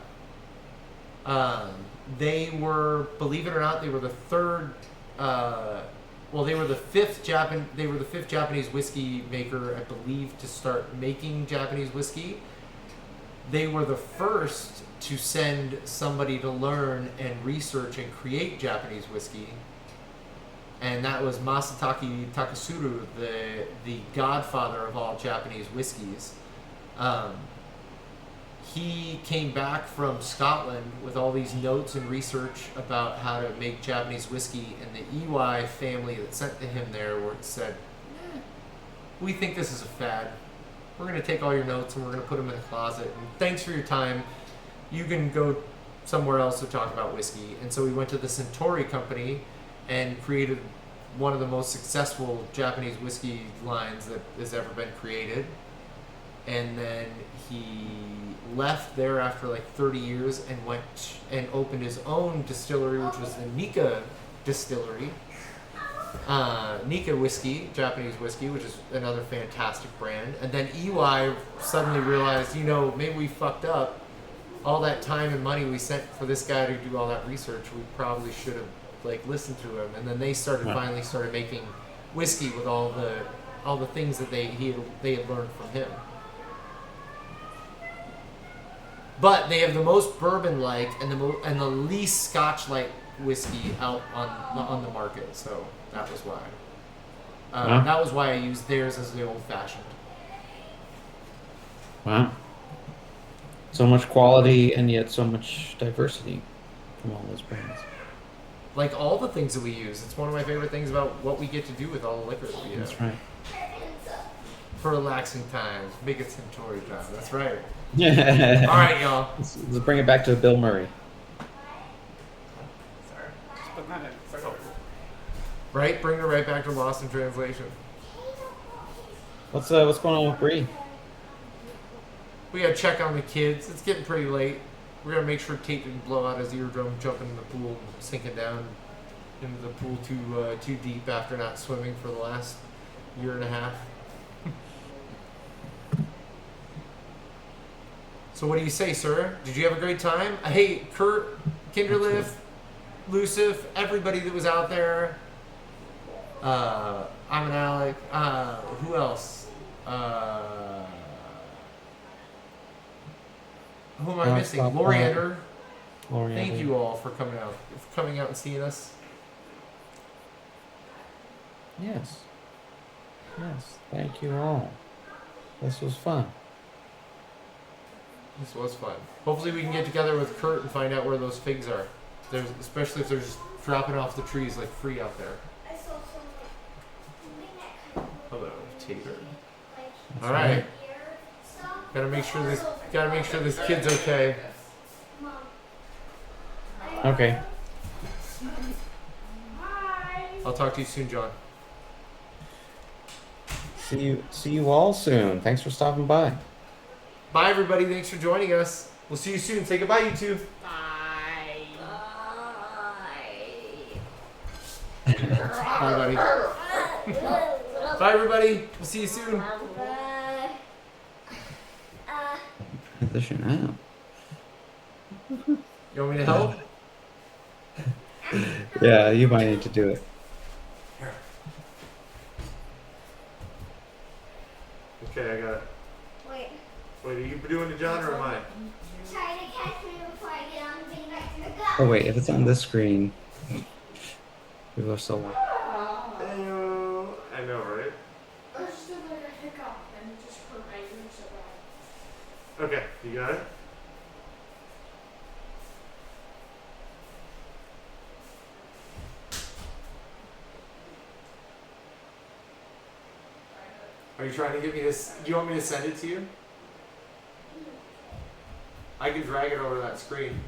They were, believe it or not, they were the third. They were the fifth Japanese whiskey maker, I believe, to start making Japanese whiskey. They were the first to send somebody to learn and research and create Japanese whiskey. And that was Masataka Takasuru, the godfather of all Japanese whiskeys. He came back from Scotland with all these notes and research about how to make Japanese whiskey, and the EY family that sent to him there said, we think this is a fad. We're going to take all your notes and we're going to put them in the closet. And thanks for your time. You can go somewhere else to talk about whiskey. And so we went to the Centauri Company and created one of the most successful Japanese whiskey lines that has ever been created. And then he left there after like 30 years and went and opened his own distillery, which was the Nikka Distillery. Nikka whiskey, Japanese whiskey, which is another fantastic brand. And then EY suddenly realized, maybe we fucked up. All that time and money we sent for this guy to do all that research, we probably should have listened to him. And then they finally started making whiskey with all the things that they had learned from him. But they have the most bourbon-like and the least Scotch-like whiskey out on the market. So that was why. That was why I used theirs as the old-fashioned. Wow. So much quality and yet so much diversity from all those brands. Like all the things that we use. It's one of my favorite things about what we get to do with all the liquor that we have. That's right. For relaxing times. Big a Centauri job. That's right. Yeah. All right, y'all. Let's bring it back to Bill Murray. Sorry. Just put that in. Right? Bring it right back to Lost in Translation. What's going on with Bree? We gotta check on the kids. It's getting pretty late. We're gonna make sure Tate didn't blow out his eardrum jumping in the pool and sinking down into the pool too deep after not swimming for the last year and a half. So what do you say, sir? Did you have a great time? Hey, Kurt, Kinderliff, Lucif, everybody that was out there. I'm an Alec. Who else? Who am I missing? Loriander. Thank you all for coming out and seeing us. Yes. Thank you all. This was fun. This was fun. Hopefully we can get together with Kurt and find out where those figs are. Especially if they're just dropping off the trees like free out there. Hello, Tater. All right. Gotta make sure this kid's okay. Okay. I'll talk to you soon, John. See you all soon. Thanks for stopping by. Bye, everybody. Thanks for joining us. We'll see you soon. Say goodbye, you two. Bye. Bye, everybody. We'll see you soon. Bye. Transition out. You want me to help? Yeah, you might need to do it. Here. Okay, I got it. Wait. Wait, are you doing it, John, or am I? Try to catch me before I get on the thing back to the go. Oh wait, if it's on this screen, we go so long. Heyo. I know, right? I just did like a hiccup and it just hurt my ears so bad. Okay, you got it? Are you trying to get me this? Do you want me to send it to you? I can drag it over that screen.